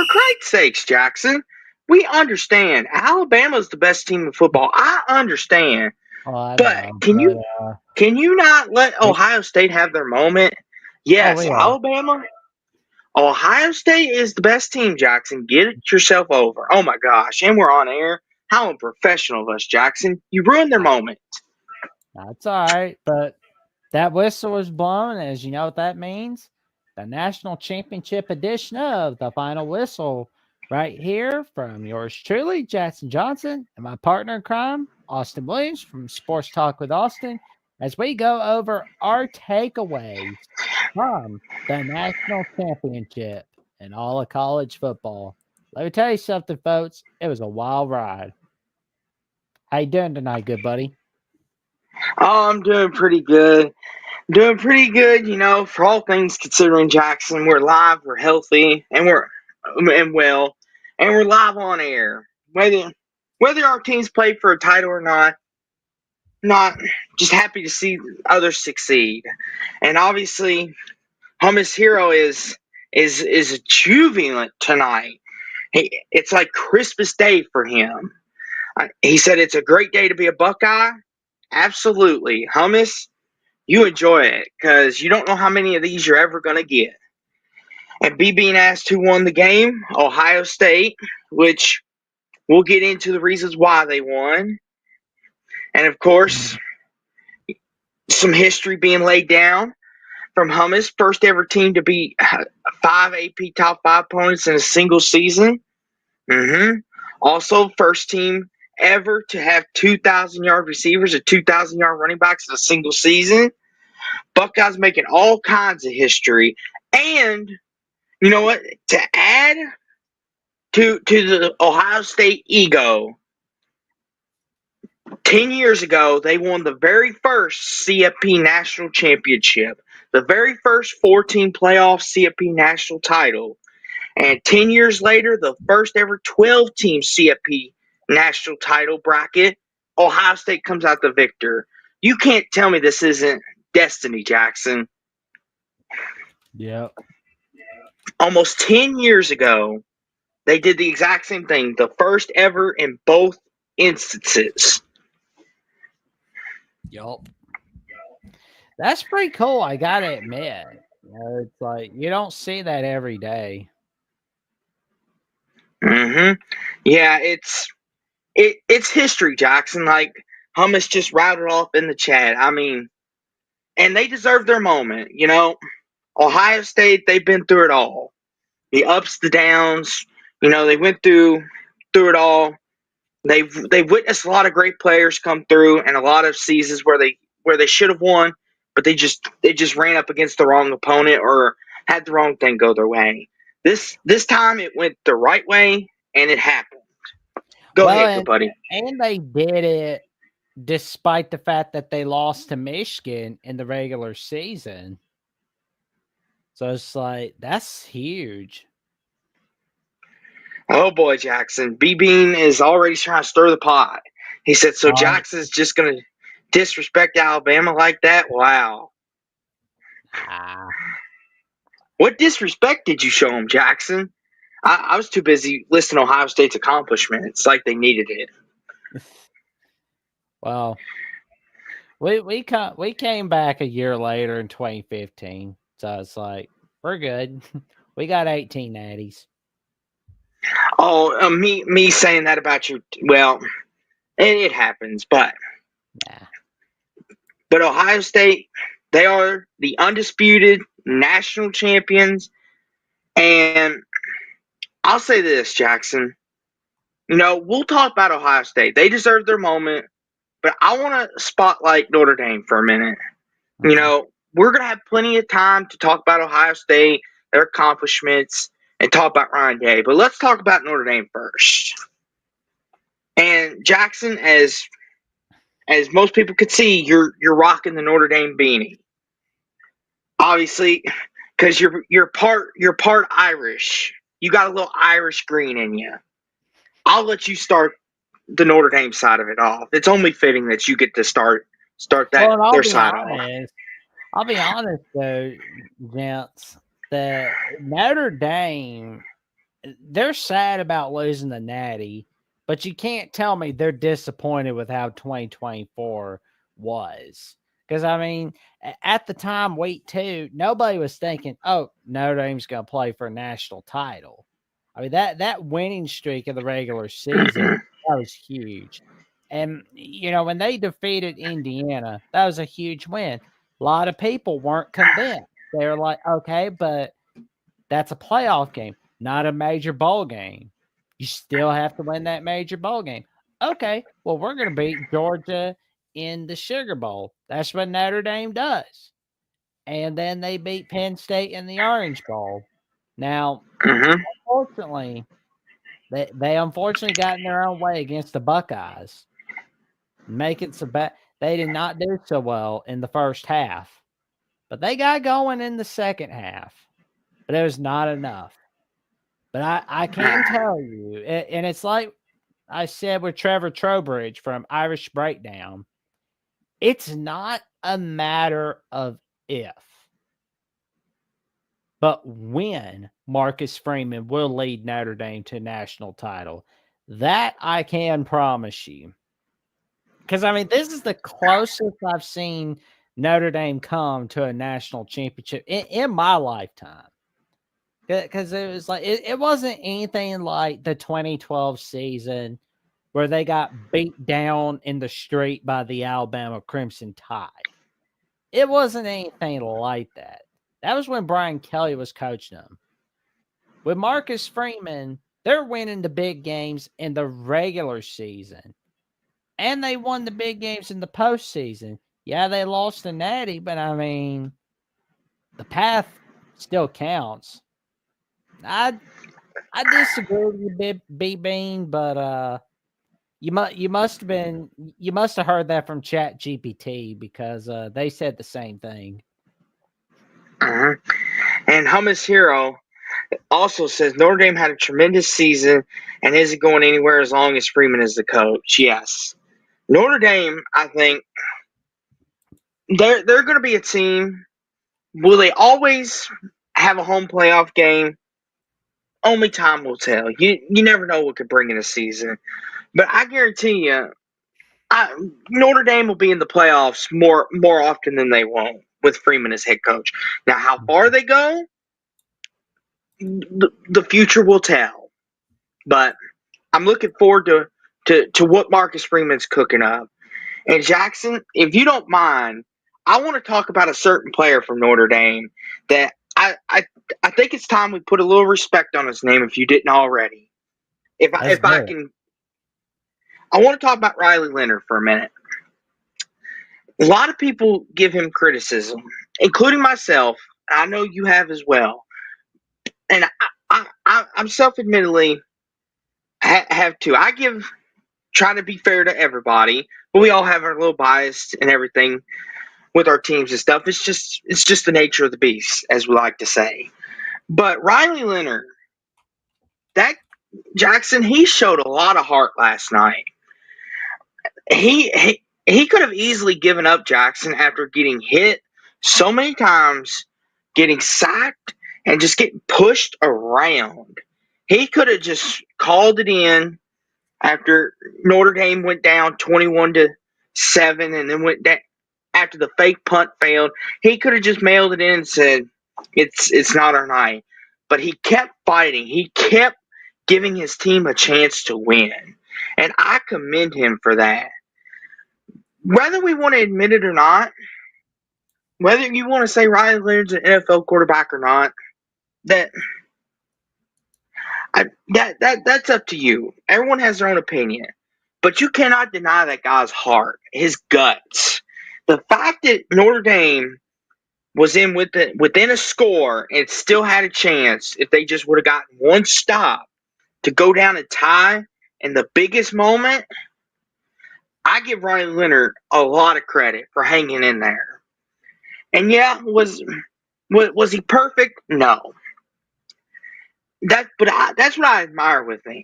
For Christ's sakes, Jackson, we understand Alabama's the best team in football. I understand, Oh, I but know, can but you can you not let we, Ohio State have their moment? oh, Yes, we are. Alabama. Ohio State is the best team, Jackson. Get it yourself over. Oh my gosh, and we're on air. How unprofessional of us, Jackson. You ruined their moment. That's all right, but that whistle was blown, as you know what that means. The national championship edition of the final whistle, right here from yours truly, Jackson Johnson, and my partner in crime, Austin Williams from Sports Talk with Austin, as we go over our takeaways from the national championship in all of college football. Let me tell you something, folks. It was a wild ride. How you doing tonight, good buddy? Oh, I'm doing pretty good. Doing pretty good, for all things considering, Jackson. We're live, we're healthy, and well, and we're live on air. Whether our teams play for a title or not just happy to see others succeed. And obviously, Hummus Hero is jubilant tonight. It's like Christmas Day for him. He said it's a great day to be a Buckeye. Absolutely, Hummus. You enjoy it because you don't know how many of these you're ever going to get. And B being asked who won the game, Ohio State, which we'll get into the reasons why they won. And of course, some history being laid down from Hummus, first ever team to beat 5 AP top 5 opponents in a single season. Also, first team ever to have 2,000-yard receivers and 2,000-yard running backs in a single season. Buckeyes making all kinds of history. And you know what? To add to the Ohio State ego, 10 years ago, they won the very first CFP national championship, the very first 14 playoff CFP national title. And 10 years later, the first ever 12 team CFP national title bracket, Ohio State comes out the victor. You can't tell me this isn't destiny, Jackson. Yep. Almost 10 years ago, they did the exact same thing, the first ever in both instances. Yup. That's pretty cool, I gotta admit. It's like you don't see that every day. Yeah, it's history, Jackson. Like Hummus just routed off in the chat. I mean, and they deserve their moment. Ohio State, they've been through it all, the ups, the downs. They went through it all. They've witnessed a lot of great players come through, and a lot of seasons where they should have won, but they just ran up against the wrong opponent or had the wrong thing go their way. This time it went the right way, and it happened. Go Well, ahead, good buddy. and they did it despite the fact that they lost to Michigan in the regular season. So it's like that's huge. Oh boy, Jackson. B Bean is already trying to stir the pot. He said, so Um, Jackson's just going to disrespect Alabama like that? Wow. ah, What disrespect did you show him, Jackson? I was too busy listing Ohio State's accomplishments like they needed it. well, we came back a year later in 2015, so it's like we're good. We got 18 natties. Oh, me saying that about you. Well, it happens, but Nah. Ohio State, they are the undisputed national champions, and I'll say this, Jackson. We'll talk about Ohio State. They deserve their moment, but I want to spotlight Notre Dame for a minute. Okay. We're going to have plenty of time to talk about Ohio State, their accomplishments, and talk about Ryan Day. But let's talk about Notre Dame first. And Jackson, as most people could see, you're rocking the Notre Dame beanie. Obviously, because you're part Irish. You got a little Irish green in you. I'll let you start the Notre Dame side of it off. It's only fitting that you get to start that Well, and their side off. I'll be honest though, gents, that Notre Dame they're sad about losing the Natty, but you can't tell me they're disappointed with how 2024 was. Because, I mean, at the time, week 2, nobody was thinking, oh, Notre Dame's going to play for a national title. I mean, that winning streak of the regular season, that was huge. And, when they defeated Indiana, that was a huge win. A lot of people weren't convinced. They were like, okay, but that's a playoff game, not a major bowl game. You still have to win that major bowl game. Okay, well, we're going to beat Georgia in the Sugar Bowl. That's what Notre Dame does. And then they beat Penn State in the Orange Bowl. Now, Mm-hmm. unfortunately, they unfortunately got in their own way against the Buckeyes, making some bad. They did not do so well in the first half, but they got going in the second half. But it was not enough. But I can tell you, and it's like I said with Trevor Trowbridge from Irish Breakdown, it's not a matter of if, but when Marcus Freeman will lead Notre Dame to a national title. That I can promise you. Because, I mean, this is the closest I've seen Notre Dame come to a national championship in my lifetime. Because it was like it wasn't anything like the 2012 season where they got beat down in the street by the Alabama Crimson Tide. It wasn't anything like that. That was when Brian Kelly was coaching them. With Marcus Freeman, they're winning the big games in the regular season. And they won the big games in the postseason. Yeah, they lost the Natty, but I mean, the path still counts. I I disagree with you, B Bean, but you must have heard that from Chat GPT because they said the same thing. Mm-hmm. And Hummus Hero also says Notre Dame had a tremendous season and isn't going anywhere as long as Freeman is the coach. Yes. Notre Dame, I think they're going to be a team. Will they always have a home playoff game? Only time will tell. You never know what could bring in a season. But I guarantee you, Notre Dame will be in the playoffs more often than they won't with Freeman as head coach. Now, how far they go, the future will tell. But I'm looking forward to what Marcus Freeman's cooking up. And Jackson, if you don't mind, I want to talk about a certain player from Notre Dame that I think it's time we put a little respect on his name if you didn't already. Let's If I do it. can, I want to talk about Riley Leonard for a minute. A lot of people give him criticism, including myself. I know you have as well. And I'm self-admittedly have to. I give try to be fair to everybody, but we all have our little bias and everything with our teams and stuff. It's just the nature of the beast, as we like to say. But Riley Leonard, that Jackson, he showed a lot of heart last night. He could have easily given up Jackson after getting hit so many times, getting sacked, and just getting pushed around. He could have just called it in after Notre Dame went down 21-7 and then went down after the fake punt failed. He could have just mailed it in and said, it's not our night. But he kept fighting. He kept giving his team a chance to win. And I commend him for that. Whether we want to admit it or not, whether you want to say Riley Leonard's an NFL quarterback or not, that that's up to you. Everyone has their own opinion, but you cannot deny that guy's heart, his guts. The fact that Notre Dame was within a score and still had a chance if they just would have gotten one stop to go down and tie in the biggest moment. I give Riley Leonard a lot of credit for hanging in there. And yeah, was he perfect? No. That's what I admire with him.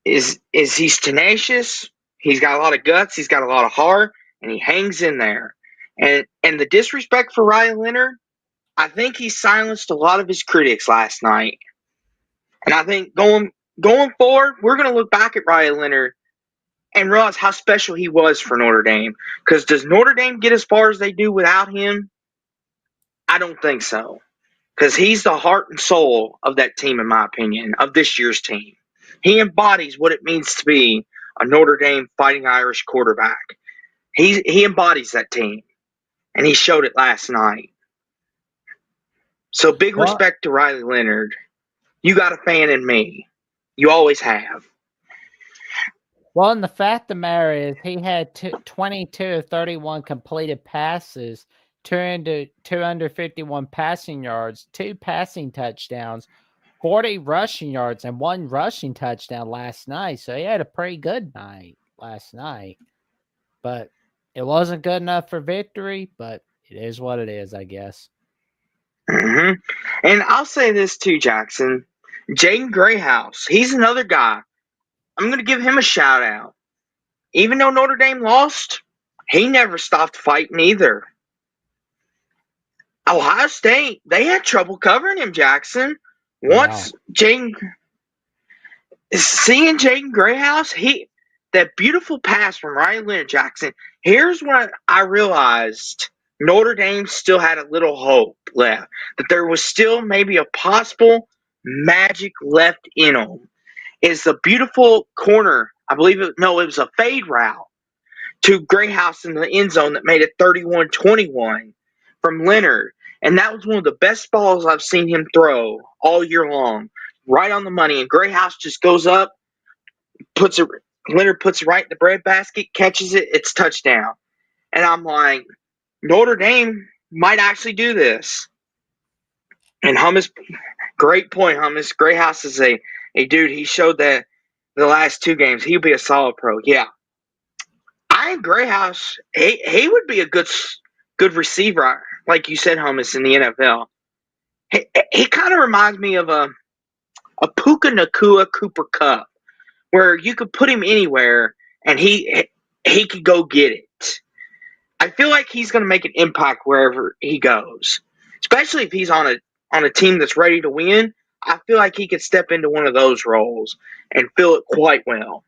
Is he's tenacious? He's got a lot of guts. He's got a lot of heart, and he hangs in there. And the disrespect for Riley Leonard, I think he silenced a lot of his critics last night. And I think going forward, we're going to look back at Riley Leonard and realize how special he was for Notre Dame. Because does Notre Dame get as far as they do without him? I don't think so. Because he's the heart and soul of that team, in my opinion, of this year's team. He embodies what it means to be a Notre Dame Fighting Irish quarterback. He embodies that team, and he showed it last night. So big Well, respect to Riley Leonard. You got a fan in me. You always have. well, and the fact of the matter is, he had 22 of 31 completed passes, 251 passing yards, 2 passing touchdowns, 40 rushing yards, and 1 rushing touchdown last night. So he had a pretty good night last night. But it wasn't good enough for victory, but it is what it is, I guess. Mm-hmm. And I'll say this too, Jackson. Jaden Grayhouse, he's another guy. I'm going to give him a shout out. Even though Notre Dame lost, he never stopped fighting either. Ohio State, they had trouble covering him, Jackson. Yeah. Once seeing Jaden Grayhouse, that beautiful pass from Ryan Leonard, Jackson. Here's when I realized Notre Dame still had a little hope left. That there was still maybe a possible magic left in them. Is the beautiful corner, I believe it was a fade route to Grayhouse in the end zone that made it 31-21 from Leonard. And that was one of the best balls I've seen him throw all year long. Right on the money. And Grayhouse just goes up, Leonard puts it right in the breadbasket, catches it, it's touchdown. And I'm like, Notre Dame might actually do this. And Hummus, great point, Hummus. Grayhouse is a dude. He showed that the last 2 games he'll be a solid pro. Yeah, I think Grayhouse he would be a good receiver, like you said, Hummus, in the NFL. He kind of reminds me of a Puka Nakua Cooper Cup, where you could put him anywhere and he could go get it. I feel like he's going to make an impact wherever he goes, especially if he's on a team that's ready to win. I feel like he could step into one of those roles and fill it quite well.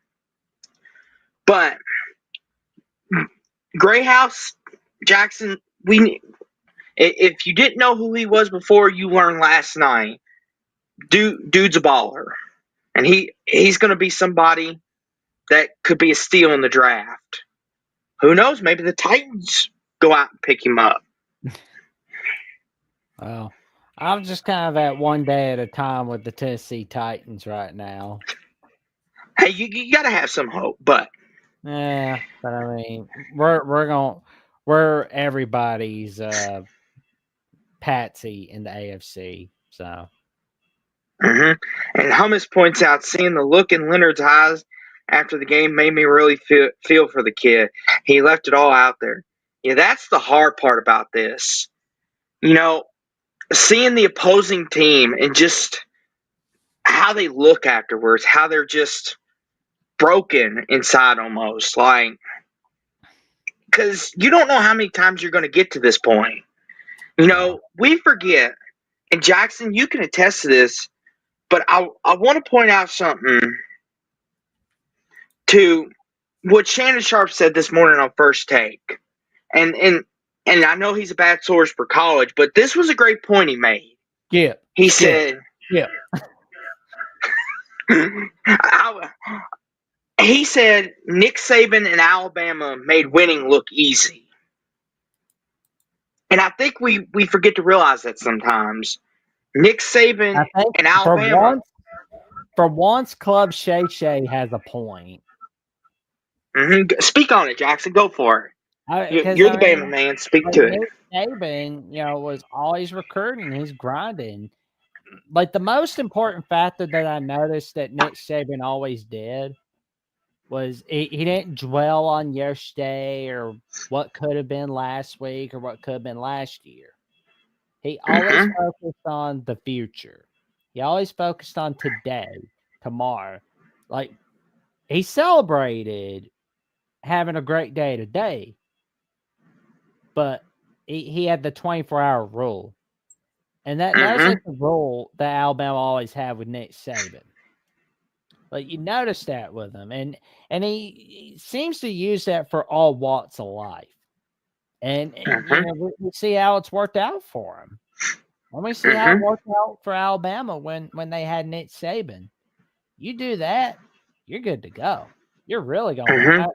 But Grayhouse, Jackson, if you didn't know who he was before, you learned last night. Dude's a baller, and he's going to be somebody that could be a steal in the draft. Who knows? Maybe the Titans go out and pick him up. Well, I'm just kind of at one day at a time with the Tennessee Titans right now. Hey, you got to have some hope, but Yeah, but I mean, we're everybody's patsy in the AFC. So And Hummus points out, seeing the look in Leonard's eyes after the game made me really feel for the kid. He left it all out there. Yeah, that's the hard part about this. Seeing the opposing team and just how they look afterwards, how they're just broken inside almost. Like, because you don't know how many times you're going to get to this point. We forget, and Jackson, you can attest to this, but I want to point out something to what Shannon Sharp said this morning on First Take. And I know he's a bad source for college, but this was a great point he made. yeah, He said, yeah. he said Nick Saban and Alabama made winning look easy. And I think we forget to realize that sometimes. Nick Saban I think and Alabama. for once, Club Shay Shay has a point. Speak on it, Jackson. Go for it. You're the Bama man. Speak to it. Nick Saban, was always recruiting. He's grinding. Like, the most important factor that I noticed that Nick Saban always did was he didn't dwell on yesterday or what could have been last week or what could have been last year. He always focused on the future. He always focused on today, tomorrow. Like, he celebrated having a great day today, but he had the 24-hour rule. And that was like Mhm. the rule that Alabama always had with Nick Saban. Like you notice that with him, and he seems to use that for all walks of life. And you Mhm. know we see how it's worked out for him. Let me see how it Mhm. worked out for Alabama when they had Nick Saban. You do that, you're good to go. You're really gonna win. Mhm.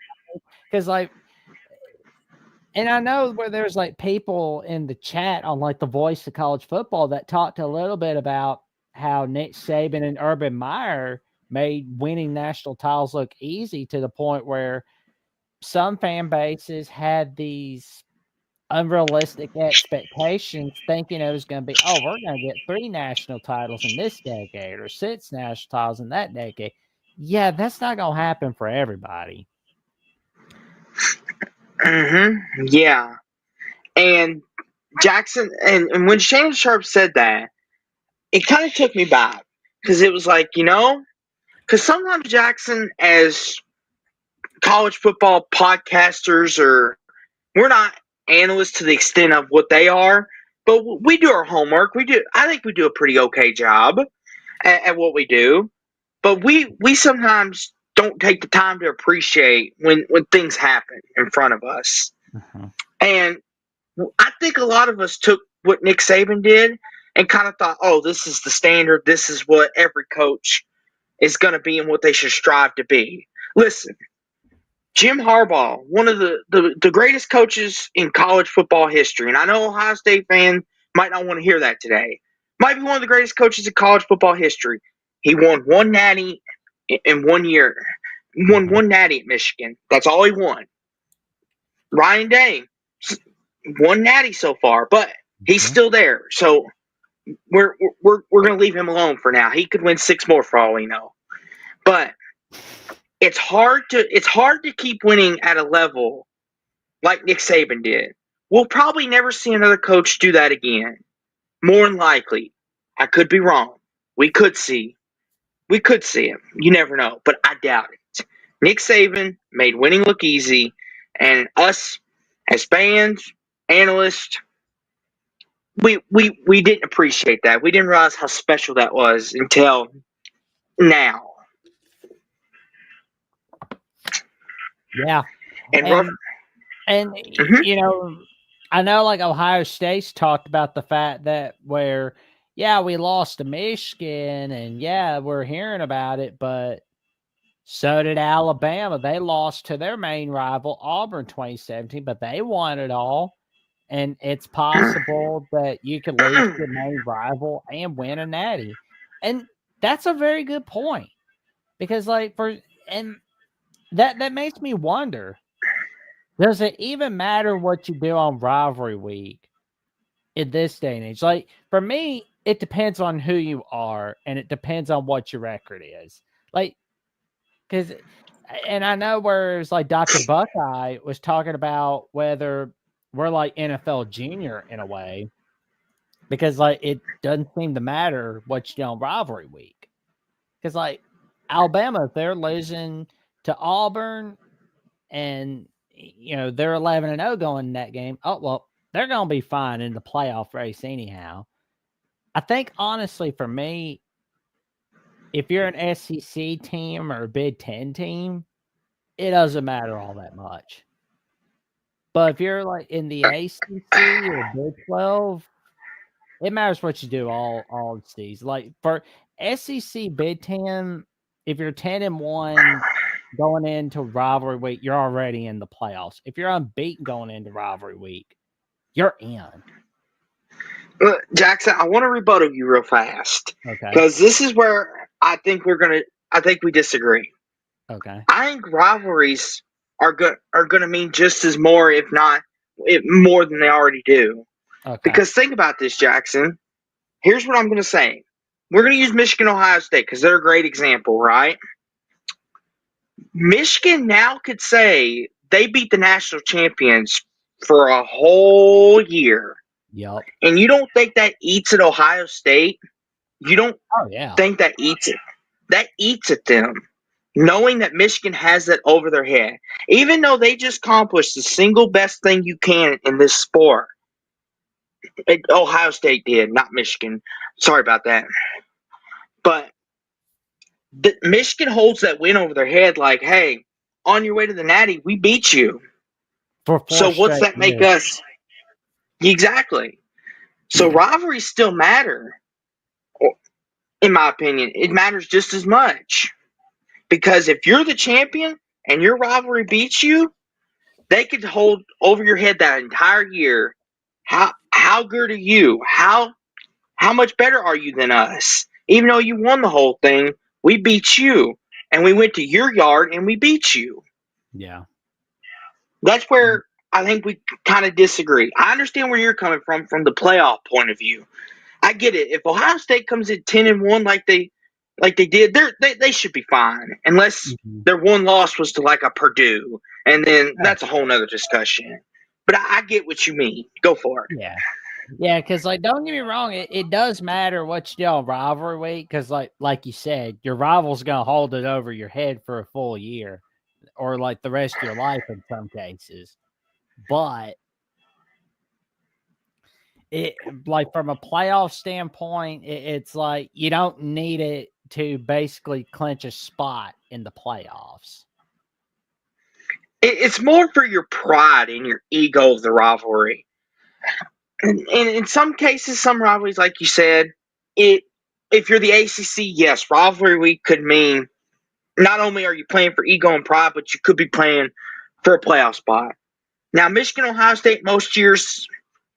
Because like, and I know where there's like people in the chat on like the Voice of College Football that talked a little bit about how Nick Saban and Urban Meyer made winning national titles look easy to the point where some fan bases had these unrealistic expectations, thinking it was going to be, oh, we're going to get 3 national titles in this decade or 6 national titles in that decade. Yeah, that's not going to happen for everybody. Mhm. Yeah. And Jackson, and when Shannon Sharp said that, it kind of took me back because it was like, because sometimes Jackson, as college football podcasters, or we're not analysts to the extent of what they are, but we do our homework. We do. I think we do a pretty okay job at what we do. But we sometimes don't take the time to appreciate when things happen in front of us. Mhm. And I think a lot of us took what Nick Saban did and kind of thought, oh, this is the standard. This is what every coach is going to be and what they should strive to be. Listen, Jim Harbaugh, one of the greatest coaches in college football history, and I know Ohio State fans might not want to hear that today, might be one of the greatest coaches in college football history. He won one natty in 1 year. He won Mhm. one natty at Michigan. That's all he won. Ryan Day, one natty so far, but he's Mhm. still there. So we're gonna leave him alone for now. He could win 6 more for all we know. But it's hard to keep winning at a level like Nick Saban did. We'll probably never see another coach do that again. More than likely. I could be wrong. We could see. We could see him. You never know, but I doubt it. Nick Saban made winning look easy, and us as fans, analysts, we didn't appreciate that. We didn't realize how special that was until now. Yeah. And rough. And and Mm-hmm. you know, I know like Ohio State's talked about the fact that where yeah, we lost to Michigan and yeah, we're hearing about it, but so did Alabama. They lost to their main rival, Auburn 2017, but they won it all. And it's possible that you could lose to your main rival and win a natty. And that's a very good point. Because like for and that makes me wonder, does it even matter what you do on rivalry week in this day and age? Like for me, it depends on who you are and it depends on what your record is. Like because, and I know where it's like Dr. Buckeye was talking about whether we're like NFL junior in a way, because like it doesn't seem to matter what you do on rivalry week. Because like Alabama, if they're losing to Auburn and they're 11-0 going in that game, oh well, they're gonna be fine in the playoff race anyhow. I think honestly for me, if you're an SEC team or a Big Ten team, it doesn't matter all that much. But if you're like in the ACC or Big 12, it matters what you do all the season. Like for SEC Big 10, if you're 10-1 going into rivalry week, you're already in the playoffs. If you're unbeaten going into rivalry week, you're in. Jackson, I want to rebuttal you real fast Okay. because this is where I think I think we disagree. Okay. I think rivalries are gonna mean just as more, if not more than they already do. Okay. Because think about this, Jackson. Here's what I'm gonna say. We're gonna use Michigan, Ohio State because they're a great example, right? Michigan now could say they beat the national champions for a whole year, Yep. and you don't think that eats at Ohio State? You don't Oh yeah. think that eats it? That eats at them, knowing that Michigan has that over their head. Even though they just accomplished the single best thing you can in this sport, Ohio State did, not Michigan. Sorry about that. But Michigan holds that win over their head like, hey, on your way to the Natty, we beat you. For 4 So what's straight that make years. us? Exactly. So rivalries still matter, in my opinion. It matters just as much. Because if you're the champion and your rivalry beats you, they could hold over your head that entire year. How good are you? How much better are you than us? Even though you won the whole thing, we beat you. And we went to your yard and we beat you. Yeah. That's where I think we kind of disagree. I understand where you're coming from the playoff point of view. I get it. If Ohio State comes in 10-1 like they did, they should be fine. Unless Mhm. their one loss was to like a Purdue, and then Oh, that's a whole nother discussion. But I get what you mean. Go for it. yeah. Yeah, because like, don't get me wrong, it does matter what you do on rivalry week, because like you said, your rival's gonna hold it over your head for a full year, or like the rest of your life in some cases. But it, like, from a playoff standpoint, it's like you don't need it to basically clinch a spot in the playoffs. It's more for your pride and your ego of the rivalry. And in some cases, some rivalries, like you said, it if you're the ACC, yes, rivalry week could mean not only are you playing for ego and pride, but you could be playing for a playoff spot. Now, Michigan, Ohio State, most years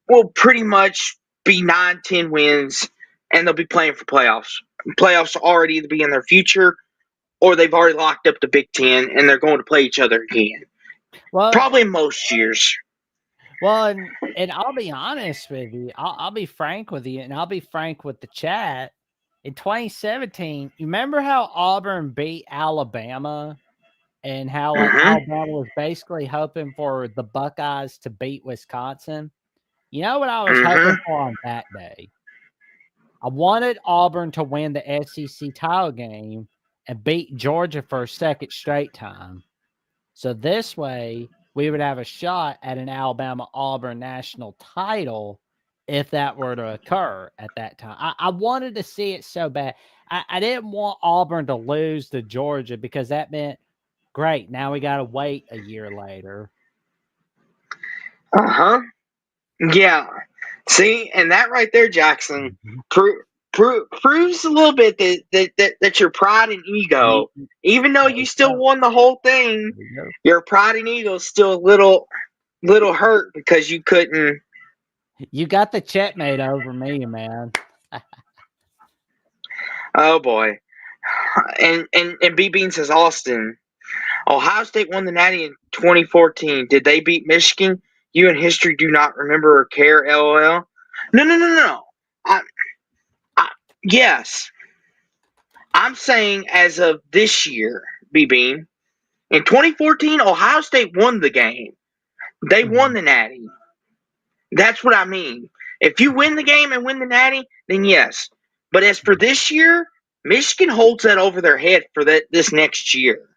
will pretty much be 9-10 wins, and they'll be playing for playoffs. Playoffs already either be in their future, or they've already locked up the Big Ten, and they're going to play each other again. Well, Probably most years. well, and I'll be honest with you. I'll be frank with you, and I'll be frank with the chat. In 2017, you remember how Auburn beat Alabama, and how like Mm-hmm. Alabama was basically hoping for the Buckeyes to beat Wisconsin? You know what I was hoping Mm-hmm. for on that day? I wanted Auburn to win the SEC title game and beat Georgia for a second straight time. So this way, we would have a shot at an Alabama Auburn national title if that were to occur at that time. I wanted to see it so bad. I didn't want Auburn to lose to Georgia, because that meant, great, now we got to wait a year later. Uh-huh. Yeah. See, and that right there, Jackson, Mhm. proves a little bit that your pride and ego, You- even though There you you still go. won the whole thing, There you go. your pride and ego is still a little hurt because you couldn't. You got the checkmate over me, man. Oh boy. And B Bean says Austin. Ohio State won the Natty in 2014. Did they beat Michigan? You in history do not remember or care. LOL. No. I, I, yes, I'm saying as of this year, B Bean. In 2014, Ohio State won the game. They won Mhm. the Natty. That's what I mean. If you win the game and win the Natty, then yes. But as for this year, Michigan holds that over their head for this next year.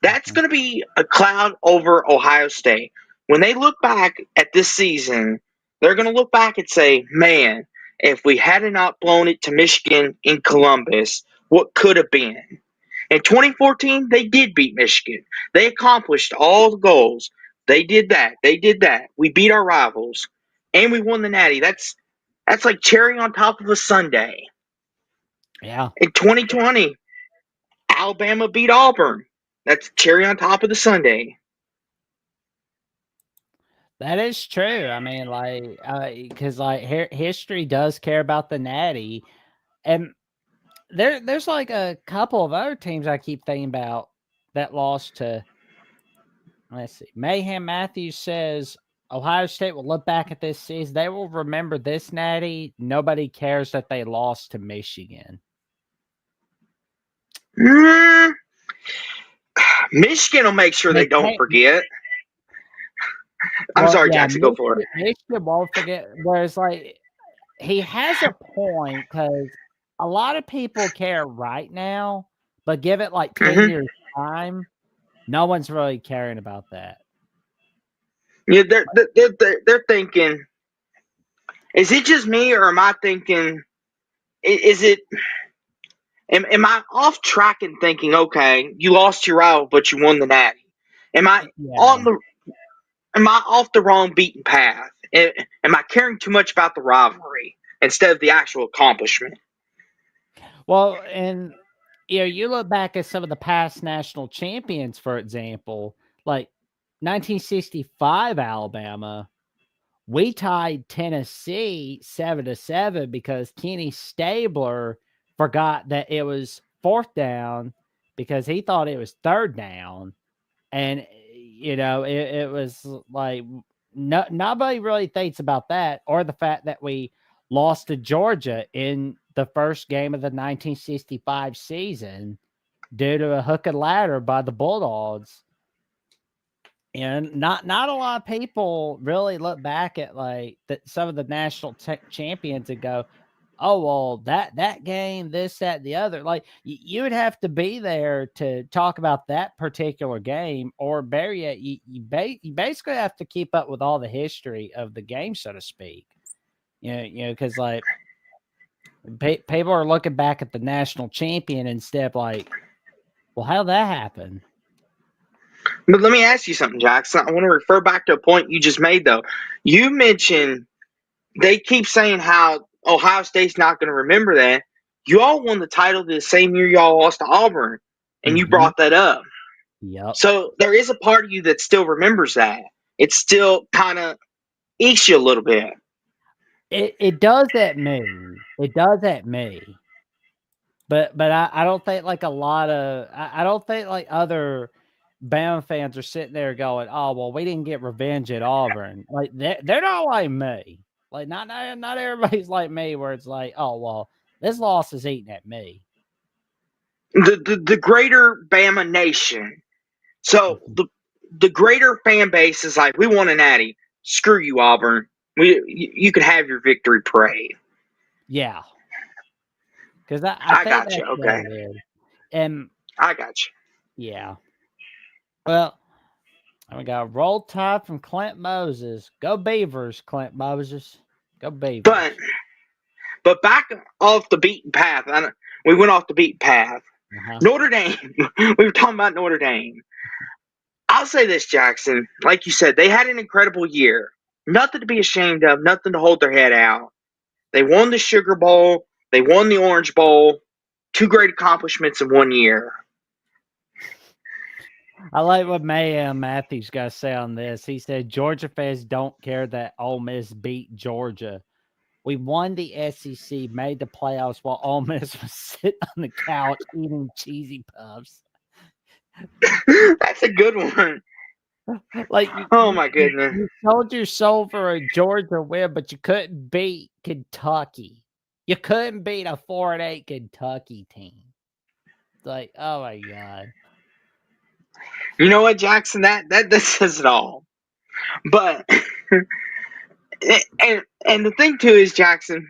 That's Mhm. going to be a cloud over Ohio State. When they look back at this season, they're going to look back and say, man, if we had not blown it to Michigan in Columbus, what could have been? In 2014, they did beat Michigan. They accomplished all the goals. They did that. They did that. We beat our rivals, and we won the Natty. That's like cherry on top of a sundae. Yeah, In 2020, Alabama beat Auburn. That's cherry on top of the sundae. that is true. I mean, like, because like history does care about the Natty, and there's like a couple of other teams I keep thinking about that lost to. Let's see. Mayhem Matthews says Ohio State will look back at this season. They will remember this Natty. Nobody cares that they lost to Michigan. Mm, Michigan will make sure They they don't can't. forget. I'm Well, sorry, yeah, Jackson. Go for it. Michigan won't forget. Whereas, like, he has a point, because a lot of people care right now, but give it like 10 Mm-hmm. years time, no one's really caring about that. Yeah, they're thinking Is it just me, or am I thinking? Is it? Am I off track in thinking? Okay, you lost your rival, but you won the Natty. Am I Yeah. on the? Am I off the wrong beaten path? Am I caring too much about the rivalry instead of the actual accomplishment? Well, and you look back at some of the past national champions, for example, like 1965 Alabama. We tied Tennessee 7-7 because Kenny Stabler forgot that it was fourth down because he thought it was third down. And it was like nobody really thinks about that, or the fact that we lost to Georgia in the first game of the 1965 season due to a hook and ladder by the Bulldogs. And not a lot of people really look back at like some of the national champions and go, "Oh well, that game, this, that, the other." Like you would have to be there to talk about that particular game, or better yet, you basically have to keep up with all the history of the game, so to speak. Because like people are looking back at the national champion instead of like, "Well, how did that happen?" But let me ask you something, Jackson. I want to refer back to a point you just made, though. You mentioned they keep saying how Ohio State's not going to remember that. You all won the title the same year y'all lost to Auburn, and you Hmm. brought that up. Yep. So there is a part of you that still remembers that. It still kind of eats you a little bit. It does at me. It does at me. But I don't think like a lot of I don't think like other Bama fans are sitting there going, "Oh well, we didn't get revenge at Auburn." Like they're not like me. Like not everybody's like me, where it's like, "Oh well, this loss is eating at me." The greater Bama nation. So Mhm. the greater fan base is like, we want a natty. Screw you, Auburn. You could have your victory parade. Yeah, because I I think got you. that's what Okay, it is. And I got you. yeah, well, we got a roll tide from Clint Moses. Go Beavers, Clint Moses. Go But Beavers. but back off the beaten path. We went off the beaten path. Uh-huh. Notre Dame. We were talking about Notre Dame. I'll say this, Jackson. Like you said, they had an incredible year. Nothing to be ashamed of. Nothing to hold their head out. They won the Sugar Bowl. They won the Orange Bowl. Two great accomplishments in 1 year. I like what Mayhem Matthews got to say on this. He said Georgia fans don't care that Ole Miss beat Georgia. We won the SEC, made the playoffs while Ole Miss was sitting on the couch eating cheesy puffs. That's a good one. Like Oh my goodness. you sold your soul for a Georgia win, but you couldn't beat Kentucky. You couldn't beat a 4-8 Kentucky team. Like, oh my god. You know what, Jackson? That says it all. But and the thing too is, Jackson,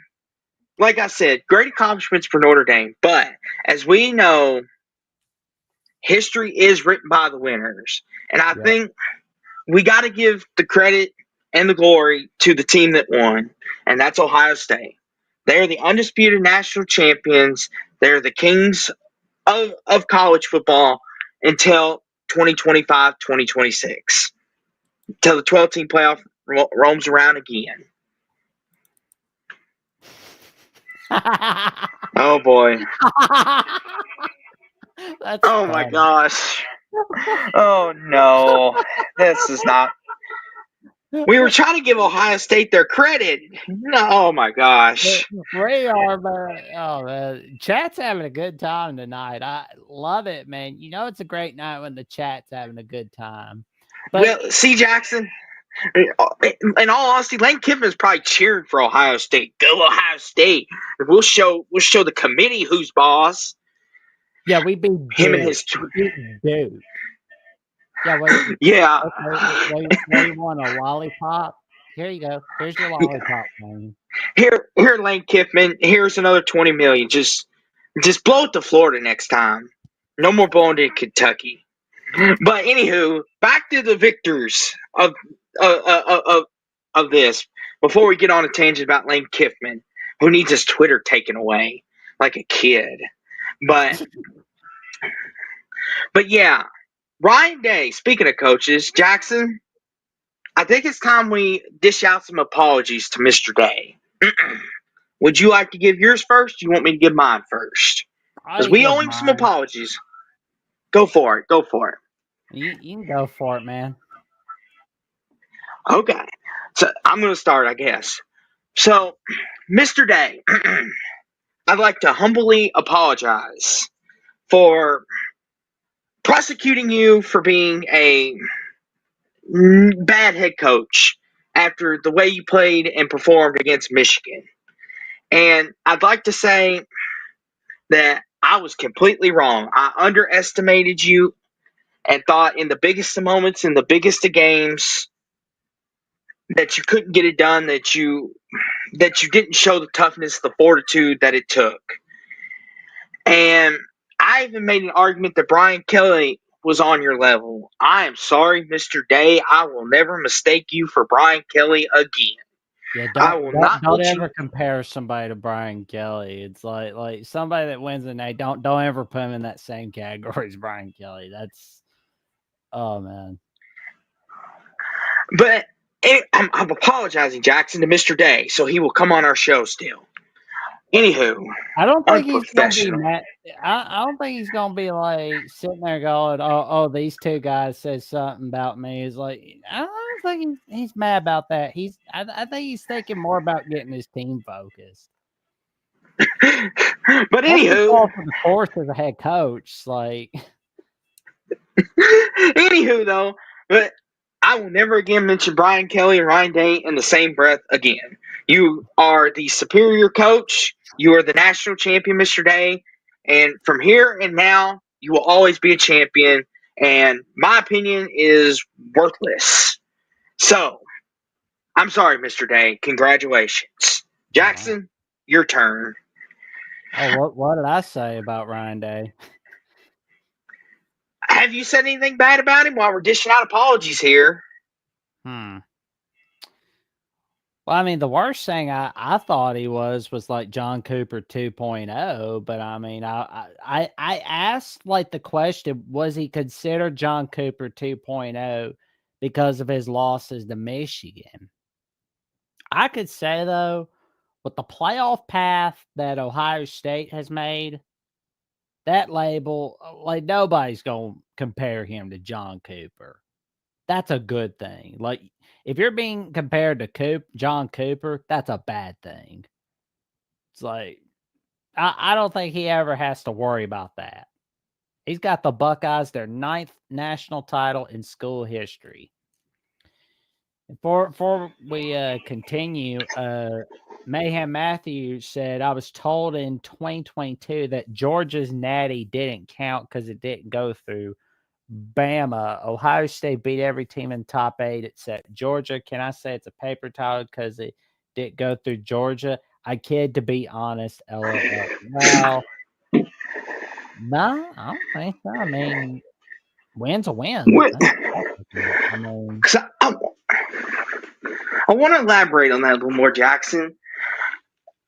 like I said, great accomplishments for Notre Dame. But as we know, history is written by the winners. And I Yep. think we got to give the credit and the glory to the team that won, and that's Ohio State. They're the undisputed national champions. They're the kings of college football until 2025, 2026, until the 12-team playoff roams around again. Oh boy. That's Oh my funny. gosh. Oh no. This is not. We were trying to give Ohio State their credit. No, oh my gosh. We are, man. Oh man, chat's having a good time tonight. I love it, man. You know it's a great night when the chat's having a good time. But Well, see, Jackson, in all honesty, Lane Kiffin's probably cheering for Ohio State. Go Ohio State. We'll show the committee who's boss. yeah, we beat Him and Duke. his We beat Duke. Yeah, wait. yeah. Okay, what do you want? A lollipop? Here you go. Here's your lollipop, man. Here, Lane Kiffin. Here's another 20 million. Just blow it to Florida next time. No more blowing to Kentucky. But anywho, back to the victors of of this. before we get on a tangent about Lane Kiffman, who needs his Twitter taken away like a kid. But yeah, Ryan Day, speaking of coaches, Jackson, I think it's time we dish out some apologies to Mr. Day. Would you like to give yours first? Or you want me to give mine first? Because I we give owe him some mine. apologies. Go for it. Go for it. You can go for it, man. Okay. So I'm going to start, I guess. So, Mr. Day, I'd like to humbly apologize for prosecuting you for being a bad head coach after the way you played and performed against Michigan. And I'd like to say that I was completely wrong. I underestimated you and thought in the biggest of moments, in the biggest of games, that you couldn't get it done, that you didn't show the toughness, the fortitude that it took. And I even made an argument that Brian Kelly was on your level. I am sorry, Mr. Day. I will never mistake you for Brian Kelly again. Yeah, I will not don't let you. ever compare somebody to Brian Kelly. It's like somebody that wins an A. Don't ever put him in that same category as Brian Kelly. That's oh man. But I'm apologizing, Jackson, to Mr. Day, so he will come on our show still. Anywho, I don't think he's gonna be unprofessional. mad. I don't think he's gonna be like sitting there going, "Oh, these two guys said something about me." It's like I don't think he's mad about that. I think he's thinking more about getting his team focused. But That's the anywho, fault for the course as a head coach. Like, anywho though, but I will never again mention Brian Kelly and Ryan Day in the same breath again. You are the superior coach. You are the national champion, Mr. Day. And from here and now, you will always be a champion. And my opinion is worthless. So, I'm sorry, Mr. Day. Congratulations. oh wow. Jackson, your turn. Oh, what did I say about Ryan Day? Have you said anything bad about him while we're dishing out apologies here? Hmm. Well, I mean, the worst thing I thought he was like John Cooper 2.0, but I mean, I asked like the question, was he considered John Cooper 2.0 because of his losses to Michigan? I could say though, with the playoff path that Ohio State has made, that label, like nobody's gonna compare him to John Cooper. That's a good thing. Like, if you're being compared to John Cooper, that's a bad thing. It's like I don't think he ever has to worry about that. He's got the Buckeyes their 9th national title in school history. Before we continue, Mayhem Matthews said, I was told in 2022 that Georgia's natty didn't count because it didn't go through Bama. Ohio State beat every team in top 8 except Georgia. Can I say it's a paper title because it did go through Georgia? I kid, to be honest. LOL. Well, no, I don't think so. I mean, win's a win. What? That's what I think. I mean, Because I want to elaborate on that a little more, Jackson.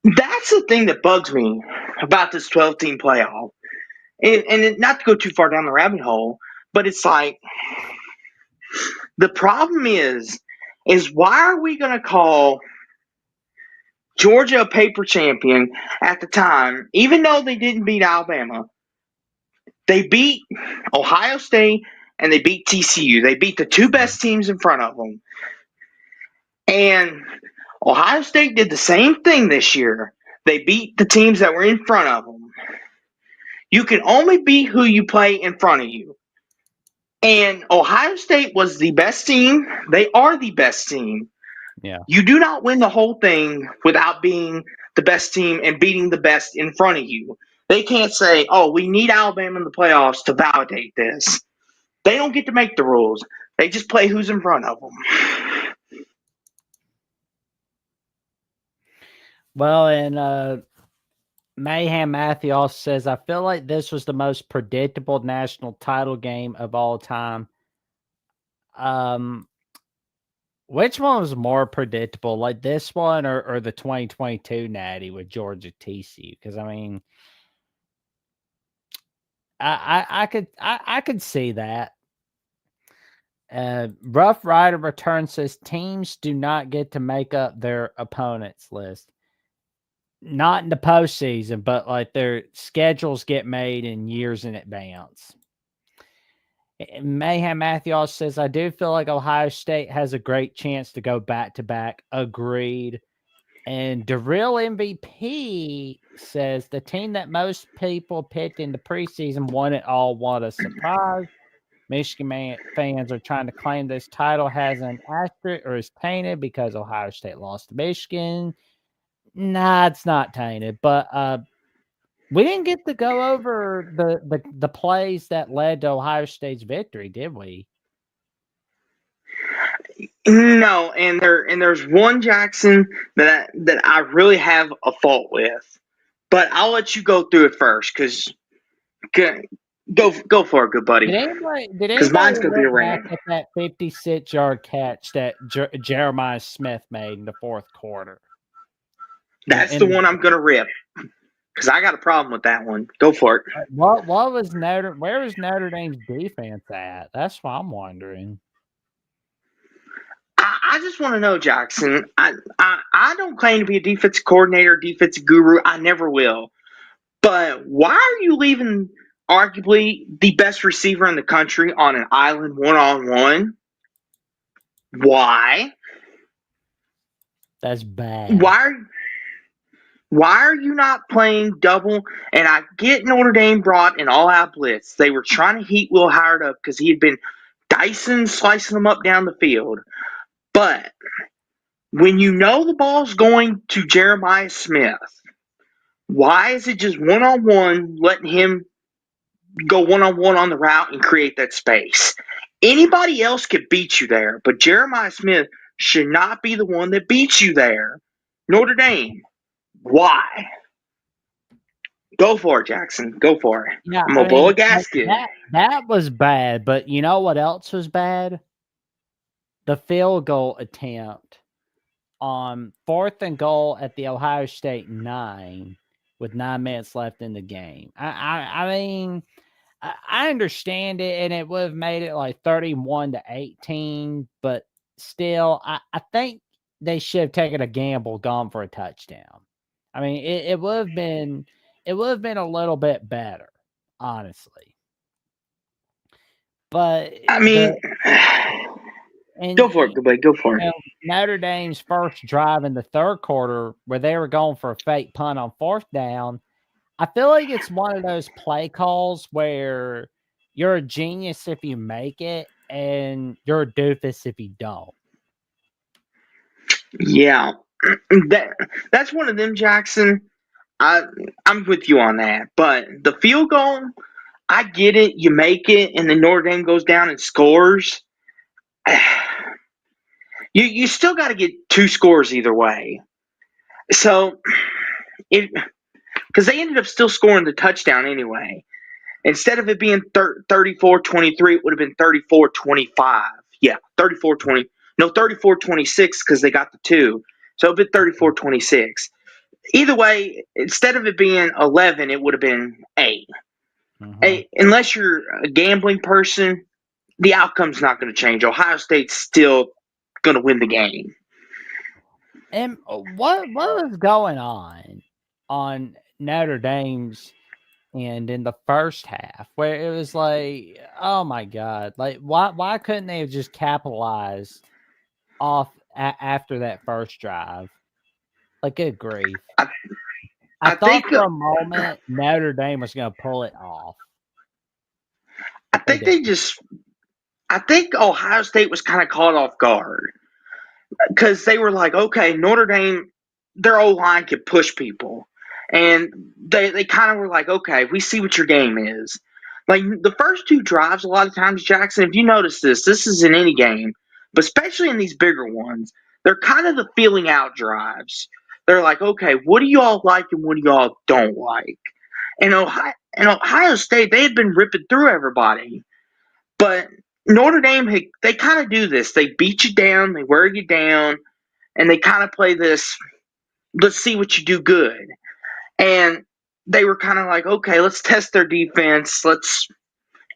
That's the thing that bugs me about this 12-team playoff. Not to go too far down the rabbit hole, but it's like the problem is why are we going to call Georgia a paper champion at the time, even though they didn't beat Alabama? They beat Ohio State and they beat TCU. They beat the two best teams in front of them. And Ohio State did the same thing this year. They beat the teams that were in front of them. You can only beat who you play in front of you. And Ohio State was the best team. They are the best team. yeah. You do not win the whole thing without being the best team and beating the best in front of you. They can't say, oh, we need Alabama in the playoffs to validate this. They don't get to make the rules. They just play who's in front of them. Well, and Mayhem Matthew also says, I feel like this was the most predictable national title game of all time. Um, Which one was more predictable, like this one or the 2022 Natty with Georgia TCU? Because I mean, I could see that. Rough Rider Return says teams do not get to make up their opponents list. Not in the postseason, but like their schedules get made in years in advance. Mayhem Matthew also says, I do feel like Ohio State has a great chance to go back to back. Agreed. And the real MVP says the team that most people picked in the preseason won it all. What a surprise. Michigan fans are trying to claim this title has an asterisk or is tainted because Ohio State lost to Michigan. Nah, it's not tainted, but we didn't get to go over the plays that led to Ohio State's victory, did we? No, and there's one Jackson that I really have a fault with, but I'll let you go through it first because go for it, good buddy, Did because anybody mine's gonna be a look back rant. at that 56-yard catch that Jeremiah Smith made in the fourth quarter? That's the one I'm gonna rip because I got a problem with that one. Go for it. What was where was Notre Dame's defense at? That's what I'm wondering. I just want to know, Jackson. I don't claim to be a defensive coordinator, defensive guru. I never will. But why are you leaving arguably the best receiver in the country on an island one-on-one? Why? That's bad. Why are you not playing double? And I get Notre Dame brought an all-out blitz. They were trying to heat Will Howard up because he had been slicing them up down the field. But when you know the ball's going to Jeremiah Smith, why is it just one-on-one, letting him go one-on-one on the route and create that space? Anybody else could beat you there, but Jeremiah Smith should not be the one that beats you there. Notre Dame, why? Go for it, Jackson. Go for it. Yeah, I'm I gonna blow a mean gasket. that was bad, but you know what else was bad? The field goal attempt on 4th and goal at the Ohio State 9 with 9 minutes left in the game. I mean, I understand it, and it would have made it like 31-18, but still, I think they should have taken a gamble, gone for a touchdown. I mean, it would have been a little bit better, honestly. But I mean, go for it, good buddy. Go for it. Notre Dame's first drive in the third quarter, where they were going for a fake punt on 4th down, I feel like it's one of those play calls where you're a genius if you make it, and you're a doofus if you don't. Yeah, that's one of them, Jackson. I'm with you on that. But the field goal, I get it. You make it, and then Notre Dame goes down and scores. You still got to get 2 scores either way. So because they ended up still scoring the touchdown anyway. Instead of it being 34-23, it would have been 34-25. Yeah, 34-20. No, 34-26 because they got the 2. So it would have been 34-26. Either way, instead of it being 11, it would have been 8. Unless you're a gambling person, the outcome's not going to change. Ohio State's still going to win the game. And what was going on Notre Dame's end in the first half, where it was like, oh my god, like why couldn't they have just capitalized off after that first drive? Like, good grief. I thought think for a moment Notre Dame was going to pull it off. I think Ohio State was kind of caught off guard because they were like, okay, Notre Dame, their O-line could push people. And they kind of were like, okay, we see what your game is. Like the first 2 drives, a lot of times, Jackson, if you notice this is in any game, but especially in these bigger ones, they're kind of the feeling out drives. They're like, okay, what do y'all like and what do y'all don't like? And Ohio State, they had been ripping through everybody. But Notre Dame, they kind of do this. They beat you down, they wear you down, and they kind of play this. Let's see what you do good. And they were kind of like, okay, let's test their defense.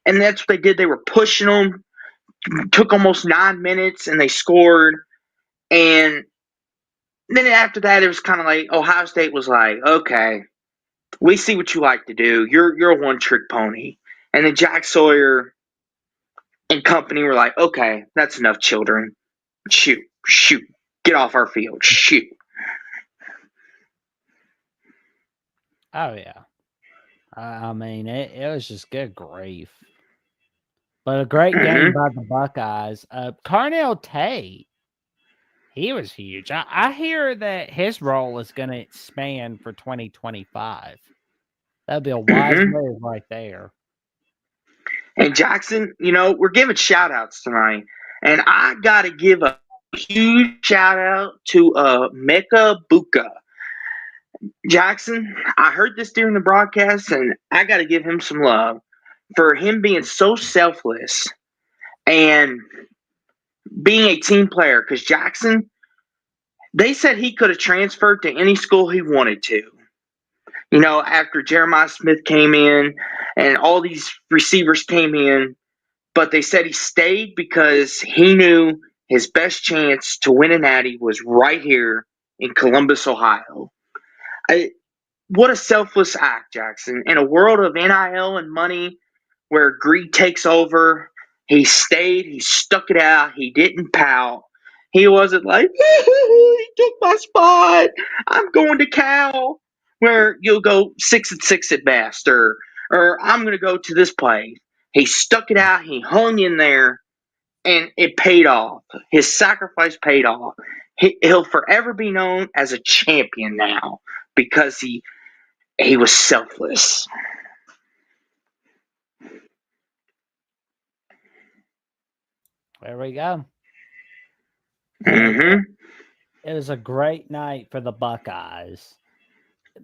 And that's what they did. They were pushing them. Took almost 9 minutes, and they scored. And then after that, it was kind of like Ohio State was like, okay, we see what you like to do. You're a one trick pony. And then Jack Sawyer and company were like, okay, that's enough, children. Shoot, get off our field, shoot. Oh yeah. I mean, it was just good grief. But a great game Mm-hmm. by the Buckeyes. Carnell Tate, he was huge. I hear that his role is going to expand for 2025. That'd be a wise Mm-hmm. move right there. And Jackson, we're giving shout outs tonight. And I got to give a huge shout out to Mecca Buka. Jackson, I heard this during the broadcast, and I got to give him some love for him being so selfless and being a team player. Because Jackson, they said he could have transferred to any school he wanted to. After Jeremiah Smith came in and all these receivers came in, but they said he stayed because he knew his best chance to win a natty was right here in Columbus, Ohio. What a selfless act, Jackson. In a world of NIL and money where greed takes over, he stayed, he stuck it out, he didn't pout. He wasn't like, he took my spot. I'm going to Cal, where you'll go 6-6 at best, or I'm going to go to this place. He stuck it out, he hung in there, and it paid off. His sacrifice paid off. He'll forever be known as a champion now because he was selfless. There we go. Mm-hmm. It was a great night for the Buckeyes.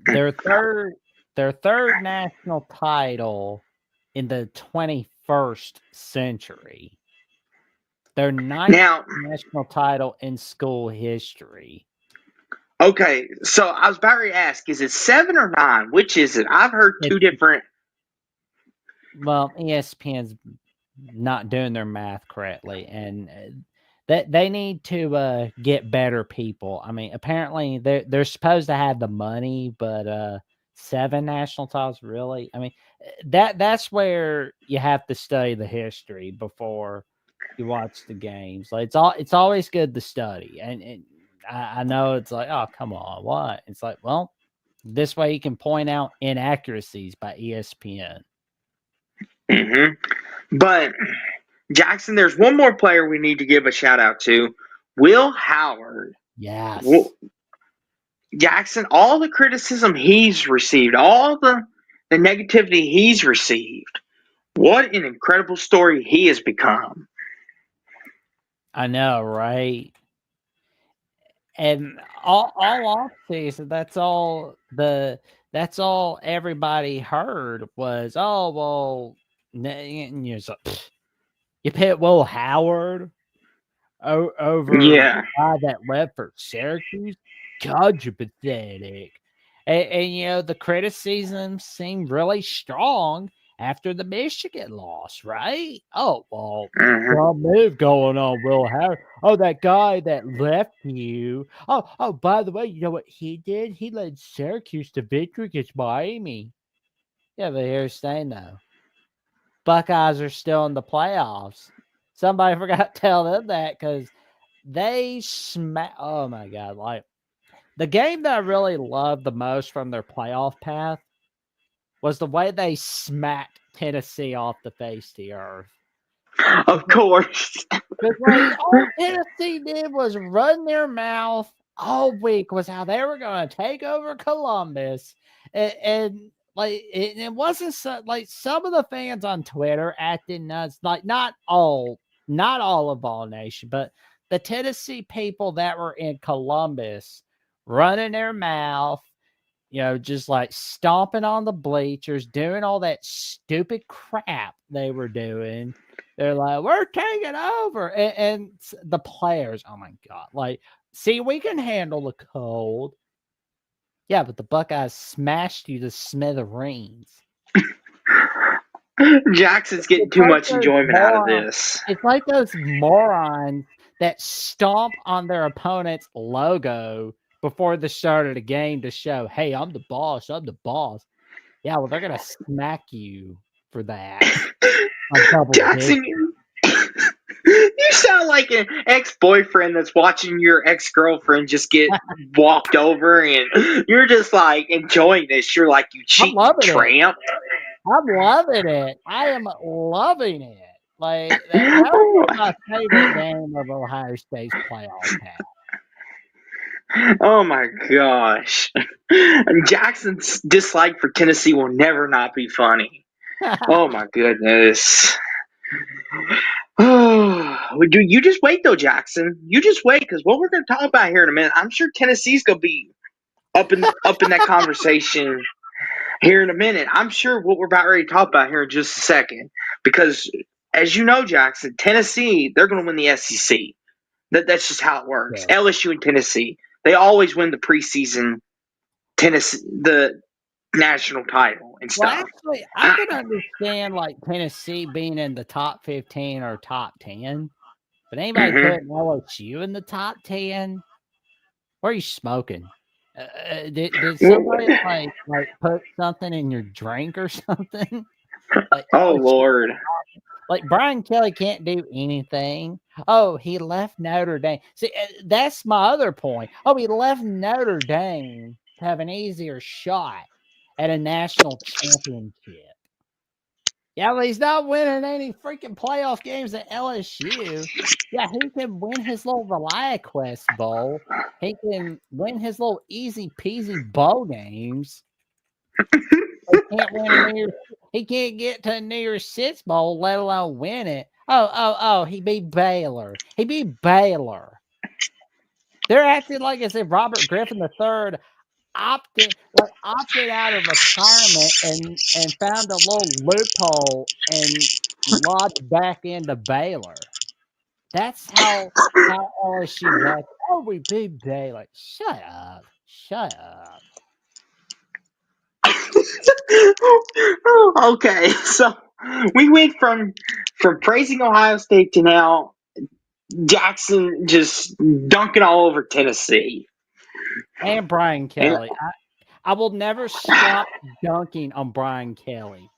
Their third national title in the 21st century. Their ninth Now, national title in school history. okay, so I was about to ask, is it 7 or 9? Which is it? I've heard It's, two different. well, ESPN's not doing their math correctly, and that they need to get better people. I mean, apparently they're supposed to have the money, but 7 national titles, really? I mean, that's where you have to study the history before you watch the games. Like it's always good to study, and I know it's like, oh, come on, what? It's like, well, this way you can point out inaccuracies by ESPN. Mm-hmm. But Jackson, there's one more player we need to give a shout out to, Will Howard. Yes. Jackson, all the criticism he's received, all the negativity he's received, what an incredible story he has become. I know, right? And all off season, that's all everybody heard was, oh well, and you're just like, you pit Will Howard over Yeah. the guy that left for Syracuse. God, you're pathetic. And the criticism seemed really strong after the Michigan loss, right? Oh, well, Mm-hmm. some move going on, Will Howard. Oh, that guy that left you. Oh, by the way, you know what he did? He led Syracuse to victory against Miami. Yeah, but here's the thing, though. Buckeyes are still in the playoffs. Somebody forgot to tell them that because they oh my God. Like, the game that I really loved the most from their playoff path was the way they smacked Tennessee off the face of the earth. Of course. Because, like, all Tennessee did was run their mouth all week was how they were going to take over Columbus. And like, it wasn't so, like, some of the fans on Twitter acting nuts, like, not all of All Nation, but the Tennessee people that were in Columbus running their mouth just like stomping on the bleachers, doing all that stupid crap they were doing. They're like, we're taking over. And the players, oh my God, like, see, we can handle the cold. Yeah, but the Buckeyes smashed you to smithereens. Jackson's getting It's too like much those enjoyment out of morons. this. It's like those morons that stomp on their opponent's logo before the start of the game to show, hey, I'm the boss. I'm the boss. Yeah, well, they're gonna smack you for that on double digits. Jackson, you sound like an ex-boyfriend that's watching your ex-girlfriend just get walked over, and you're just like enjoying this. You're like, you I'm cheating loving it. tramp. I'm loving it. I am loving it. Like that was my favorite game of Ohio State's playoff pass. Oh my gosh. Jackson's dislike for Tennessee will never not be funny. Oh my goodness. You just wait though, Jackson. You just wait, because what we're going to talk about here in a minute, I'm sure Tennessee's going to be up in that conversation here in a minute. I'm sure what we're about ready to talk about here in just a second, because as you know, Jackson, Tennessee, they're going to win the SEC. That's just how it works. Yeah. LSU and Tennessee, they always win the preseason Tennessee the national title and Well, stuff. actually, I can understand like Tennessee being in the top 15 or top 10, but anybody Mhm. putting LSU in the top 10, what are you smoking? Did somebody like put something in your drink or something? Like Oh LSU, Lord. like Brian Kelly can't do anything. Oh, he left Notre Dame. See, that's my other point. Oh, he left Notre Dame to have an easier shot at a national championship. Yeah, but he's not winning any freaking playoff games at LSU. Yeah, he can win his little ReliaQuest Bowl. He can win his little easy peasy bowl games. He can't get to a New Year's Six Bowl, let alone win it. Oh, he beat Baylor. He beat Baylor. They're acting like as if Robert Griffin III opted out of retirement and found a little loophole and lodged back into Baylor. That's how LSU's act. Oh, we beat Baylor. Shut up. Shut up. Okay, so we went from praising Ohio State to now Jackson just dunking all over Tennessee. And Brian And Kelly. I will never stop dunking on Brian Kelly.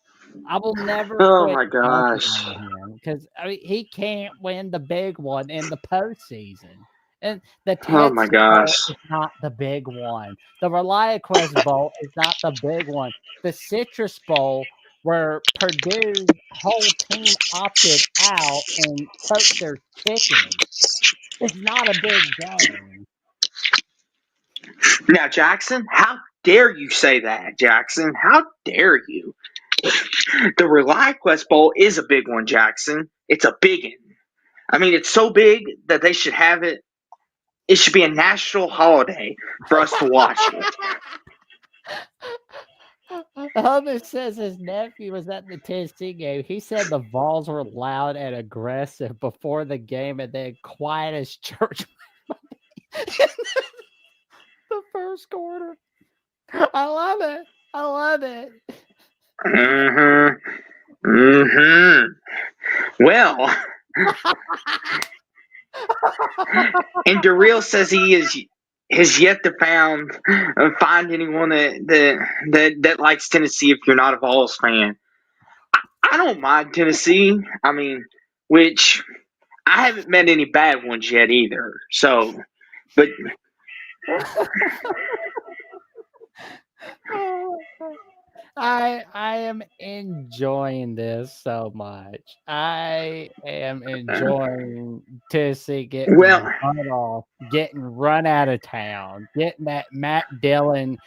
I will never oh quit my dunking gosh. on him because he can't win the big one in the postseason. And the Oh my Texas Bowl gosh. is not the big one. The ReliaQuest Bowl is not the big one. The Citrus Bowl, where Purdue's whole team opted out and cooked their chicken, is not a big game. Now, Jackson, how dare you say that, Jackson? How dare you? The ReliaQuest Bowl is a big one, Jackson. It's a big one. I mean, it's so big that they should have it. It should be a national holiday for us to watch it. Homer says his nephew was at the Tennessee game. He said the Vols were loud and aggressive before the game and then quiet as church in the first quarter. I love it. I love it. Mm-hmm. Mm-hmm. Well, and Darrell says he has yet to find anyone that likes Tennessee if you're not a Vols fan. I don't mind Tennessee. I mean, which I haven't met any bad ones yet either. So, but I am enjoying this so much. I am enjoying Tennessee getting well, run off, getting run out of town, getting that Matt Dillon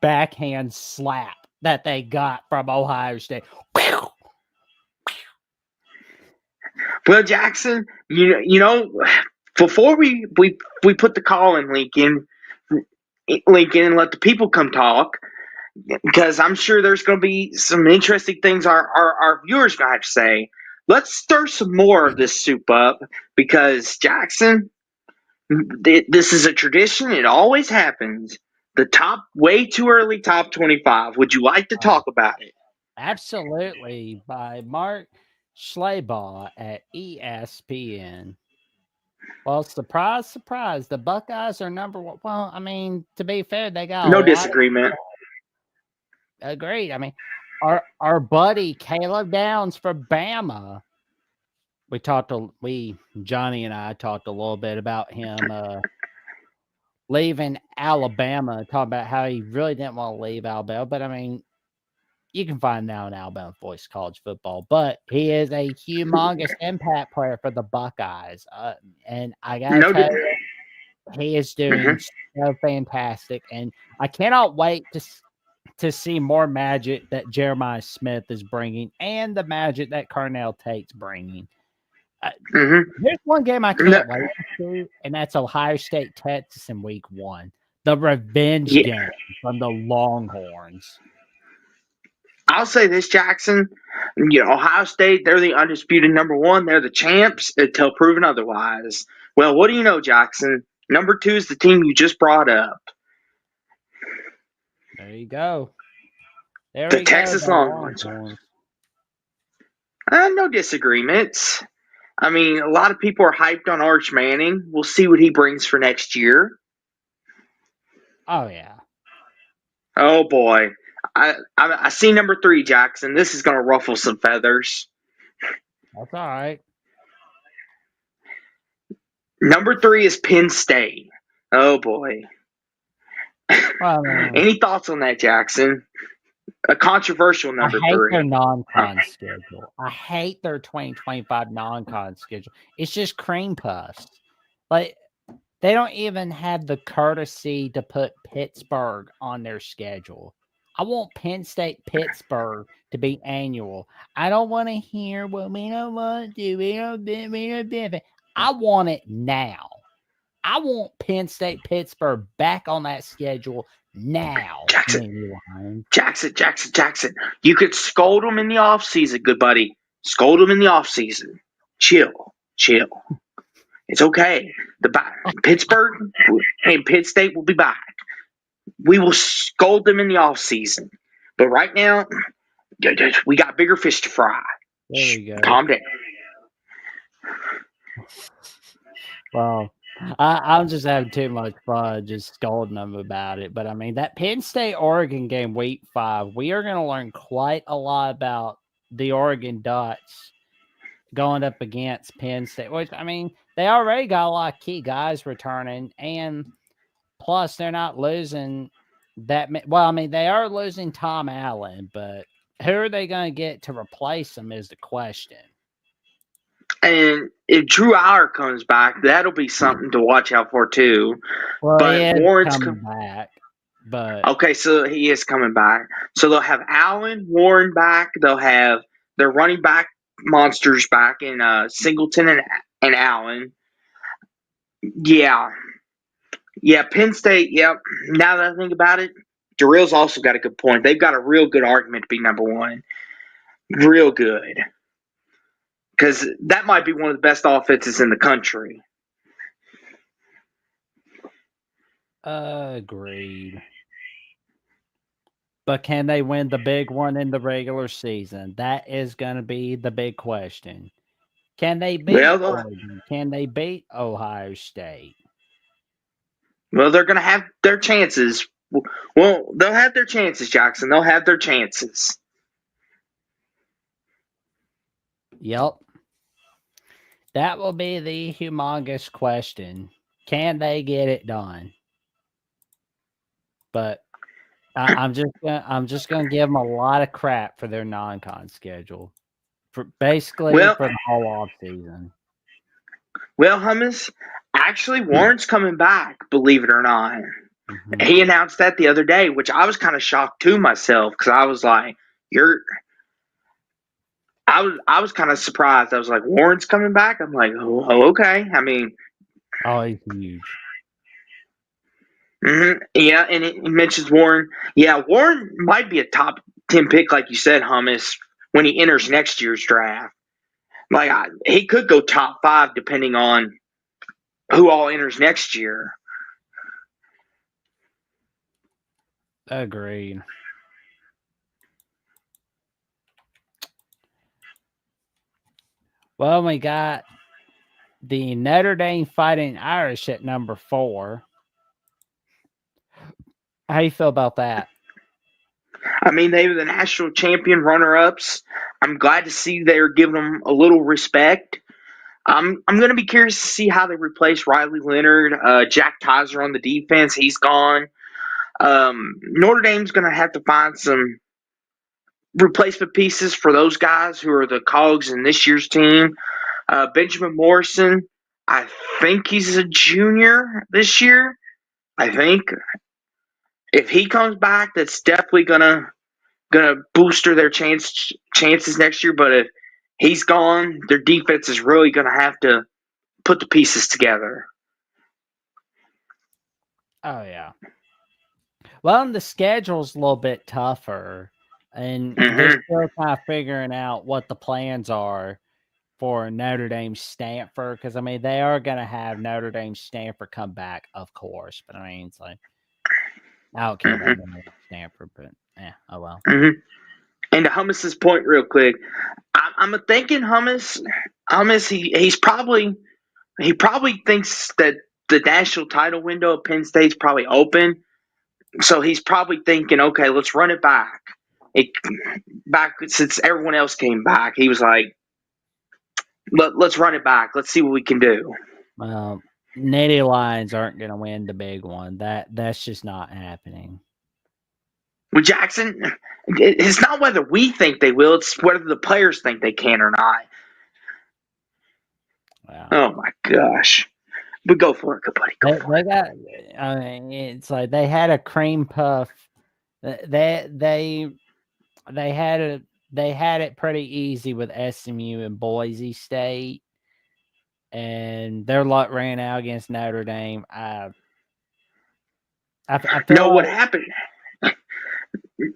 backhand slap that they got from Ohio State. well, Jackson, you know, before we put the call in link in, Lincoln, and let the people come talk, because I'm sure there's going to be some interesting things our viewers going to have to say. Let's stir some more of this soup up, because Jackson, this is a tradition. It always happens. The way too early top 25. Would you like to talk about it? Absolutely, by Mark Schlabach at ESPN. Well, surprise, surprise, the Buckeyes are number one. Well, I mean, to be fair, they got a No lot of disagreement. agreed. I mean, our buddy Caleb Downs from Bama. Johnny and I talked a little bit about him leaving Alabama, talking about how he really didn't want to leave Alabama. But I mean, you can find now in Alabama Voice College Football. But he is a humongous impact player for the Buckeyes, and I gotta No. tell you, he is doing Mm-hmm. so fantastic, and I cannot wait to see more magic that Jeremiah Smith is bringing, and the magic that Carnell Tate's bringing. Mm-hmm. There's one game I No, can't wait to, and that's Ohio State Texas in Week 1, the revenge yeah, game from the Longhorns. I'll say this, Jackson. Ohio State, they're the undisputed number one. They're the champs until proven otherwise. Well, what do you know, Jackson? Number two is the team you just brought up, There you go. There the we go. Texas The Longhorns. Longhorns. No disagreements. I mean, a lot of people are hyped on Arch Manning. We'll see what he brings for next year. Oh yeah. Oh boy, I see number three, Jackson. This is going to ruffle some feathers. That's all right. Number three is Penn State. Oh boy. Well, I mean, Any thoughts on that, Jackson? A controversial I number hate their three. non-con schedule. I hate their 2025 non-con schedule. It's just cream puffs. Like, they don't even have the courtesy to put Pittsburgh on their schedule. I want Penn State Pittsburgh to be annual. I don't want to hear, well, we don't want to, we don't benefit. I want it now. I want Penn State Pittsburgh back on that schedule now. Jackson. You could scold them in the offseason, good buddy. Scold them in the offseason. Chill. It's okay. Pittsburgh and Penn State will be back. We will scold them in the offseason. But right now, we got bigger fish to fry. There we go. Calm down. Well, I'm just having too much fun just scolding them about it. But I mean, that Penn State Oregon game, Week 5, we are going to learn quite a lot about the Oregon Ducks going up against Penn State, which, I mean, they already got a lot of key guys returning, and plus they're not losing that. Well, I mean, they are losing Tom Allen, but who are they going to get to replace him is the question. And if Drew Aller comes back, that'll be something to watch out for too. Well, but Warren's coming back. But okay, so he is coming back. So they'll have Allen, Warren back. They'll have their running back monsters back in Singleton and Allen. Yeah. Penn State. Yep. Now that I think about it, Darrell's also got a good point. They've got a real good argument to be number one. Real good. Because that might be one of the best offenses in the country. Agreed. But can they win the big one in the regular season? That is going to be the big question. Can they beat Oregon? Can they beat Ohio State? Well, they're going to have their chances. Well, they'll have their chances, Jackson. They'll have their chances. Yep. That will be the humongous question. Can they get it done? But I'm just gonna give them a lot of crap for their non-con schedule, for basically for the whole off season. Well, Hummus, actually, Warren's coming back. Believe it or not, he announced that the other day, which I was kind of shocked to myself because I was like, I was kind of surprised. I was like, Warren's coming back. I'm like, oh okay. I mean, oh, he's huge. Yeah, and it mentions Warren. Yeah, Warren might be a top 10 pick, like you said, Hummus, when he enters next year's draft. He could go top 5 depending on who all enters next year. Agreed. Well, we got the Notre Dame Fighting Irish at number 4. How you feel about that? I mean, they were the national champion runner ups. I'm glad to see they're giving them a little respect. I'm going to be curious to see how they replace Riley Leonard. Jack Kaiser on the defense, he's gone. Notre Dame's going to have to find some replacement pieces for those guys who are the cogs in this year's team. Benjamin Morrison, I think he's a junior this year. I think if he comes back, that's definitely gonna booster their chances next year. But if he's gone, their defense is really gonna have to put the pieces together. Oh yeah. Well, the schedule's a little bit tougher, and they're Mm-hmm. still kind of figuring out what the plans are for Notre Dame Stanford. Because I mean, they are going to have Notre Dame Stanford come back, of course. But I mean, it's like I don't care about Mm-hmm. Notre Dame Stanford, but oh well. Mm-hmm. And to Hummus's point, real quick, I'm thinking Hummus, he probably thinks that the national title window at Penn State's probably open. So he's probably thinking, okay, let's run it back. Back since everyone else came back, he was like, let's run it back. Let's see what we can do. Well, Natty Lions aren't going to win the big one. That's just not happening. With Jackson, it's not whether we think they will; it's whether the players think they can or not. Wow. Oh my gosh! But go for it, buddy. Go for They it. got. I mean, it's like they had a cream puff. They had it pretty easy with SMU and Boise State, and their luck ran out against Notre Dame. I feel No, like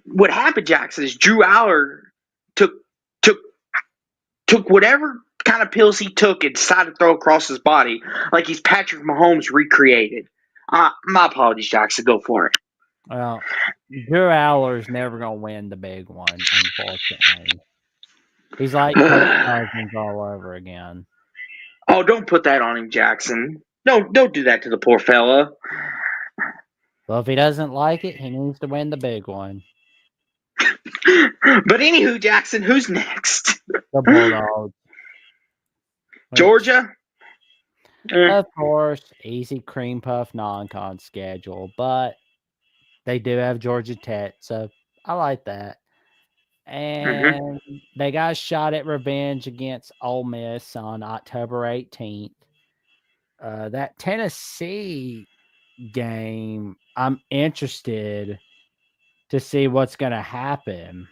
what happened, Jackson, is Drew Aller took took took whatever kind of pills he took and decided to throw across his body, like he's Patrick Mahomes recreated. My apologies, Jackson. Go for it. well, Drew Aller's never gonna win the big one, unfortunately. He's like Kirk Cousins all over again. Oh, don't put that on him, Jackson. No, don't do that to the poor fella. Well, if he doesn't like it, he needs to win the big one. But anywho, Jackson, who's next? The Bulldogs. Which, Georgia? Eh. of course, easy cream puff non-con schedule, but they do have Georgia Tech, so I like that. Mm-hmm. And they got a shot at revenge against Ole Miss on October 18th. That Tennessee game, I'm interested to see what's going to happen.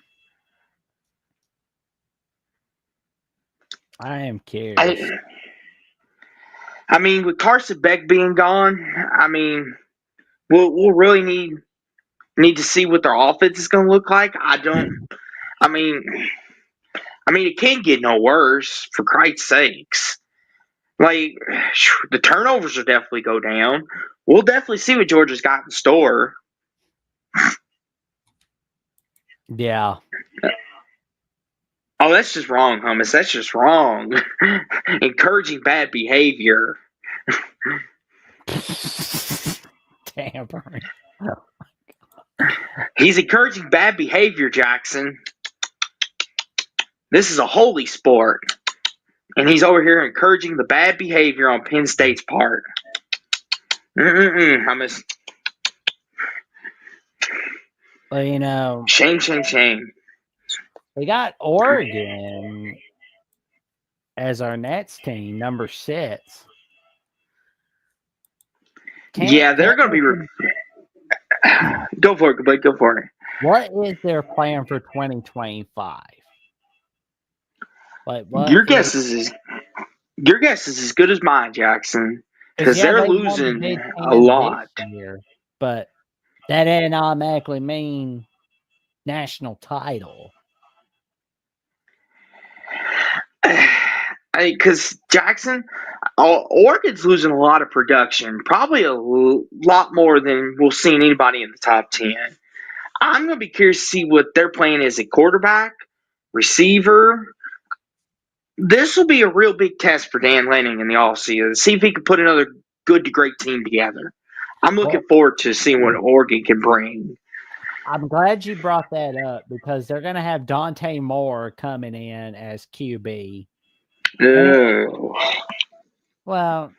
I am curious. I mean, with Carson Beck being gone, I mean, we'll really need to see what their offense is going to look like. I mean, it can't get no worse, for Christ's sakes. Like, the turnovers will definitely go down. We'll definitely see what Georgia's got in store. Yeah. Oh, that's just wrong, Hummus. That's just wrong. Encouraging bad behavior. Tampering. He's encouraging bad behavior, Jackson. This is a holy sport. And he's over here encouraging the bad behavior on Penn State's part. Hummus. Well, Shame, shame, shame. we got Oregon as our next team, number 6. Yeah, they're going to be. Go for it, Blake. Go for it. What is their plan for 2025? Like, Your guess is as good as mine, Jackson. Because yeah, they're they won the losing Big a Ten this lot. year. but that didn't automatically mean national title. Because Jackson, Oregon's losing a lot of production, probably a lot more than we'll see in anybody in the top 10. I'm going to be curious to see what they're playing as a quarterback, receiver. This will be a real big test for Dan Lanning in the offseason. See if he can put another good to great team together. I'm looking Well, forward to seeing what Oregon can bring. I'm glad you brought that up because they're going to have Dante Moore coming in as QB. And, Oh. well,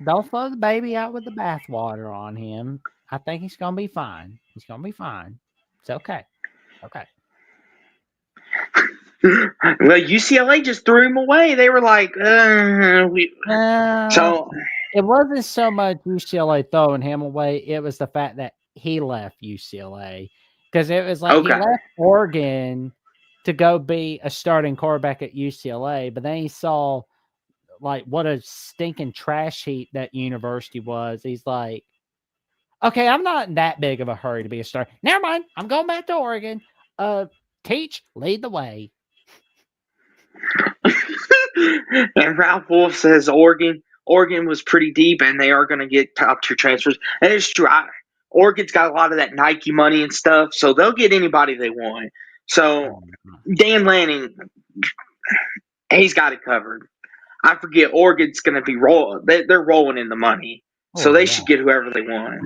don't throw the baby out with the bathwater on him. I think he's going to be fine. He's going to be fine. It's okay. Okay. Well, UCLA just threw him away. They were like, so It wasn't so much UCLA throwing him away. It was the fact that he left UCLA because it was like he okay. left Oregon to go be a starting quarterback at UCLA, but then he saw like what a stinking trash heap that university was. He's like, okay, I'm not in that big of a hurry to be a star. Never mind. I'm going back to Oregon. Teach, lead the way. And Ralph Wolf says Oregon was pretty deep, and they are going to get top tier transfers. And it's true. Oregon's got a lot of that Nike money and stuff, so they'll get anybody they want. So Dan Lanning, he's got it covered. I forget Oregon's going to be rolling. They're rolling in the money, so they should get whoever they want.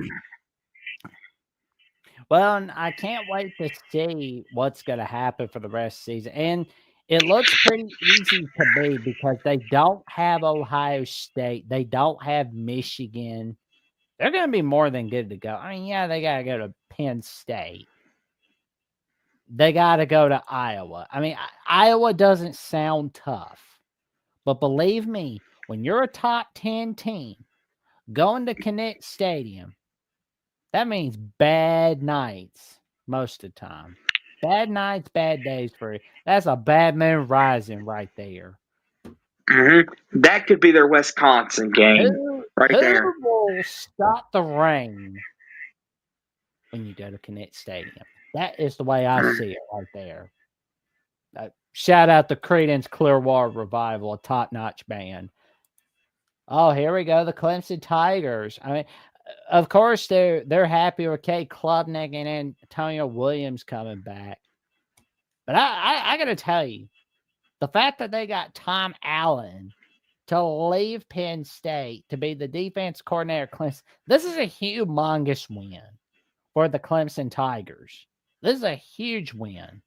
Well, and I can't wait to see what's going to happen for the rest of the season. And it looks pretty easy to me because they don't have Ohio State. They don't have Michigan. They're going to be more than good to go. I mean, yeah, they got to go to Penn State. They got to go to Iowa. I mean, Iowa doesn't sound tough. But believe me, when you're a top 10 team going to Connect Stadium, that means bad nights most of the time. Bad nights, bad days for you. That's a bad moon rising right there. Mm-hmm. That could be their Wisconsin game right there. Who will stop the rain when you go to Connect Stadium? That is the way I see it right there. Shout out to Creedence Clearwater Revival, a top-notch band. Oh, here we go, the Clemson Tigers. I mean, of course, they're happy with Kate Klubnik and Antonio Williams coming back. But I got to tell you, the fact that they got Tom Allen to leave Penn State to be the defense coordinator at Clemson, this is a humongous win for the Clemson Tigers. This is a huge win.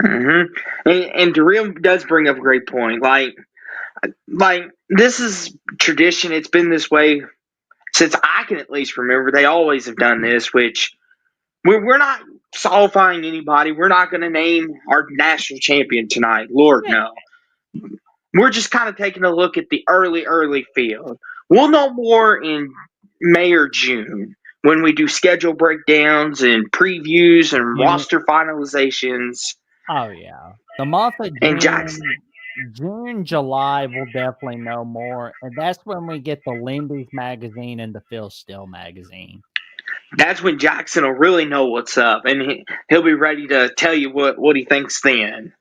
Mm-hmm. And Darrell does bring up a great point. Like this is tradition. It's been this way since I can at least remember. They always have done this, which we're not solidifying anybody. We're not going to name our national champion tonight. Lord, no. We're just kind of taking a look at the early field. We'll know more in May or June when we do schedule breakdowns and previews and roster finalizations. Oh, yeah. The month of And Jackson. June, July, we'll definitely know more. And that's when we get the Lindy's magazine and the Phil Steele magazine. That's when Jackson will really know what's up, and he'll be ready to tell you what he thinks then.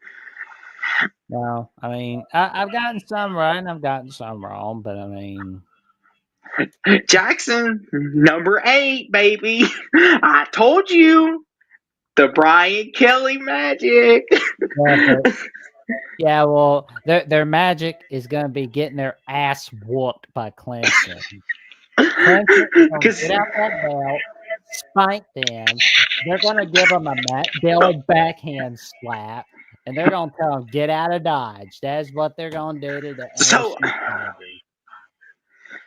No, I mean, I've gotten some right and I've gotten some wrong, but I mean, Jackson, number 8, baby. I told you. The Brian Kelly magic. Yeah, well, their magic is going to be getting their ass whooped by Clemson. Clemson is going to get out that belt, spike them. They're going to give them a Matt Dillon backhand slap, and they're going to tell them, get out of Dodge. That's what they're going to do to the LSU Tigers.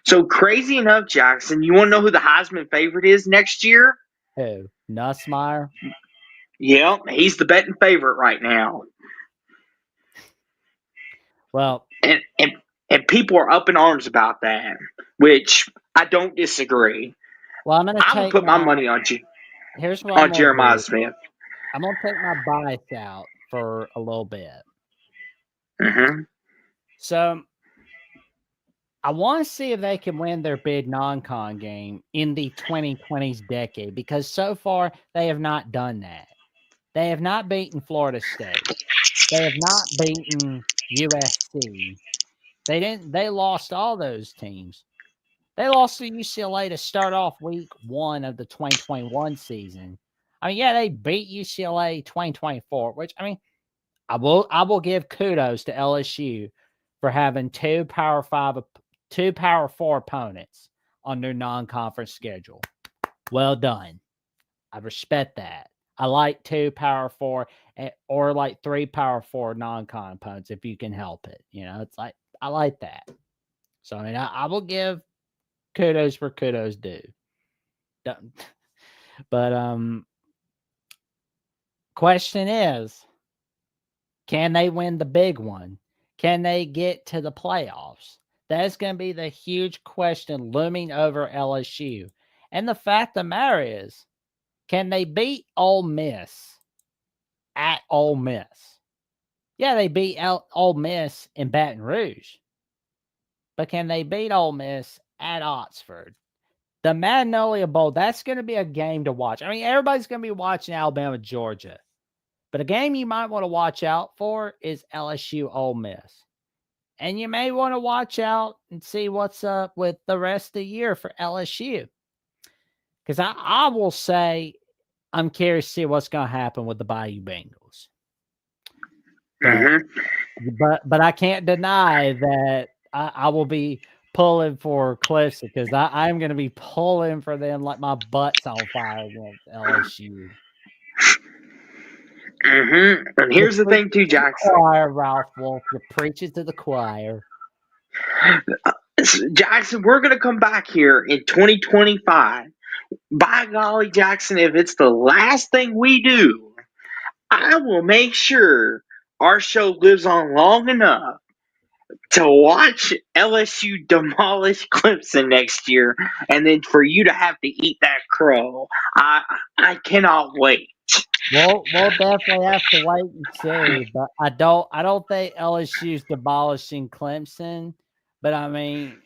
So crazy enough, Jackson, you want to know who the Heisman favorite is next year? Who? Nussmeier? Yeah, he's the betting favorite right now. Well, and people are up in arms about that, which I don't disagree. Well, I would put my money on you. Here's what on Jeremiah Smith. I'm gonna take my bias out for a little bit. Mm-hmm. So I want to see if they can win their big non-con game in the 2020s decade because so far they have not done that. They have not beaten Florida State. They have not beaten USC. They lost all those teams. They lost to UCLA to start off week 1 of the 2021 season. I mean, yeah, they beat UCLA 2024, which I mean, I will give kudos to LSU for having two Power 4 opponents on their non-conference schedule. Well done. I respect that. I like 2 Power 4 or like 3 Power 4 non-con opponents if you can help it. It's like I like that. So I mean, I will give kudos where kudos due. But question is, can they win the big one? Can they get to the playoffs? That's going to be the huge question looming over LSU. And the fact of the matter is, can they beat Ole Miss at Ole Miss? Yeah, they beat Ole Miss in Baton Rouge. But can they beat Ole Miss at Oxford? The Magnolia Bowl, that's going to be a game to watch. I mean, everybody's going to be watching Alabama, Georgia. But a game you might want to watch out for is LSU Ole Miss. And you may want to watch out and see what's up with the rest of the year for LSU. Because I will say I'm curious to see what's going to happen with the Bayou Bengals. But I can't deny that I will be pulling for Cliffs because I'm going to be pulling for them like my butt's on fire against LSU. And here's the thing, too, Jackson. Choir, Ralph Wolf, you preach it to the choir. Jackson, we're going to come back here in 2025. By golly, Jackson, if it's the last thing we do, I will make sure our show lives on long enough to watch LSU demolish Clemson next year, and then for you to have to eat that crow. I cannot wait. We'll definitely have to wait and see, but I don't think LSU's demolishing Clemson. But I mean,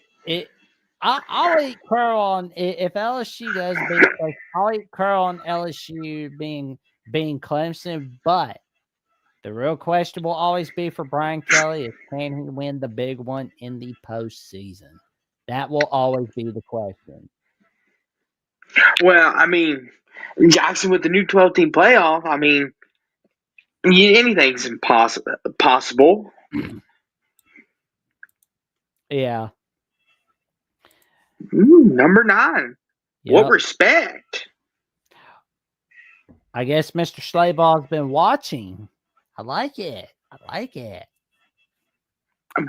I'll eat crow on if LSU does beat Clemson. I'll eat crow on LSU being Clemson. But the real question will always be for Brian Kelly is can he win the big one in the postseason? That will always be the question. Well, I mean, Jackson with the new 12-team playoff, I mean, anything's possible. Yeah. Number 9. Yep. What respect? I guess Mr. Slayball's been watching. I like it.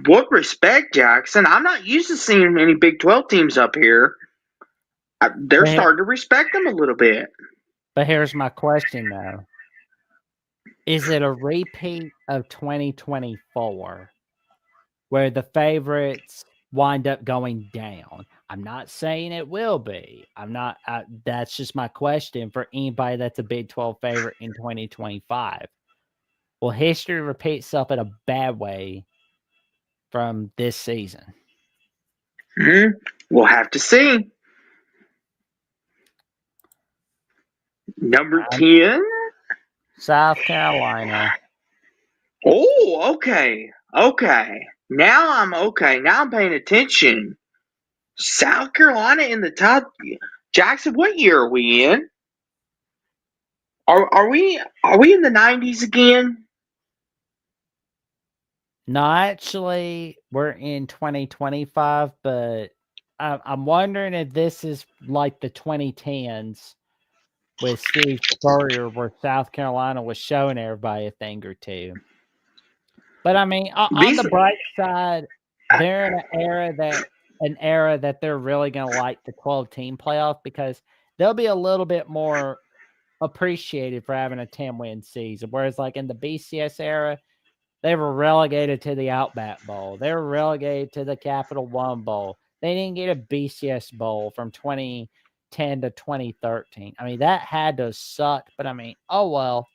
What respect, Jackson? I'm not used to seeing any Big 12 teams up here. They're starting to respect them a little bit. But here's my question, though. Is it a repeat of 2024 where the favorites wind up going down? I'm not saying it will be. That's just my question for anybody that's a Big 12 favorite in 2025. Will history repeat itself in a bad way from this season? We'll have to see. Number 10? South Carolina. Oh, okay. Now I'm paying attention. South Carolina in the top. Jackson, what year are we in? Are we in the 90s again? No, actually, we're in 2025, but I'm wondering if this is like the 2010s with Steve Spurrier, where South Carolina was showing everybody a thing or two. But I mean, on the bright side, they're in an era that they're really going to like the 12-team playoff because they'll be a little bit more appreciated for having a 10-win season. Whereas, like in the BCS era, they were relegated to the Outback Bowl. They were relegated to the Capital One Bowl. They didn't get a BCS Bowl from 2010 to 2013. I mean, that had to suck. But I mean, oh well.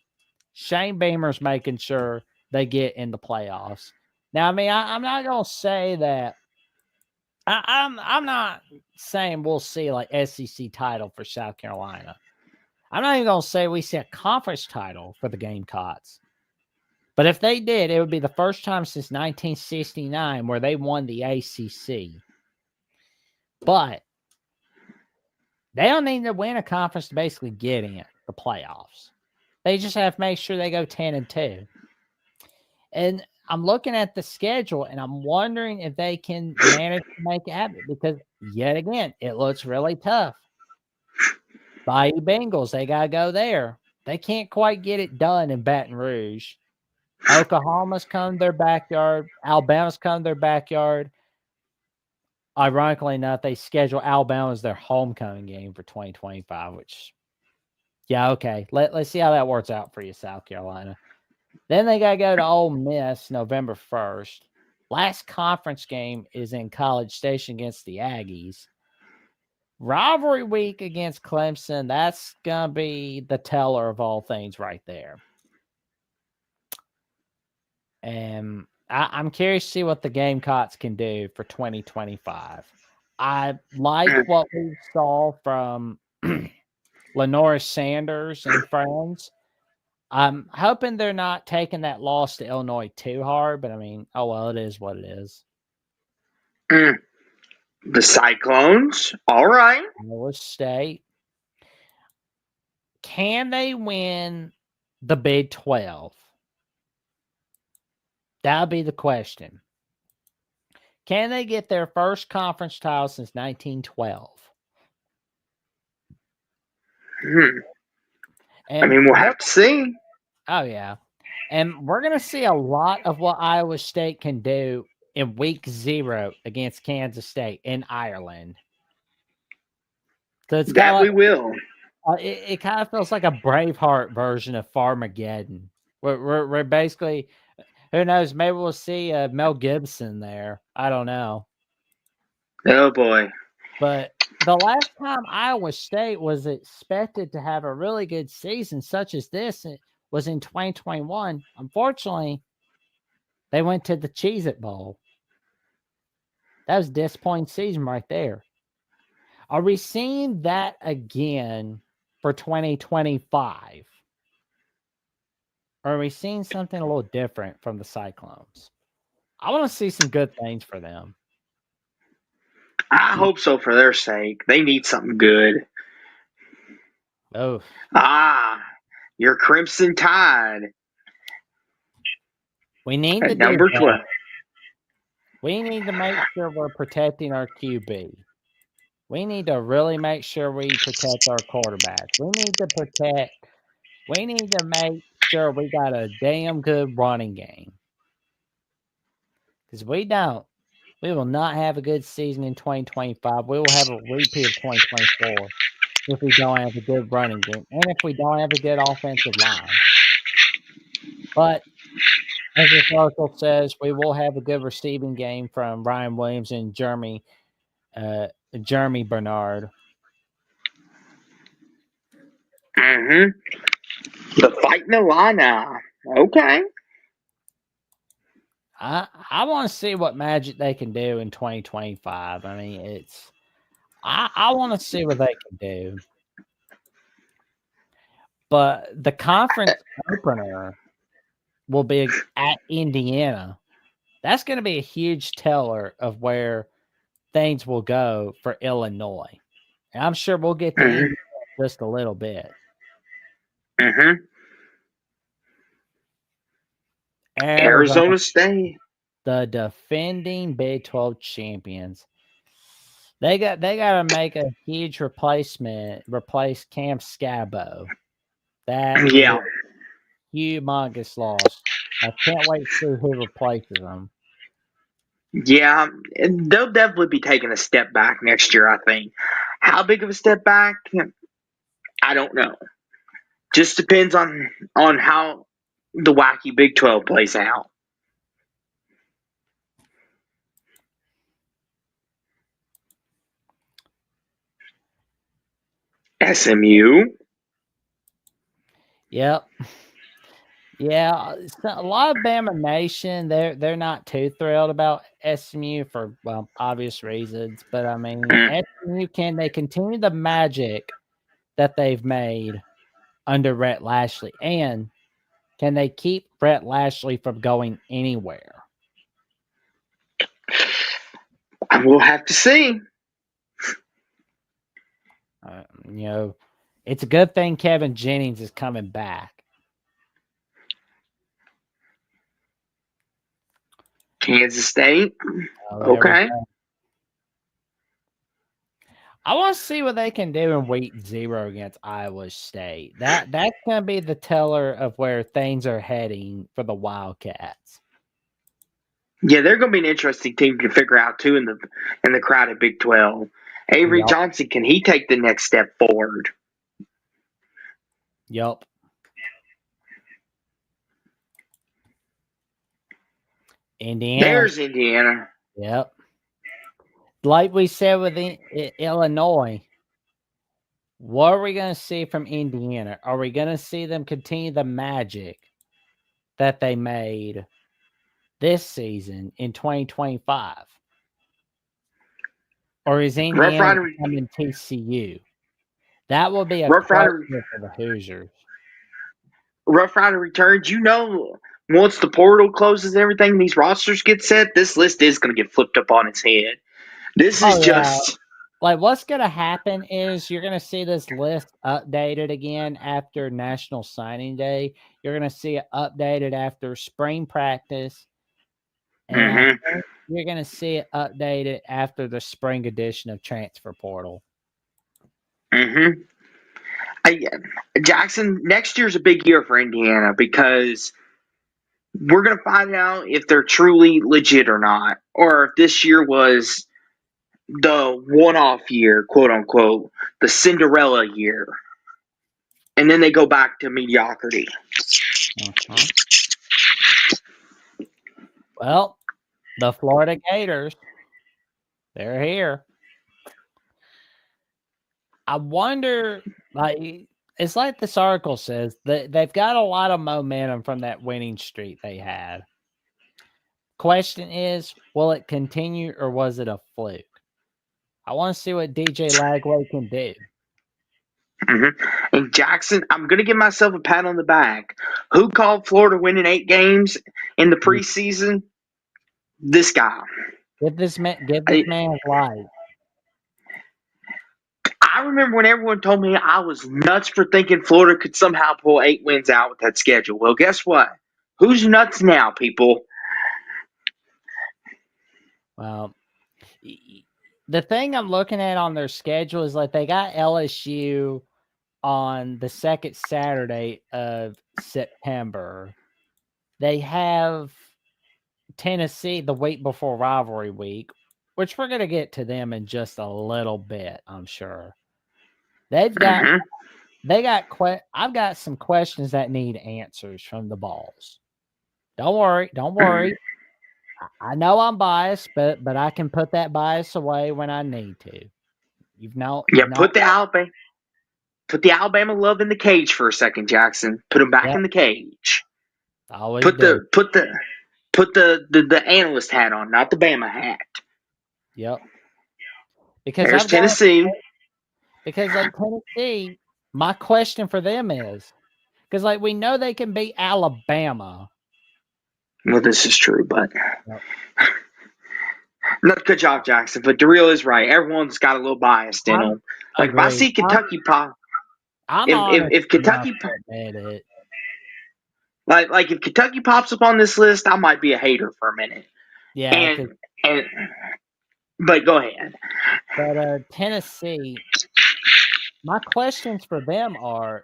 Shane Beamer's making sure they get in the playoffs. Now, I mean, I'm not going to say that I'm not saying we'll see like SEC title for South Carolina. I'm not even gonna say we see a conference title for the Gamecocks. But if they did, it would be the first time since 1969 where they won the ACC. But they don't need to win a conference to basically get in the playoffs. They just have to make sure they go 10-2. And I'm looking at the schedule and I'm wondering if they can manage to make it happen because, yet again, it looks really tough. Bayou Bengals, they got to go there. They can't quite get it done in Baton Rouge. Oklahoma's come to their backyard. Alabama's come to their backyard. Ironically enough, they schedule Alabama as their homecoming game for 2025, which, yeah, okay. Let's see how that works out for you, South Carolina. Then they got to go to Ole Miss November 1st. Last conference game is in College Station against the Aggies. Rivalry week against Clemson, that's going to be the teller of all things right there. And I'm curious to see what the Gamecocks can do for 2025. I like what we saw from Lenora Sanders and friends. I'm hoping they're not taking that loss to Illinois too hard, but I mean, oh well, it is what it is. The Cyclones, all right. Iowa State. Can they win the Big 12? That'll be the question. Can they get their first conference title since 1912? I mean, we'll have to see. Oh, yeah. And we're going to see a lot of what Iowa State can do in week 0 against Kansas State in Ireland. So it's That like, we will. It kind of feels like a Braveheart version of Farmageddon. We're basically, who knows, maybe we'll see Mel Gibson there. I don't know. Oh, boy. But the last time Iowa State was expected to have a really good season, such as this, it was in 2021. Unfortunately, they went to the Cheez-It Bowl. That was a disappointing season right there. Are we seeing that again for 2025? Or are we seeing something a little different from the Cyclones? I want to see some good things for them. I hope so for their sake. They need something good. Oh. Your Crimson Tide. We need to At number do 12. We need to make sure we're protecting our QB. We need to really make sure we protect our quarterback. We need to make sure we got a damn good running game. Because we don't, we will not have a good season in 2025. We will have a repeat of 2024 if we don't have a good running game and if we don't have a good offensive line. But as this article says, we will have a good receiving game from Ryan Williams and Jeremy Bernard. The Fighting Illini. Okay. I want to see what magic they can do in 2025. I mean, I want to see what they can do. But the conference opener will be at Indiana. That's going to be a huge teller of where things will go for Illinois. And I'm sure we'll get to Indiana just a little bit. Arizona State, the defending Big 12 champions. They got to make a huge replace Cam Scabo. That is a humongous loss. I can't wait to see who replaces them. Yeah, they'll definitely be taking a step back next year, I think. How big of a step back? I don't know. Just depends on how the wacky Big 12 plays out. SMU. Yep. Yeah, a lot of Bama Nation, they're not too thrilled about SMU for, well, obvious reasons. But I mean, Mm. SMU, can they continue the magic that they've made under Rhett Lashley? And can they keep Rhett Lashley from going anywhere? We'll have to see. You know, it's a good thing Kevin Jennings is coming back. Kansas State. Oh, there we Okay. go. I want to see what they can do in week 0 against Iowa State. That's going to be the teller of where things are heading for the Wildcats. Yeah, they're going to be an interesting team to figure out too in the crowded Big 12. Avery Yep. Johnson, can he take the next step forward? Yep. Indiana. There's Indiana. Yep. Like we said with Illinois, what are we going to see from Indiana? Are we going to see them continue the magic that they made this season in 2025? Or is Indiana becoming TCU? That will be a question for the Hoosiers. Rough Rider returns. Once the portal closes and everything, these rosters get set, this list is going to get flipped up on its head. This is just... Like, what's going to happen is you're going to see this list updated again after National Signing Day. You're going to see it updated after spring practice. And I think you're going to see it updated after the spring edition of Transfer Portal. Jackson, next year's a big year for Indiana because we're going to find out if they're truly legit or not, or if this year was the one-off year, quote unquote, the Cinderella year, and then they go back to mediocrity. Well, the Florida Gators, they're here. I wonder, like, it's like this article says, that they've got a lot of momentum from that winning streak they had. Question is, will it continue or was it a fluke? I want to see what DJ Lagway can do. And Jackson, I'm going to give myself a pat on the back. Who called Florida winning 8 games in the preseason? This guy. Give this man his life. I remember when everyone told me I was nuts for thinking Florida could somehow pull 8 wins out with that schedule. Well, guess what? Who's nuts now, people? Well, the thing I'm looking at on their schedule is like they got LSU on the second Saturday of September. They have Tennessee the week before rivalry week, which we're going to get to them in just a little bit, I'm sure. I've got some questions that need answers from the balls. Don't worry. I know I'm biased, but I can put that bias away when I need to. Put the Alabama love in the cage for a second, Jackson. Put them back in the cage. Always put the analyst hat on, not the Bama hat. Yep. Because there's Tennessee. Because like Tennessee, my question for them is, because like we know they can beat Alabama. Well, this is true, but not to cut you off, Jackson, but Darrell is right. Everyone's got a little bias in them. Like, if I see Kentucky pop, if Kentucky like if Kentucky pops up on this list, I might be a hater for a minute. Yeah, but go ahead. But Tennessee, my questions for them are: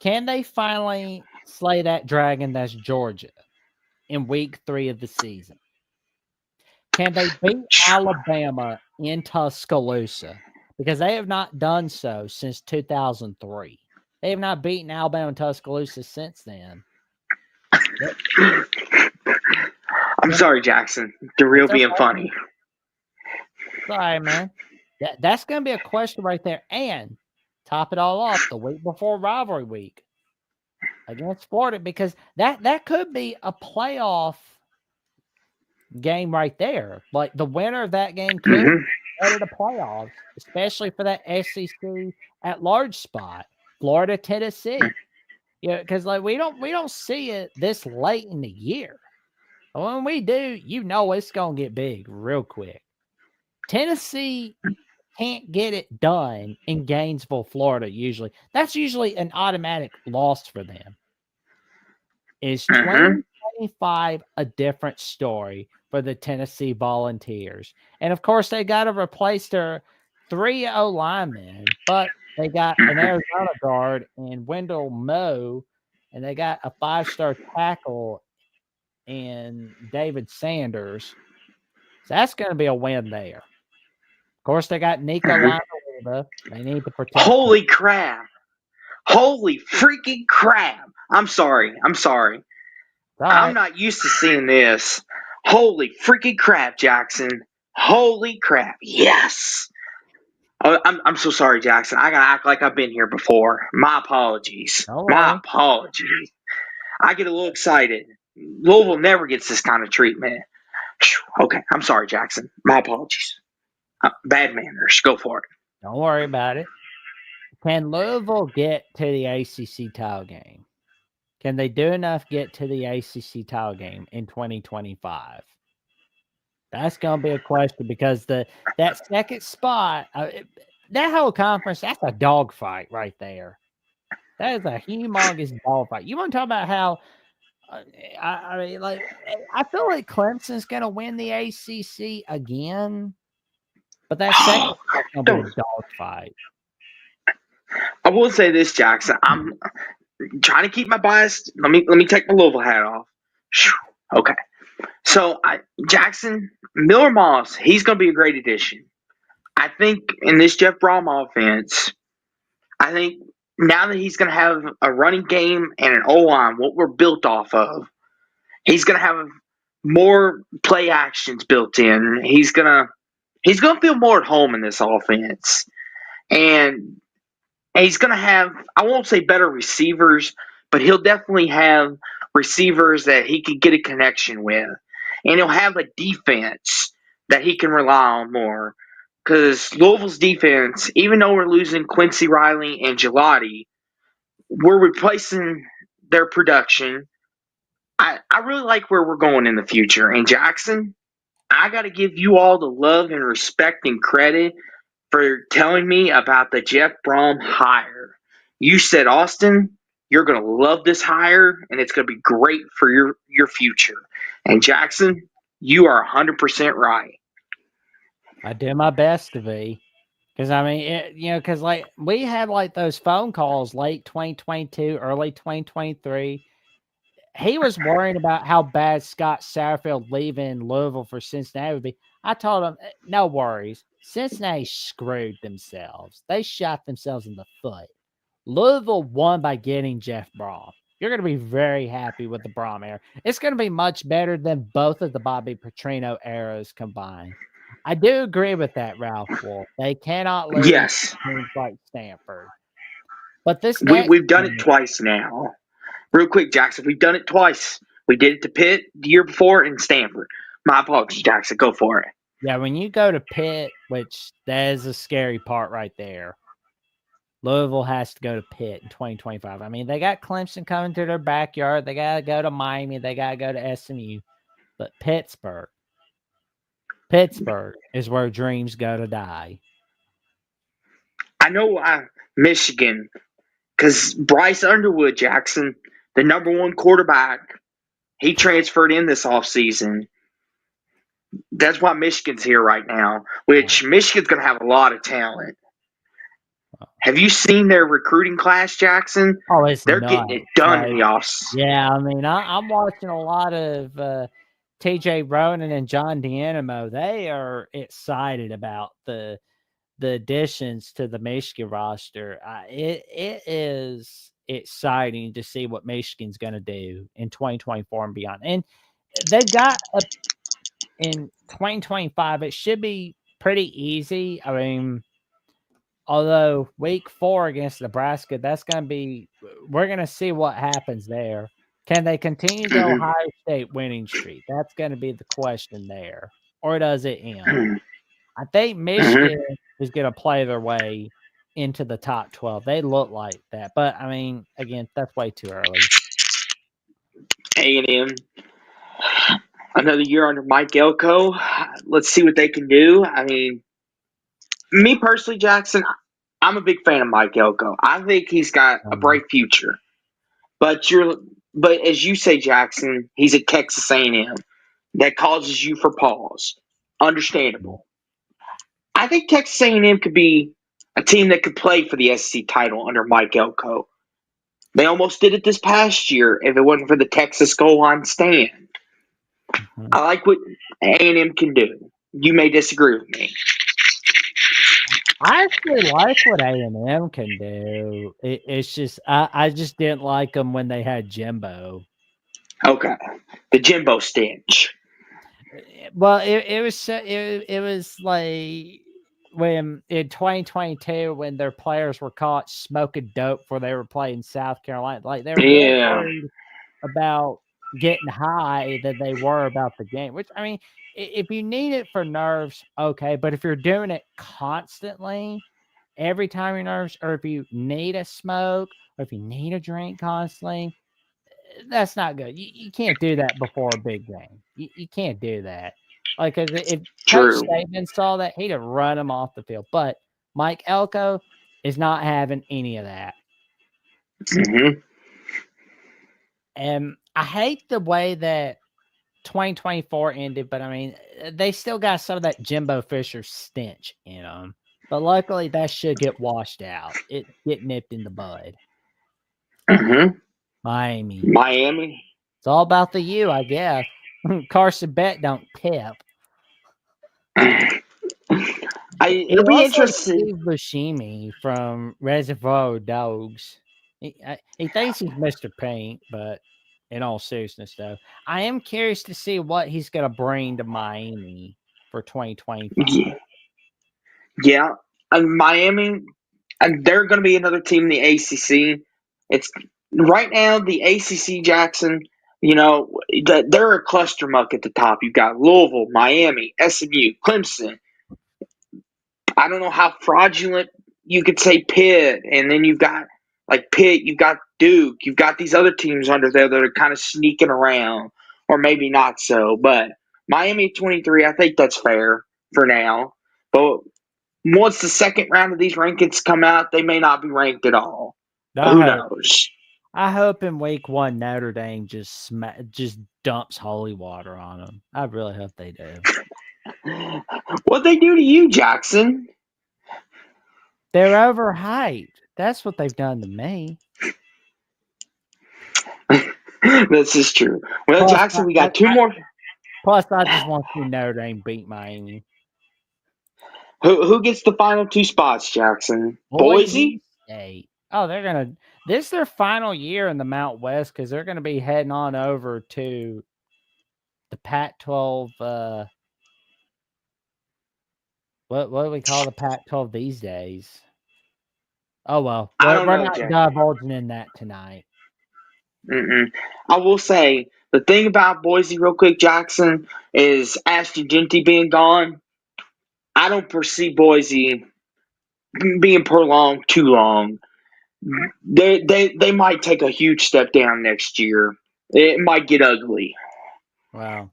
can they finally slay that dragon that's Georgia in week 3 of the season? Can they beat Alabama in Tuscaloosa? Because they have not done so since 2003. They have not beaten Alabama in Tuscaloosa since then. I'm sorry, Jackson. Darrell being funny. Sorry, man. That's going to be a question right there. And top it all off, the week before rivalry week, against Florida, because that could be a playoff game right there. Like the winner of that game could Hmm. go to the playoffs, especially for that SEC at large spot, Florida, Tennessee. Yeah, because like we don't see it this late in the year. But when we do, it's gonna get big real quick. Tennessee can't get it done in Gainesville, Florida. That's usually an automatic loss for them. Is Hmm. 2025 a different story for the Tennessee Volunteers? And of course, they got to replace their 3 linemen, but they got an Hmm. Arizona guard in Wendell Moe, and they got a 5-star tackle in David Sanders. So that's going to be a win there. Of course, they got Nico Hmm. Lamaleva. They need to protect him. Holy crap! Holy freaking crap! I'm sorry. I'm sorry. All I'm right. not used to seeing this. Holy freaking crap, Jackson. Holy crap. Yes. Oh, I'm so sorry, Jackson. I gotta act like I've been here before. My apologies. Don't My worry. apologies. I get a little excited. Louisville never gets this kind of treatment. Okay, I'm sorry, Jackson. My apologies. Bad manners. Go for it. Don't worry about it. Can Louisville get to the ACC title game? Can they do enough get to the ACC title game in 2025? That's going to be a question, because that second spot, that whole conference, that's a dogfight right there. That is a humongous dogfight. You want to talk about how uh, I mean, like, I feel like Clemson's going to win the ACC again, but that second Oh, spot's going to be a don't. dogfight. I will say this, Jackson. I'm trying to keep my bias. Let me take my Louisville hat off. Okay. So Jackson Miller Moss, he's going to be a great addition. I think in this Jeff Brom offense, I think now that he's going to have a running game and an O line, what we're built off of, he's going to have more play actions built in. He's gonna feel more at home in this offense, and he's gonna have, I won't say better receivers, but he'll definitely have receivers that he can get a connection with, and he'll have a defense that he can rely on more. Because Louisville's defense, even though we're losing Quincy Riley and Gelati, we're replacing their production. I really like where we're going in the future. And Jackson, I got to give you all the love and respect and credit for telling me about the Jeff Brom hire. You said, Austin, you're going to love this hire and it's going to be great for your future. And Jackson, you are 100% right. I did my best to be. Because I mean, because like we had like those phone calls late 2022, early 2023. He was worrying about how bad Scott Satterfield leaving Louisville for Cincinnati would be. I told him, no worries. Cincinnati screwed themselves. They shot themselves in the foot. Louisville won by getting Jeff Brom. You're going to be very happy with the Brom era. It's going to be much better than both of the Bobby Petrino eras combined. I do agree with that, Ralph Wolf. They cannot lose Yes, teams like Stanford. But this we, next we've done it game, twice now. Real quick, Jackson, we've done it twice. We did it to Pitt the year before in Stanford. My apologies, Jackson. Go for it. yeah, when you go to Pitt, which that is a scary part right there. Louisville has to go to Pitt in 2025. I mean, they got Clemson coming to their backyard. They got to go to Miami. They got to go to SMU. But Pittsburgh is where dreams go to die. I know Michigan, because Bryce Underwood, Jackson, the number one quarterback, he transferred in this offseason. That's why Michigan's here right now, Oh, which Michigan's going to have a lot of talent. Have you seen their recruiting class, Jackson? oh, it's They're getting it nuts. done in Like, the offs. yeah, I mean, I'm watching a lot of TJ Ronan and John D'Animo. They are excited about the additions to the Michigan roster. It is exciting to see what Michigan's going to do in 2024 and beyond. And they've got in 2025. It should be pretty easy. I mean, although week 4 against Nebraska, that's going to be we're gonna see what happens there. Can they continue the Mhm. Ohio State winning streak? That's gonna be the question there, or does it end? I think Mhm. Michigan is gonna play their way into the top 12. They look like that, but I mean, again, that's way too early. A&M, another year under Mike Elko. Let's see what they can do. I mean, me personally, Jackson, I'm a big fan of Mike Elko. I think he's got a bright future. But but as you say, Jackson, he's at Texas A&M. That causes you for pause. Understandable. I think Texas A&M could be a team that could play for the SEC title under Mike Elko. They almost did it this past year if it wasn't for the Texas goal line stand. Mhm. I like what A&M can do. You may disagree with me. I actually like what A&M can do. It's just I just didn't like them when they had Jimbo. Okay. The Jimbo stench. Well, it was like when in 2022 when their players were caught smoking dope before they were playing South Carolina. Like they're more Yeah. worried about getting high than they were about the game. Which I mean, if you need it for nerves, okay. But if you're doing it constantly, every time you're nervous, or if you need a smoke, or if you need a drink constantly, that's not good. You can't do that before a big game. You can't do that. Like, 'cause if Coach True. Saban saw that, he'd have run him off the field. But Mike Elko is not having any of that. Hmm. And I hate the way that 2024 ended, but I mean, they still got some of that Jimbo Fisher stench in them. But luckily, that should get washed out. It get nipped in the bud. Hmm. Miami. Miami. It's all about the U, I guess. Carson Bet don't tip. He It'll be looks like interesting. Steve Buscemi from Reservoir Dogs. He thinks he's Mr. Paint, but in all seriousness, though, I am curious to see what he's going to bring to Miami for 2025. Yeah. Yeah. And Miami, and they're going to be another team in the ACC. It's right now the ACC, Jackson. They're a cluster muck at the top. You've got Louisville, Miami, SMU, Clemson. I don't know how fraudulent you could say Pitt, and then you've got like Pitt, you've got Duke, you've got these other teams under there that are kind of sneaking around, or maybe not so. But Miami 23, I think that's fair for now. But once the second round of these rankings come out, they may not be ranked at all. I Who hope. knows? I hope in week one Notre Dame just dumps holy water on them. I really hope they do. What they do to you, Jackson? They're overhyped. That's what they've done to me. This is true. Well, Plus, Jackson, we got two more. I just want to see Notre Dame beat Miami. Who gets the final two spots, Jackson? Boise Boise? State. Oh, they're gonna. This is their final year in the Mount West because they're gonna be heading on over to the Pac-12. What do we call the Pac-12 these days? Oh well, I don't we're know, not Jack. divulging in that tonight. Mm-mm. I will say the thing about Boise, real quick, Jackson, is Ashton Genty being gone. I don't foresee Boise being prolonged too long. They might take a huge step down next year. It might get ugly. Well,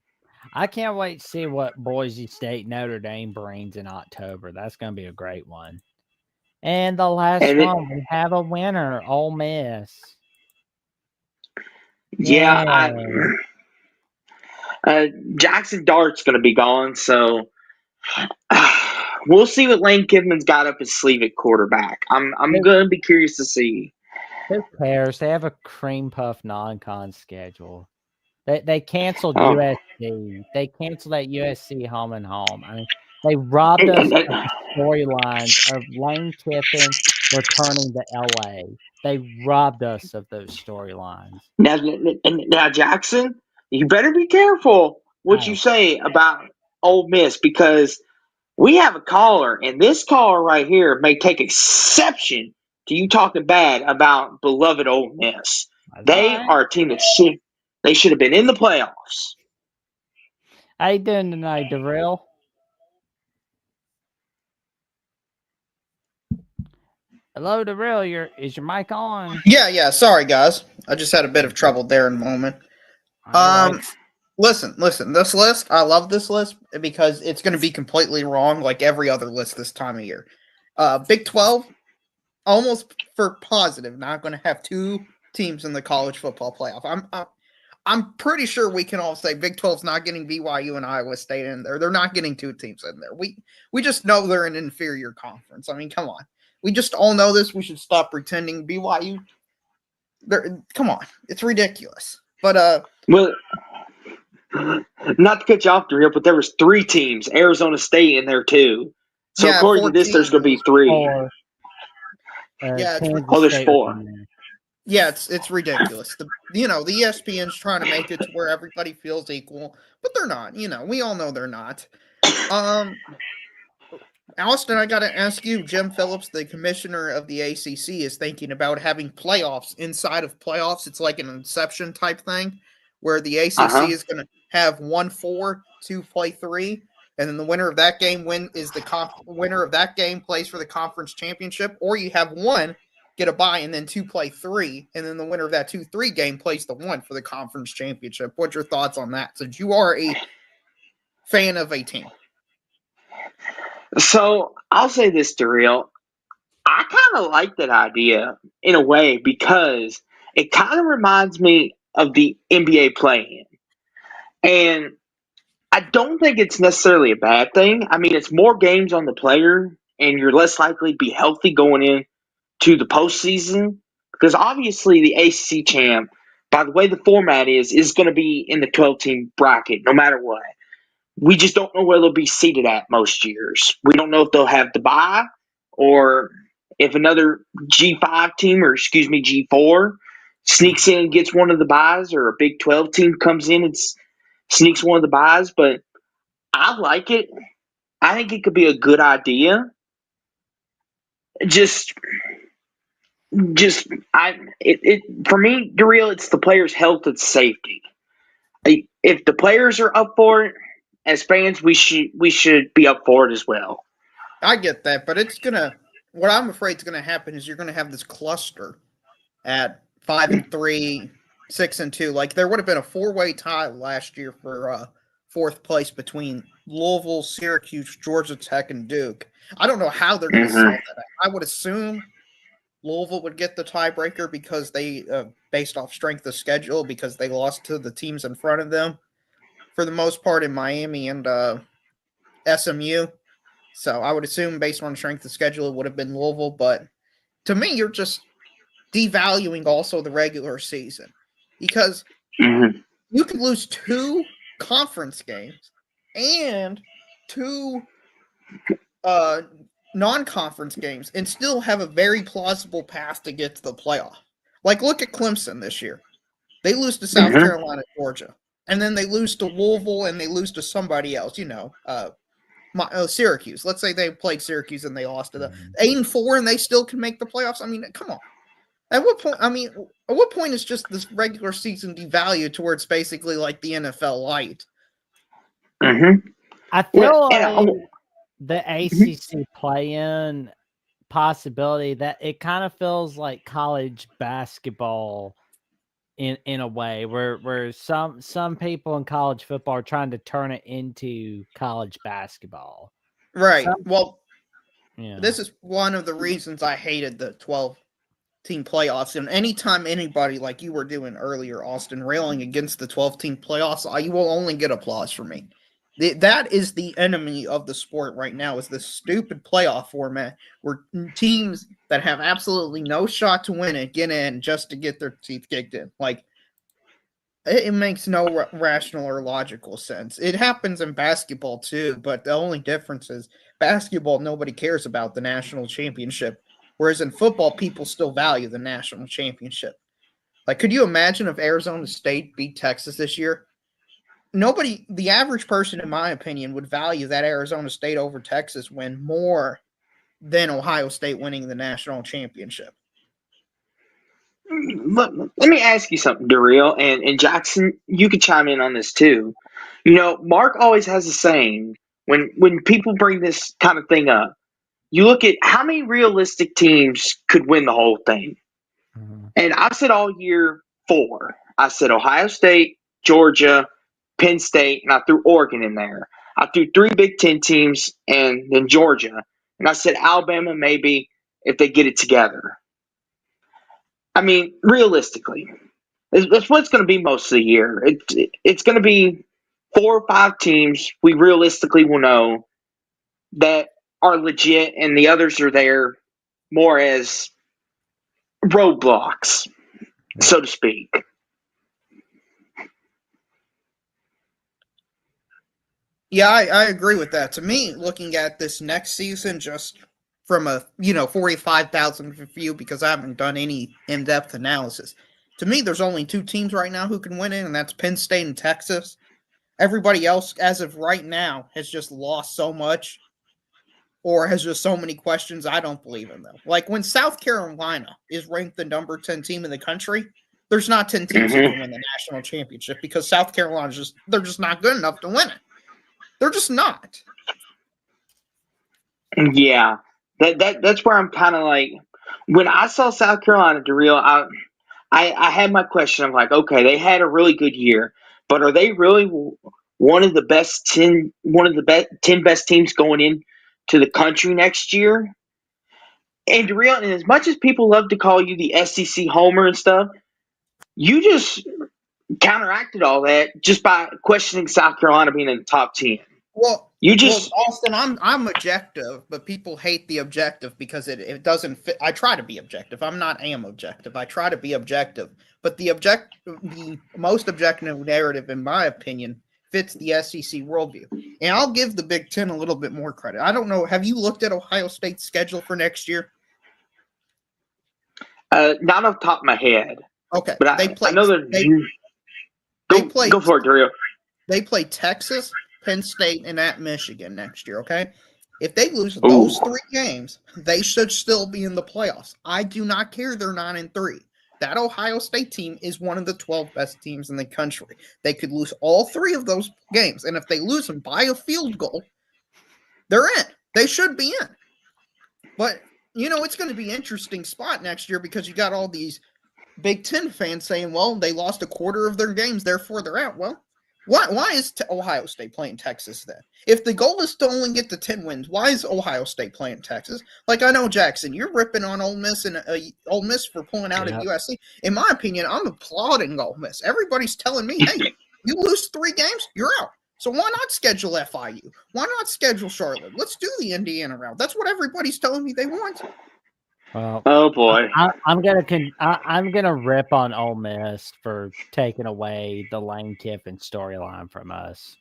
I can't wait to see what Boise State Notre Dame brings in October. That's gonna be a great one. And the last And it, one, we have a winner, Ole Miss. yeah, Yay. uh, Jackson Dart's going to be gone, so we'll see what Lane Kiffman's got up his sleeve at quarterback. I'm Who going to be curious to see. who cares? They have a cream puff non-con schedule. They canceled Oh, USC. They canceled that USC home and home. I mean, they robbed and, us and, of the storylines of Lane Kiffin returning to LA. They robbed us of those storylines. now, Jackson, you better be careful what you Oh, say about Ole Miss because we have a caller, and this caller right here may take exception to you talking bad about beloved Ole Miss. That's all They right. are a team that should have been in the playoffs. How you doing tonight, Darrell? Hello, Darrell. Is your mic on? Yeah. Sorry, guys. I just had a bit of trouble there in a moment. All right. Um, listen. This list, I love this list because it's going to be completely wrong, like every other list this time of year. Big 12, almost for positive, not going to have two teams in the college football playoff. I'm pretty sure we can all say Big 12's not getting BYU and Iowa State in there. They're not getting two teams in there. We just know they're an inferior conference. I mean, come on. We just all know this. We should stop pretending BYU. Come on. It's ridiculous. But Well, not to cut you off, Darrell, but there was 3 teams, Arizona State in there too. So yeah, according to this, there's going to be 3. Or Yeah, it's Kansas there's State 4. was in there. Yeah, it's ridiculous. The ESPN's trying to make it to where everybody feels equal, but they're not. We all know they're not. Austin, I got to ask you, Jim Phillips, the commissioner of the ACC, is thinking about having playoffs inside of playoffs. It's like an Inception type thing where the ACC is going to have 1-4, 2 play 3, and then the winner of that game winner of that game plays for the conference championship, or you have 1 get a bye and then 2 play 3, and then the winner of that 2-3 game plays the 1 for the conference championship. What's your thoughts on that? Since you are a fan of a team. So I'll say this, Darrell. I kind of like that idea in a way because it kind of reminds me of the NBA play-in. And I don't think it's necessarily a bad thing. I mean, it's more games on the player, and you're less likely to be healthy going in to the postseason because obviously the ACC champ, by the way the format is going to be in the 12-team bracket no matter what. We just don't know where they'll be seated at most years. We don't know if they'll have the bye or if another G5 team or G4 sneaks in and gets one of the buys, or a Big 12 team comes in and sneaks one of the buys. But I like it. I think it could be a good idea. Just for me, Darrell, it's the players' health and safety. If the players are up for it, as fans, we should be up for it as well. I get that, but what I'm afraid is gonna happen is you're gonna have this cluster at 5-3, 6-2. Like there would have been a 4-way tie last year for 4th place between Louisville, Syracuse, Georgia Tech, and Duke. I don't know how they're gonna solve that. I would assume Louisville would get the tiebreaker because they, based off strength of schedule, because they lost to the teams in front of them for the most part in Miami and SMU. So I would assume based on strength of schedule, it would have been Louisville. But to me, you're just devaluing also the regular season because you could lose 2 conference games and 2 non-conference games and still have a very plausible path to get to the playoff. Like, look at Clemson this year. They lose to South Carolina, Georgia. And then they lose to Louisville and they lose to somebody else, Syracuse. Let's say they played Syracuse and they lost to the 8-4 and they still can make the playoffs. I mean, come on. At what point is just this regular season devalued towards basically like the NFL light? I feel like the ACC play-in possibility that it kind of feels like college basketball in a way where some people in college football are trying to turn it into college basketball. Right. This is one of the reasons I hated the 12-team playoffs. And anytime anybody, like you were doing earlier, Austin, railing against the 12-team playoffs, you will only get applause from me. That is the enemy of the sport right now, is this stupid playoff format where teams that have absolutely no shot to win it get in just to get their teeth kicked in. Like, it makes no rational or logical sense. It happens in basketball too, but the only difference is basketball, nobody cares about the national championship, whereas in football, people still value the national championship. Like, could you imagine if Arizona State beat Texas this year? The average person, in my opinion, would value that Arizona State over Texas win more than Ohio State winning the national championship. let me ask you something, Darrell, and Jackson. You could chime in on this too. Mark always has a saying when people bring this kind of thing up. You look at how many realistic teams could win the whole thing. And I said all year 4. I said Ohio State, Georgia, Penn State, and I threw Oregon in there. I threw 3 Big Ten teams and then Georgia. And I said Alabama maybe if they get it together. I mean, realistically, that's what it's going to be most of the year. It's going to be 4 or 5 teams we realistically will know that are legit, and the others are there more as roadblocks, so to speak. Yeah, I agree with that. To me, looking at this next season, just from a 45,000 view, because I haven't done any in-depth analysis. To me, there's only 2 teams right now who can win it, and that's Penn State and Texas. Everybody else, as of right now, has just lost so much or has just so many questions. I don't believe in them. Like when South Carolina is ranked the number 10 team in the country, there's not 10 teams who can win the national championship because South Carolina's they're just not good enough to win it. They're just not. Yeah, that's where I'm kind of like, when I saw South Carolina, Darrell, I had my question. I'm like, okay, they had a really good year, but are they really one of the 10 best teams going in to the country next year? And Darrell, and as much as people love to call you the SEC homer and stuff, you just counteracted all that just by questioning South Carolina being in the top 10. Well, You just Austin, I'm objective, but people hate the objective because it doesn't fit. I try to be objective. I'm not objective. I try to be objective, but the most objective narrative, in my opinion, fits the SEC worldview. And I'll give the Big Ten a little bit more credit. I don't know. Have you looked at Ohio State's schedule for next year? not off the top of my head. Okay, But I know that go for it, Darrell. They play Texas, Penn State, and at Michigan next year, okay? If they lose those 3 games, they should still be in the playoffs. I do not care they're 9-3. That Ohio State team is one of the 12 best teams in the country. They could lose all 3 of those games, and if they lose them by a field goal, they're in. They should be in. But, it's going to be an interesting spot next year because you got all these Big Ten fans saying, well, they lost a quarter of their games, therefore they're out. Well, why is Ohio State playing Texas then? If the goal is to only get to 10 wins, why is Ohio State playing Texas? Like, I know, Jackson, you're ripping on Ole Miss and Ole Miss for pulling out at USC. In my opinion, I'm applauding Ole Miss. Everybody's telling me, hey, you lose 3 games, you're out. So why not schedule FIU? Why not schedule Charlotte? Let's do the Indiana route. That's what everybody's telling me they want. Well, oh boy, I'm gonna rip on Ole Miss for taking away the Lane Kiffin storyline from us.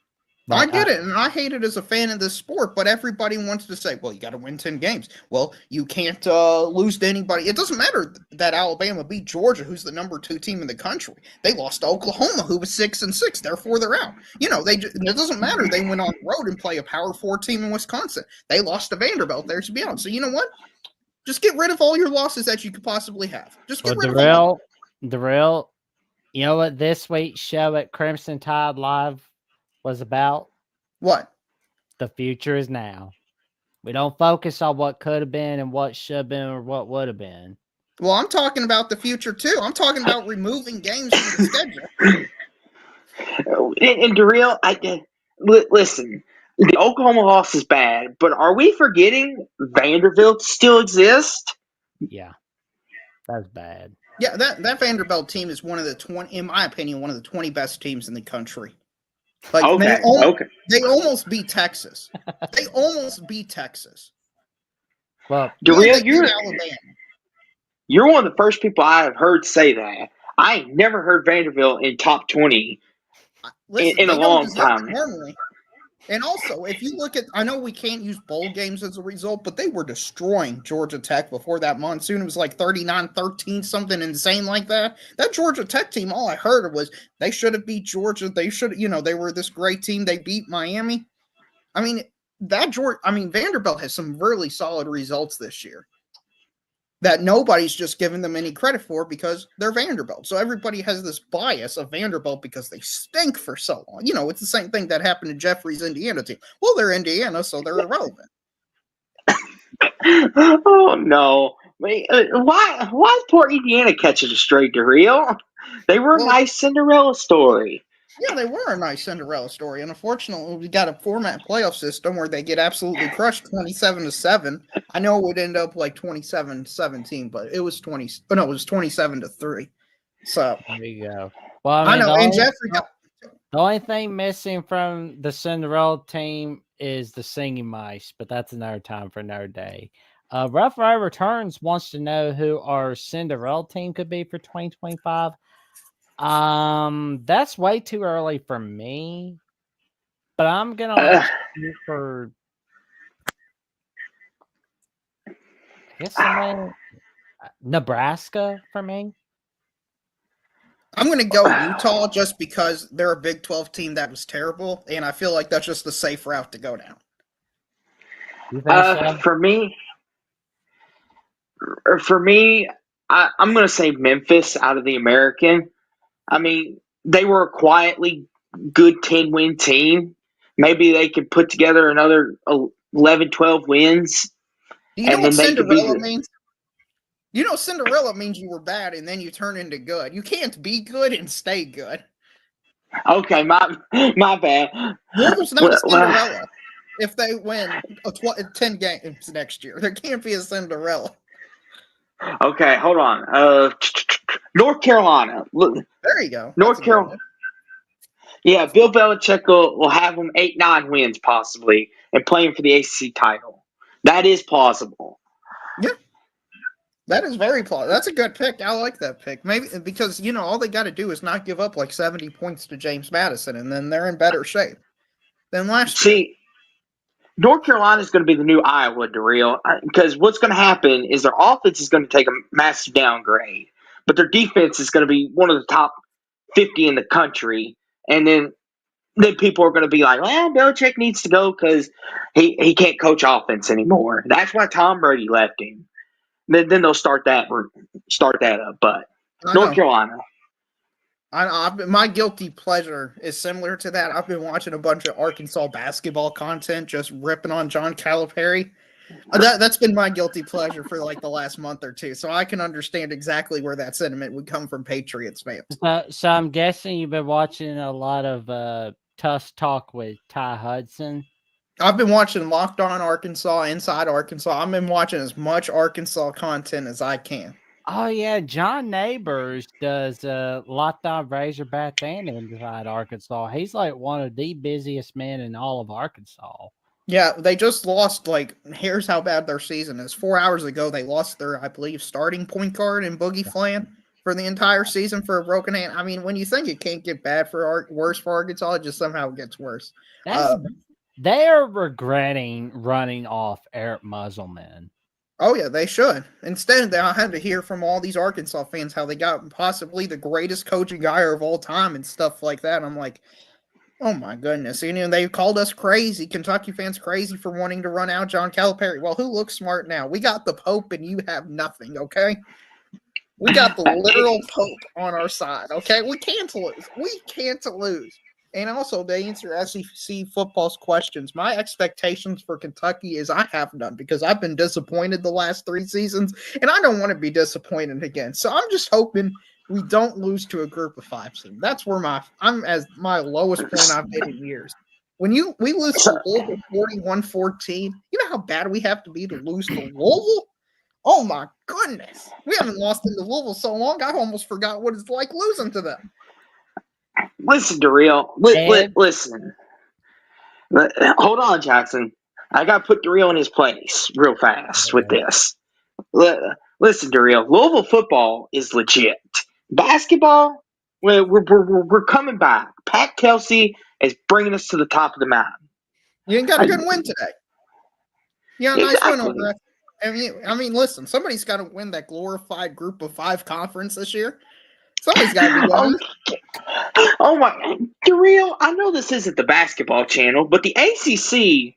I get it, and I hate it as a fan of this sport, but everybody wants to say, well, you got to win 10 games. Well, you can't lose to anybody. It doesn't matter that Alabama beat Georgia, who's the number 2 team in the country. They lost to Oklahoma, who was 6-6. Therefore, they're out. It doesn't matter. They went on the road and play a Power 4 team in Wisconsin. They lost to Vanderbilt there to be out. So you know what? Just get rid of all your losses that you could possibly have. Just get rid of them. Darrell, you know what this week's show at Crimson Tide Live was about? What? The future is now. We don't focus on what could have been and what should have been or what would have been. Well, I'm talking about the future too. I'm talking about removing games from the schedule. And Darrell, listen, the Oklahoma loss is bad, but are we forgetting Vanderbilt still exists? Yeah, that's bad. Yeah, that Vanderbilt team is one of the 20, in my opinion, one of the 20 best teams in the country. Like they almost beat Texas. They almost beat Texas. Well, Darrell, you're one of the first people I have heard say that. I ain't never heard Vanderbilt in top 20 in a long time. Normally. And also, if you look at, I know we can't use bowl games as a result, but they were destroying Georgia Tech before that monsoon. It was like 39-13, something insane like that. That Georgia Tech team, all I heard was they should have beat Georgia. They should, they were this great team. They beat Miami. I mean, Vanderbilt has some really solid results this year. that nobody's just giving them any credit for because they're Vanderbilt. So everybody has this bias of Vanderbilt because they stink for so long. It's the same thing that happened to Jeffrey's Indiana team. Well, they're Indiana, so they're irrelevant. Oh no! Why is poor Indiana catching a straight derail? They were a nice Cinderella story. Yeah, they were a nice Cinderella story, and unfortunately, we got a format playoff system where they get absolutely crushed 27-7. I know it would end up like 27-17, but it was 20. Oh no, it was 27-3. So there you go. Well, I know, and Jeffrey. The only thing missing from the Cinderella team is the singing mice, but that's another time for another day. Rough Ride Returns wants to know who our Cinderella team could be for 2025. That's way too early for me, but I'm gonna let you for. I guess somebody Nebraska for me. I'm going to go Utah just because they're a Big 12 team that was terrible, and I feel like that's just the safe route to go down. For me, I'm going to say Memphis out of the American. I mean, they were a quietly good 10-win team. Maybe they could put together another 11, 12 wins. Do you know what Cinderella means? Cinderella means you were bad and then you turn into good. You can't be good and stay good. Okay, my bad. Louisville's not a Cinderella. If they win 10 games next year, there can't be a Cinderella. Okay, hold on. North Carolina. There you go. North Carolina. Yeah, Bill Belichick will have them 8-9 wins possibly and playing for the ACC title. That is plausible. Yeah. That is very plausible. That's a good pick. I like that pick. Maybe because, all they got to do is not give up like 70 points to James Madison, and then they're in better shape than last year. See, North Carolina is going to be the new Iowa, Daryl, because what's going to happen is their offense is going to take a massive downgrade, but their defense is going to be one of the top 50 in the country, and then people are going to be like, well, Belichick needs to go because he can't coach offense anymore. That's why Tom Brady left him. Then they'll start that up. But North Carolina. My guilty pleasure is similar to that. I've been watching a bunch of Arkansas basketball content, just ripping on John Calipari. That's been my guilty pleasure for like the last month or two. So I can understand exactly where that sentiment would come from Patriots fans. So I'm guessing you've been watching a lot of Tuss Talk with Ty Hudson. I've been watching Locked On Arkansas, Inside Arkansas. I've been watching as much Arkansas content as I can. Oh, yeah. John Neighbors does Locked On Razorback and Inside Arkansas. He's like one of the busiest men in all of Arkansas. Yeah, they just lost, here's how bad their season is. 4 hours ago, they lost their, I believe, starting point guard in Boogie Flan for the entire season for a broken hand. I mean, when you think it can't get worse for Arkansas, it just somehow gets worse. They are regretting running off Eric Musselman. Oh, yeah, they should. Instead, I had to hear from all these Arkansas fans how they got possibly the greatest coaching hire of all time and stuff like that. And I'm like, oh, my goodness. They called us crazy, Kentucky fans crazy for wanting to run out John Calipari. Well, who looks smart now? We got the Pope and you have nothing, okay? We got the literal Pope on our side, okay? We can't lose. And also, to answer SEC football's questions, my expectations for Kentucky is I have none because I've been disappointed the last 3 seasons, and I don't want to be disappointed again. So I'm just hoping we don't lose to a group of 5 team. That's where I'm at my lowest point I've been in years. When we lose to Louisville 41-14, you know how bad we have to be to lose to Louisville? Oh my goodness. We haven't lost into Louisville so long, I almost forgot what it's like losing to them. Listen, Daryl. Listen. Hold on, Jackson. I got to put Daryl in his place real fast with this. Listen, Daryl. Louisville football is legit. Basketball, we're coming back. Pat Kelsey is bringing us to the top of the mountain. You got a good win today. Yeah, nice win over that. I mean, listen, somebody's got to win that glorified Group of 5 conference this year. Somebody's got to be winning. Oh my, Daryl, I know this isn't the basketball channel, but the ACC,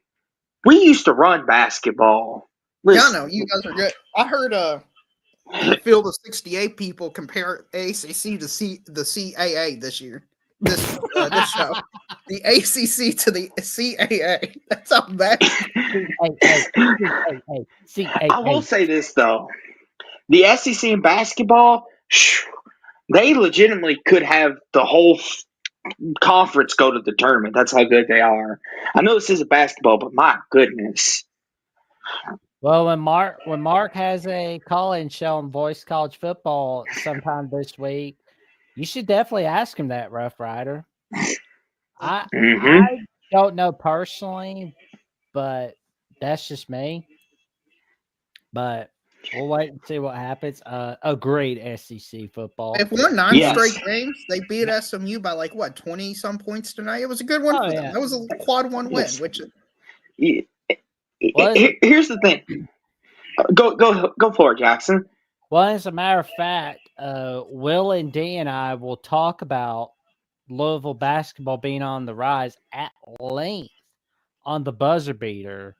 we used to run basketball. Listen. Yeah, I know, you guys are good. I heard in the field of 68 people compare ACC to the CAA this year. This show, the ACC to the CAA. That's how bad. I will say this though: the SEC in basketball, they legitimately could have the whole conference go to the tournament. That's how good they are. I know this isn't basketball, but my goodness. Well, when Mark has a call-in show on Voice College Football sometime this week, you should definitely ask him that, Rough Rider. I don't know personally, but that's just me. But we'll wait and see what happens. A great SEC football. They've won 9 straight games. They beat SMU by 20 some points tonight. It was a good one for them. That was a quad 1 win. Which here's the thing. Go for it, Jackson. Well, as a matter of fact, Will and D and I will talk about Louisville basketball being on the rise at length on the buzzer beater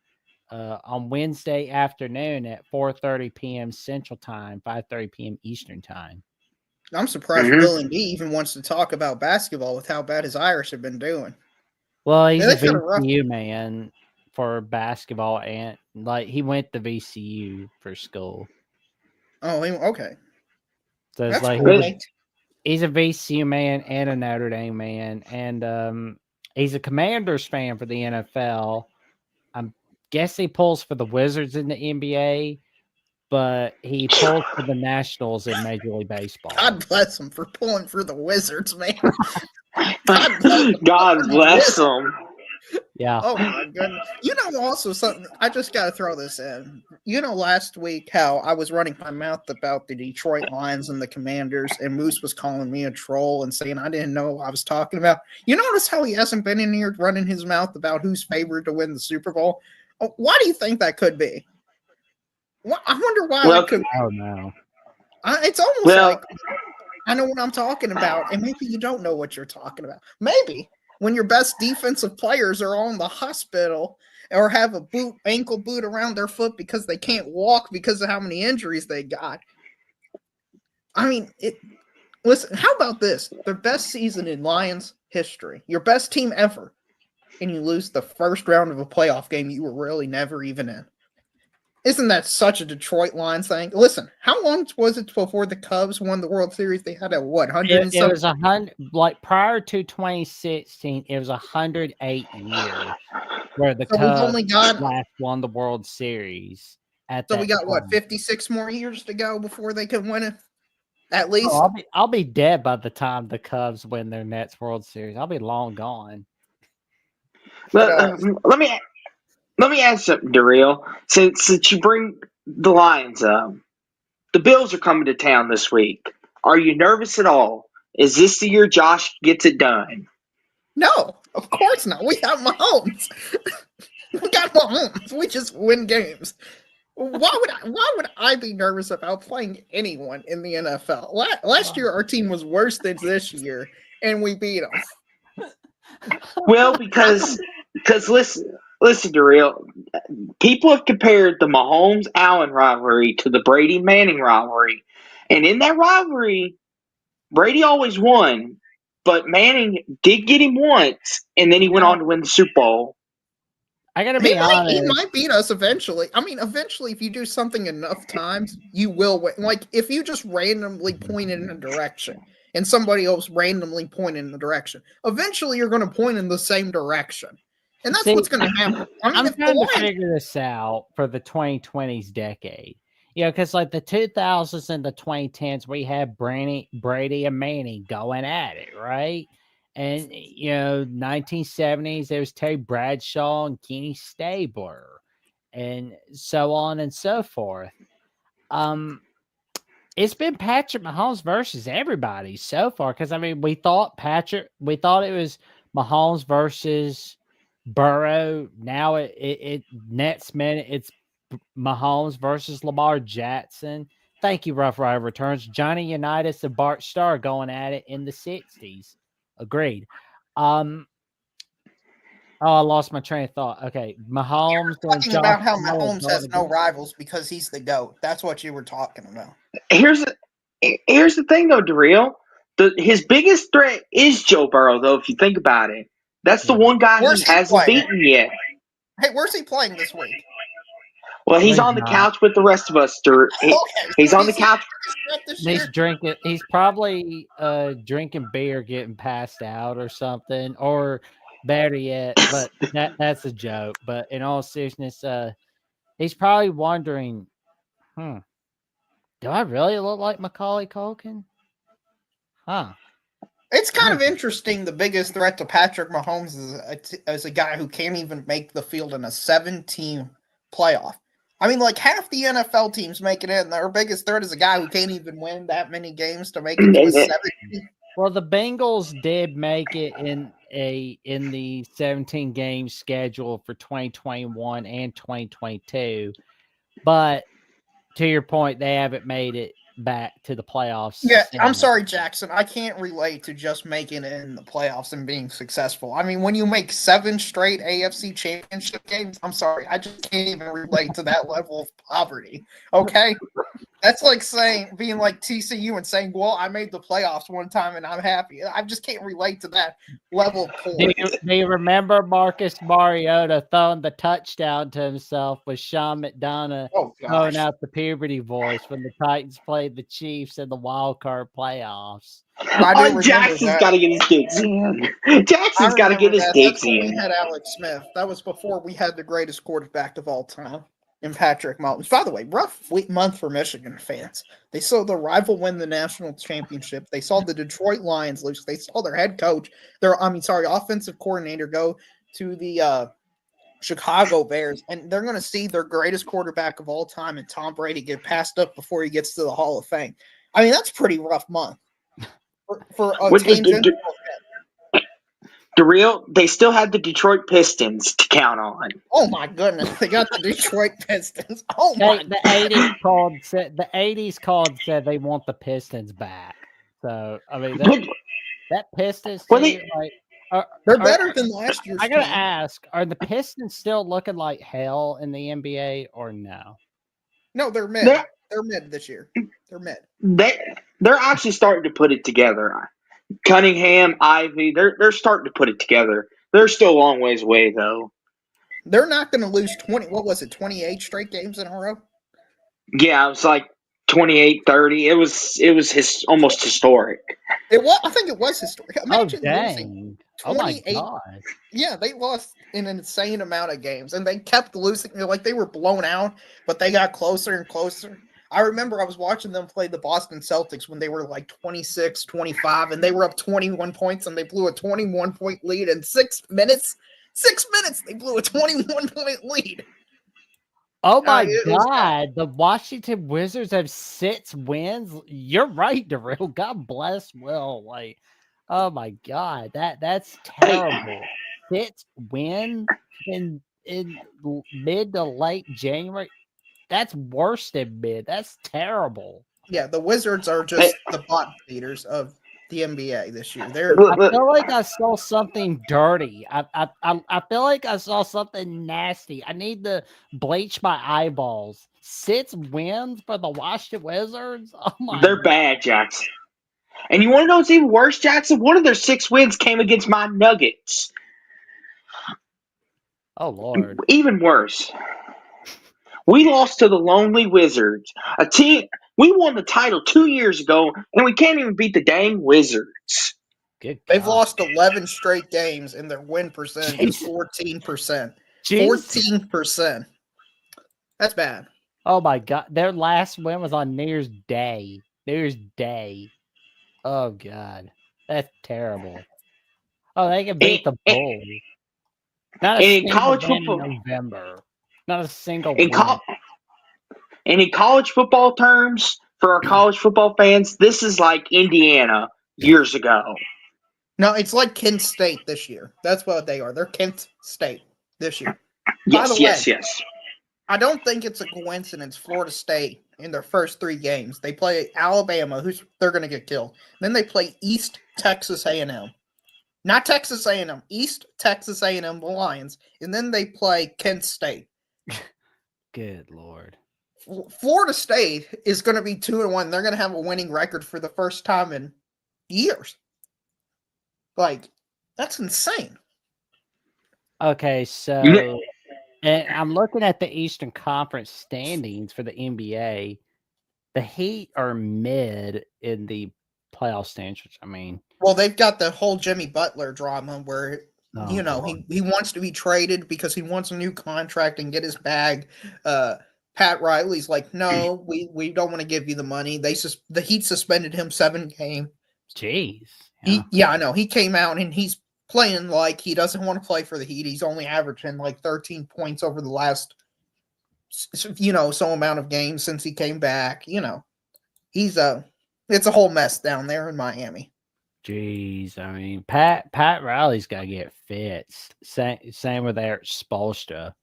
on Wednesday afternoon at 4:30 p.m. Central Time, 5:30 p.m. Eastern Time. I'm surprised Will and D even wants to talk about basketball with how bad his Irish have been doing. Well, he's a VCU man for basketball, and he went to VCU for school. Oh, okay. So it's cool. He's a VCU man and a Notre Dame man, and he's a Commanders fan for the NFL. I guess he pulls for the Wizards in the NBA, but he pulls for the Nationals in Major League Baseball. God bless him for pulling for the Wizards, man. God bless him. Yeah. Oh my goodness. Also something, I just got to throw this in. Last week how I was running my mouth about the Detroit Lions and the Commanders, and Moose was calling me a troll and saying I didn't know what I was talking about. You notice how he hasn't been in here running his mouth about who's favored to win the Super Bowl? Why do you think that could be? I wonder why that could be. Oh, no. It's almost like I know what I'm talking about, and maybe you don't know what you're talking about. Maybe when your best defensive players are all in the hospital or have a ankle boot around their foot because they can't walk because of how many injuries they got. I mean, listen, how about this? Their best season in Lions history, your best team ever, and you lose the first round of a playoff game you were really never even in. Isn't that such a Detroit Lions thing? Listen, how long was it before the Cubs won the World Series? They had 100 and something? It was 100, prior to 2016, it was 108 years where the Cubs last won the World Series. So we got 56 more years to go before they can win it? At least? I'll be dead by the time the Cubs win their next World Series. I'll be long gone. Let me ask something, Darrell. Since you bring the Lions up, the Bills are coming to town this week. Are you nervous at all? Is this the year Josh gets it done? No, of course not. We have Mahomes. We got Mahomes. We just win games. Why would I be nervous about playing anyone in the NFL? Last year our team was worse than this year, and we beat them. Well, because listen, Darrell, people have compared the Mahomes-Allen rivalry to the Brady-Manning rivalry. And in that rivalry, Brady always won, but Manning did get him once, and then he went on to win the Super Bowl. I got to be honest. He might beat us eventually. I mean, eventually, if you do something enough times, you will win. Like, if you just randomly point in a direction and somebody else randomly point in the direction, eventually you're going to point in the same direction. And that's what's going to happen. I'm trying to figure this out for the 2020s decade. Because the 2000s and the 2010s, we had Brady and Manning going at it, right? And, 1970s, there was Terry Bradshaw and Kenny Stabler and so on and so forth. It's been Patrick Mahomes versus everybody so far. Because, we thought it was Mahomes versus Burrow. Now it next minute it's Mahomes versus Lamar Jackson. Thank you, Rough Rider Returns. Johnny Unitas and Bart Starr going at it in the 60s. Agreed. Oh, I lost my train of thought. Okay, Mahomes and Talking Josh about how Allen Mahomes going has no against- rivals because he's the GOAT. That's what you were talking about. Here's the thing though, Darrell. His biggest threat is Joe Burrow, though. If you think about it, that's the Yeah. one guy Where's he he hasn't playing? beaten yet. Hey, where's he playing this week? Well, he's He's on the not. couch with the rest of us. Okay, He's so on the he's the couch. biggest threat this He's year. drinking. He's probably drinking beer, getting passed out or something, or better yet. But that's a joke. But in all seriousness, he's probably wondering, do I really look like Macaulay Culkin? Huh. It's kind of interesting. The biggest threat to Patrick Mahomes is a guy who can't even make the field in a 7-team playoff. I mean, like half the NFL teams make it in. Their biggest threat is a guy who can't even win that many games to make it to a 7-team. Well, the Bengals did make it in the 17 game schedule for 2021 and 2022, but to your point, they haven't made it back to the playoffs. Yeah, I'm since. sorry, Jackson. I can't relate to just making it in the playoffs and being successful. I mean, when you make 7 straight AFC championship games, I'm sorry. I just can't even relate to that level of poverty. Okay? That's like being like TCU and saying, well, I made the playoffs one time and I'm happy. I just can't relate to that level of poor. Do you remember Marcus Mariota throwing the touchdown to himself with Sean McDonough throwing out the puberty voice when the Titans played the Chiefs in the wild card playoffs? Jackson's got to get his kicks in. Jackson's got to get his kicks in. We had Alex Smith. That was before we had the greatest quarterback of all time in Patrick Mahomes. By the way, rough month for Michigan fans. They saw the rival win the national championship. They saw the Detroit Lions lose. They saw their head coach, offensive coordinator go to the Chicago Bears, and they're going to see their greatest quarterback of all time and Tom Brady get passed up before he gets to the Hall of Fame. I mean, that's a pretty rough month for a tangential. They still had the Detroit Pistons to count on. Oh my goodness, they got the Detroit Pistons. Oh my! The 80s said they want the Pistons back. So I mean that Pistons team, they're better than last year's. I gotta ask: are the Pistons still looking like hell in the NBA or no? No, they're mid. They're mid this year. They're mid. They're actually starting to put it together. Cunningham, Ivy, they're starting to put it together. They're still a long ways away, though. They're not going to lose 28 straight games in a row? Yeah, it was like 28, 30. It was almost historic. I think it was historic. Imagine losing 28. Oh my God. Yeah, they lost an insane amount of games, and they kept losing. Like they were blown out, but they got closer and closer. I remember I was watching them play the Boston Celtics when they were like 26, 25, and they were up 21 points, and they blew a 21-point lead in 6 minutes. 6 minutes, they blew a 21-point lead. Oh my God. The Washington Wizards have 6 wins. You're right, Darrell. God bless Will. Oh my God. That's terrible. 6 wins in mid to late January. That's worse than mid. That's terrible. Yeah, the Wizards are just the bottom feeders of the NBA this year. I feel like I saw something dirty. I feel like I saw something nasty. I need to bleach my eyeballs. 6 wins for the Washington Wizards? Oh my They're bad, Jackson. And you want to know what's even worse, Jackson? One of their 6 wins came against my Nuggets. Oh, Lord. Even worse. We lost to the Lonely Wizards, a team. We won the title 2 years ago, and we can't even beat the dang Wizards. They've lost 11 straight games, and their win percentage is 14%. 14%. That's bad. Oh, my God. Their last win was on New Year's Day. Oh, God. That's terrible. Oh, they can beat the Bulls. Not a single college win football in November. Not a single win. And in college football terms, for our college football fans, this is like Indiana years ago. No, it's like Kent State this year. That's what they are. They're Kent State this year. Yes, By the way, yes. I don't think it's a coincidence Florida State in their first 3 games. They play Alabama, they're going to get killed. Then they play East Texas A&M. Not Texas A&M. East Texas A&M, the Lions. And then they play Kent State. Good Lord. Florida State is going to be 2-1. They're going to have a winning record for the first time in years. Like, that's insane. Okay, so and I'm looking at the Eastern Conference standings for the NBA. The Heat are mid in the playoff standings. I mean, well, they've got the whole Jimmy Butler drama where God. he wants to be traded because he wants a new contract and get his bag. Pat Riley's like, no, we don't want to give you the money. The Heat suspended him 7 games. Jeez. I know. He came out and he's playing like he doesn't want to play for the Heat. He's only averaging like 13 points over the last, some amount of games since he came back. It's a whole mess down there in Miami. Jeez, I mean, Pat Riley's got to get fixed. Same with Eric Spoelstra.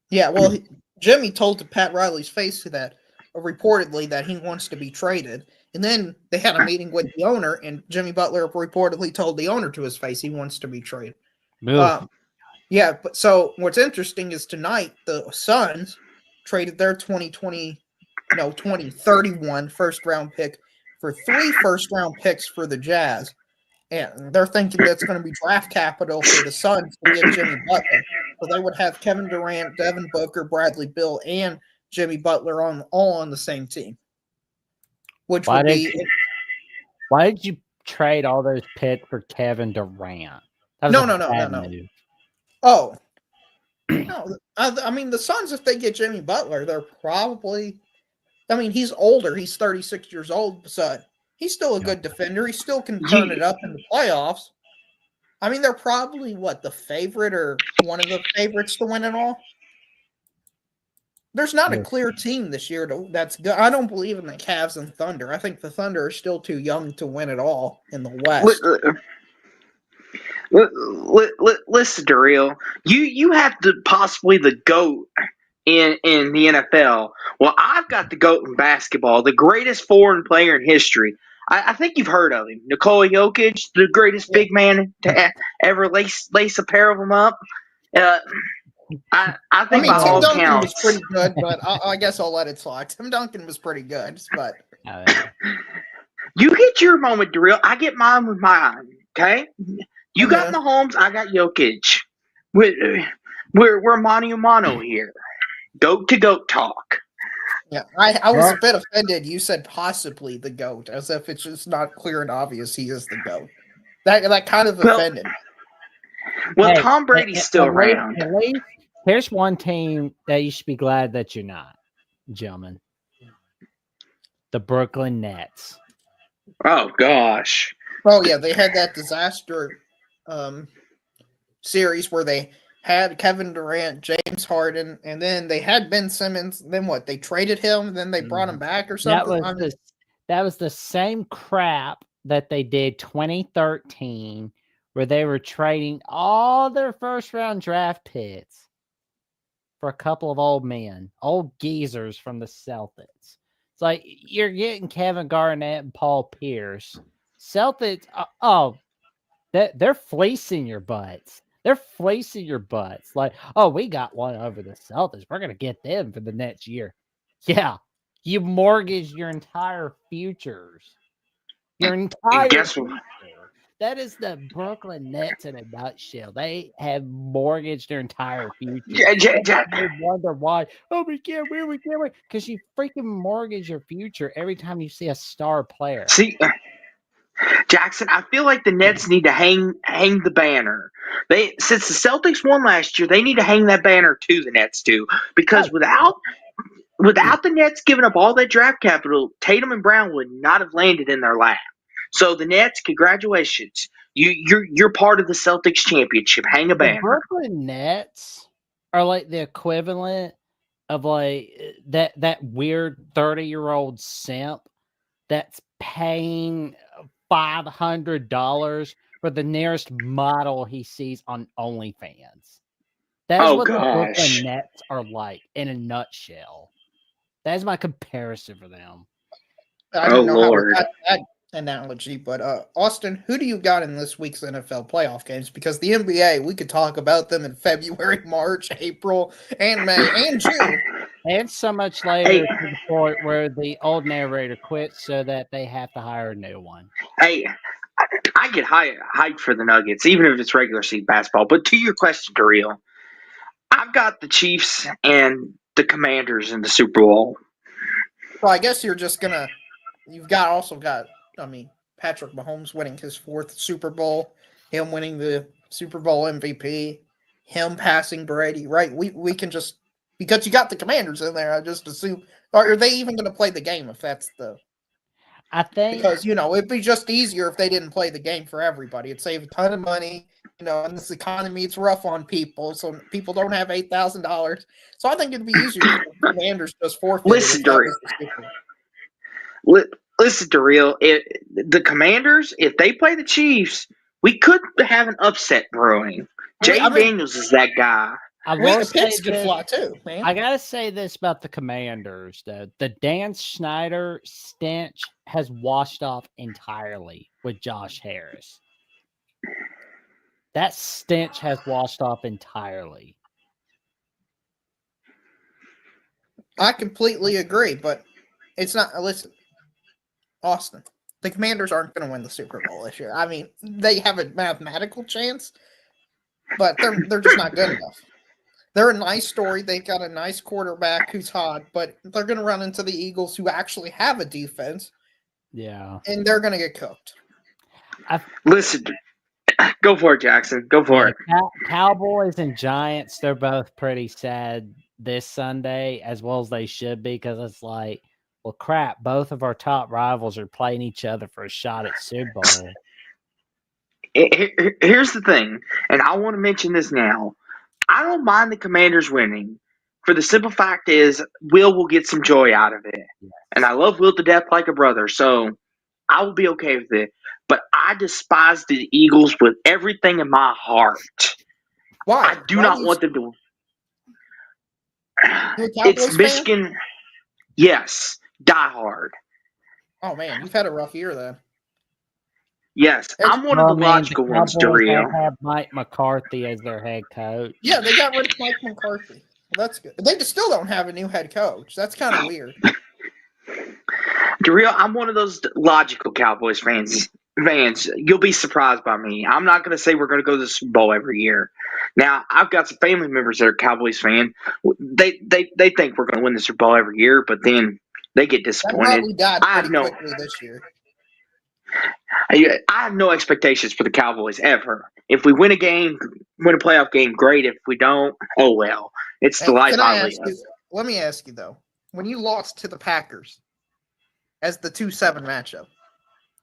Yeah, well, Jimmy told to Pat Riley's face that reportedly that he wants to be traded. And then they had a meeting with the owner, and Jimmy Butler reportedly told the owner to his face he wants to be traded. Yeah, but so what's interesting is tonight the Suns traded their 2031 first-round pick for 3 first-round picks for the Jazz. And they're thinking that's going to be draft capital for the Suns to get Jimmy Butler. So they would have Kevin Durant, Devin Booker, Bradley Beal, and Jimmy Butler all on the same team. Why did you trade all those picks for Kevin Durant? No. Oh, no. I mean, the Suns, if they get Jimmy Butler, they're probably. I mean, he's older. He's 36 years old, so he's still a good defender. He still can turn it up in the playoffs. I mean, they're probably the favorite or one of the favorites to win it all. There's not a clear team this year that's good. I don't believe in the Cavs and Thunder. I think the Thunder are still too young to win it all in the West. Listen, Daryl, you have possibly the GOAT in the NFL. Well, I've got the GOAT in basketball, the greatest foreign player in history. I think you've heard of him, Nikola Jokic, the greatest big man to ever lace a pair of them up. I think by all Tim Duncan counts, was pretty good, but I guess I'll let it slide. Tim Duncan was pretty good, but you get your moment, Daryl. I get mine with mine. Okay, you got Mahomes, I got Jokic. We're mano a mano here. Goat to goat talk. Yeah, I was a bit offended. You said possibly the GOAT, as if it's just not clear and obvious he is the GOAT. That kind of offended. Well, Tom Brady's still around. At least, here's one team that you should be glad that you're not, gentlemen. The Brooklyn Nets. Oh, gosh. Oh, yeah, they had that disaster series where they had Kevin Durant, James Harden, and then they had Ben Simmons. Then what? They traded him, and then they brought him back or something? That was the same crap that they did 2013, where they were trading all their first-round draft picks for a couple of old men, old geezers from the Celtics. It's like you're getting Kevin Garnett and Paul Pierce. Celtics, they're fleecing your butts. They're fleecing your butts. Like, oh, we got one over the Celtics. We're going to get them for the next year. Yeah. You mortgage your entire futures. Your entire future. That is the Brooklyn Nets in a nutshell. They have mortgaged their entire future. They wonder why. Oh, we can't win. Because you freaking mortgage your future every time you see a star player. See, Jackson, I feel like the Nets need to hang the banner. Since the Celtics won last year, they need to hang that banner to the Nets too. Because without the Nets giving up all that draft capital, Tatum and Brown would not have landed in their lap. So the Nets, congratulations. You're part of the Celtics championship. Hang a banner. The Brooklyn Nets are like the equivalent of like that weird 30-year-old simp that's paying $500 for the nearest model he sees on OnlyFans. That's what the Brooklyn Nets are like in a nutshell. That's my comparison for them. I don't know Lord. analogy, but Austin, who do you got in this week's NFL playoff games? Because the NBA, we could talk about them in February, March, April, and May, and June. And so much later to the point where the old narrator quits so that they have to hire a new one. Hey, I get hyped for the Nuggets, even if it's regular season basketball. But to your question, Daryl, I've got the Chiefs and the Commanders in the Super Bowl. So I guess you're just gonna. You've also got. I mean, Patrick Mahomes winning his 4th Super Bowl, him winning the Super Bowl MVP, him passing Brady. Right? We can just because you got the Commanders in there. I just assume. Or are they even going to play the game if that's the? I think because it'd be just easier if they didn't play the game for everybody. It'd save a ton of money. In this economy, it's rough on people, so people don't have $8,000. So I think it'd be easier if the Commanders just forfeit. Listen, Daryl, the Commanders, if they play the Chiefs, we could have an upset brewing. Jay Daniels is that guy. The picks could fly too, man. I gotta say this about the Commanders, though. The Dan Snyder stench has washed off entirely with Josh Harris. That stench has washed off entirely. I completely agree, but it's not. Listen, Austin, the Commanders aren't going to win the Super Bowl this year. I mean, they have a mathematical chance, but they're just not good enough. They're a nice story. They've got a nice quarterback who's hot, but they're going to run into the Eagles, who actually have a defense. Yeah, and they're going to get cooked. Listen. Go for it, Jackson. Go for it. Cowboys and Giants, they're both pretty sad this Sunday, as well as they should be, because it's like, well, crap, both of our top rivals are playing each other for a shot at Super Bowl. Here's the thing, and I want to mention this now. I don't mind the Commanders winning, for the simple fact is will get some joy out of it. Yes. And I love Will to death like a brother, so I will be okay with it. But I despise the Eagles with everything in my heart. Why? I do not want them to. It's Michigan. Fan? Yes. Die hard. Oh, man. You've had a rough year, then. Yes. I'm one of the logical ones, Dario. They have Mike McCarthy as their head coach. Yeah, they got rid of Mike McCarthy. Well, that's good. They still don't have a new head coach. That's kind of weird. Dario, I'm one of those logical Cowboys fans. You'll be surprised by me. I'm not going to say we're going to go to the Super Bowl every year. Now, I've got some family members that are Cowboys fan. They think we're going to win the Super Bowl every year, but then they get disappointed. That died pretty quickly this year. I have no expectations for the Cowboys ever. If we win a playoff game, great. If we don't, oh well. It's the life I live. Let me ask you, though. When you lost to the Packers as the 2-7 matchup,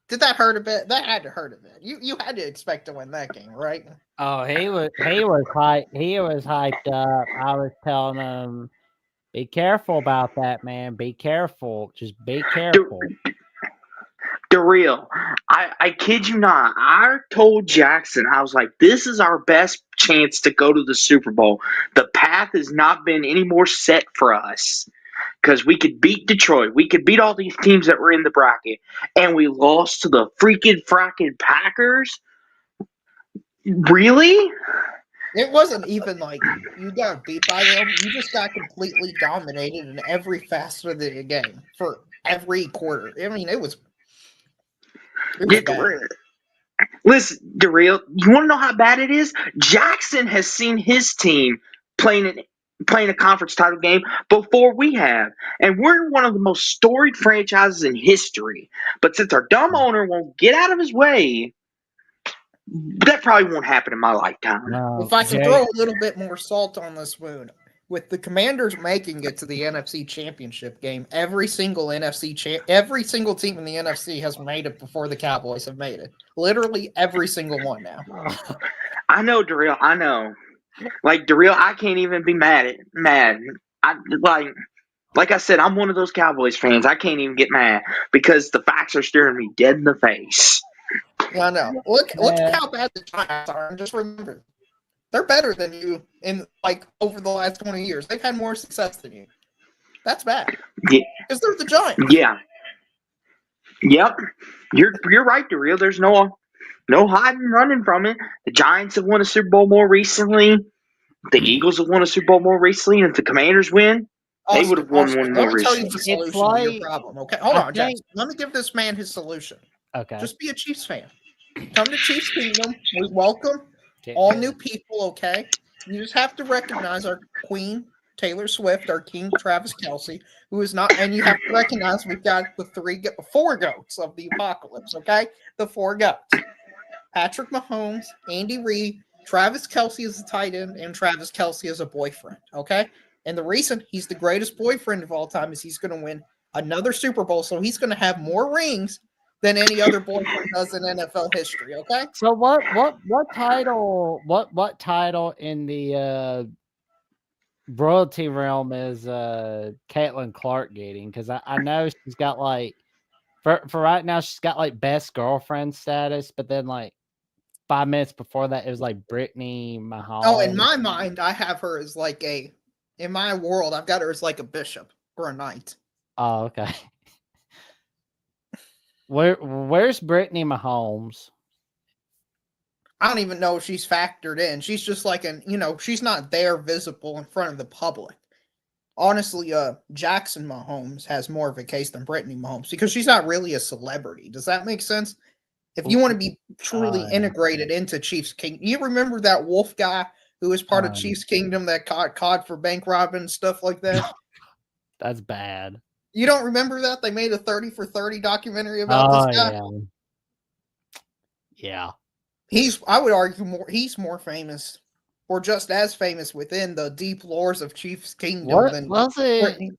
did that hurt a bit? That had to hurt a bit. You had to expect to win that game, right? Oh, he was hyped. He was hyped up. I was telling him, be careful about that, man. Be careful. Just be careful. Dario, I kid you not. I told Jackson, I was like, this is our best chance to go to the Super Bowl. The path has not been any more set for us. Because we could beat Detroit. We could beat all these teams that were in the bracket. And we lost to the fracking Packers? Really? It wasn't even like you got beat by them. You just got completely dominated in every facet of the game for every quarter. I mean, it was bad. Listen, Dario, you want to know how bad it is? Jackson has seen his team playing a conference title game before we have. And we're one of the most storied franchises in history. But since our dumb owner won't get out of his way, that probably won't happen in my lifetime. No, if I can throw a little bit more salt on this wound, with the Commanders making it to the NFC Championship game, every single team in the NFC has made it before the Cowboys have made it. Literally every single one now. I know, Daryl. I know. Like, Daryl, I can't even be mad. Like I said, I'm one of those Cowboys fans. I can't even get mad because the facts are staring me dead in the face. Yeah, I know. Look how bad the Giants are, and just remember, they're better than you in over the last 20 years. They've had more success than you. That's bad. Yeah, because they're the Giants. Yeah. Yep, you're right, Daryl. There's no hiding, running from it. The Giants have won a Super Bowl more recently. The Eagles have won a Super Bowl more recently, and if the Commanders win, they would have won one Let more me tell you recently. the It's solution to your like problem. Okay, hold I on, think Jackson. Let me give this man his solution. okay. Just be a Chiefs fan. Come to Chiefs Kingdom. We welcome Get all good. new people. Okay, you just have to recognize our Queen Taylor Swift, our King Travis Kelsey, who is not, and you have to recognize we've got the four goats of the apocalypse. Okay, the four goats: Patrick Mahomes, Andy Reid, Travis Kelsey is a tight end, and Travis Kelsey is a boyfriend. Okay, and the reason he's the greatest boyfriend of all time is he's going to win another Super Bowl, so he's going to have more rings than any other boyfriend does in NFL history. Okay. So what title in the royalty realm is Caitlin Clark getting? Because I know she's got like for right now she's got like best girlfriend status, but then like 5 minutes before that it was like Brittany Mahomes. Oh, in my mind, I have her as like in my world, I've got her as like a bishop or a knight. Oh, okay. Where's Brittany Mahomes? I don't even know if she's factored in. She's just like she's not there visible in front of the public. Honestly, Jackson Mahomes has more of a case than Brittany Mahomes because she's not really a celebrity. Does that make sense? If you want to be truly integrated into Chiefs Kingdom, you remember that wolf guy who was part of Chiefs Kingdom that caught for bank robbing and stuff like that? That's bad. You don't remember that? They made a 30 for 30 documentary about this guy. Yeah. I would argue he's more famous or just as famous within the deep lores of Chiefs Kingdom than was it? Brittany.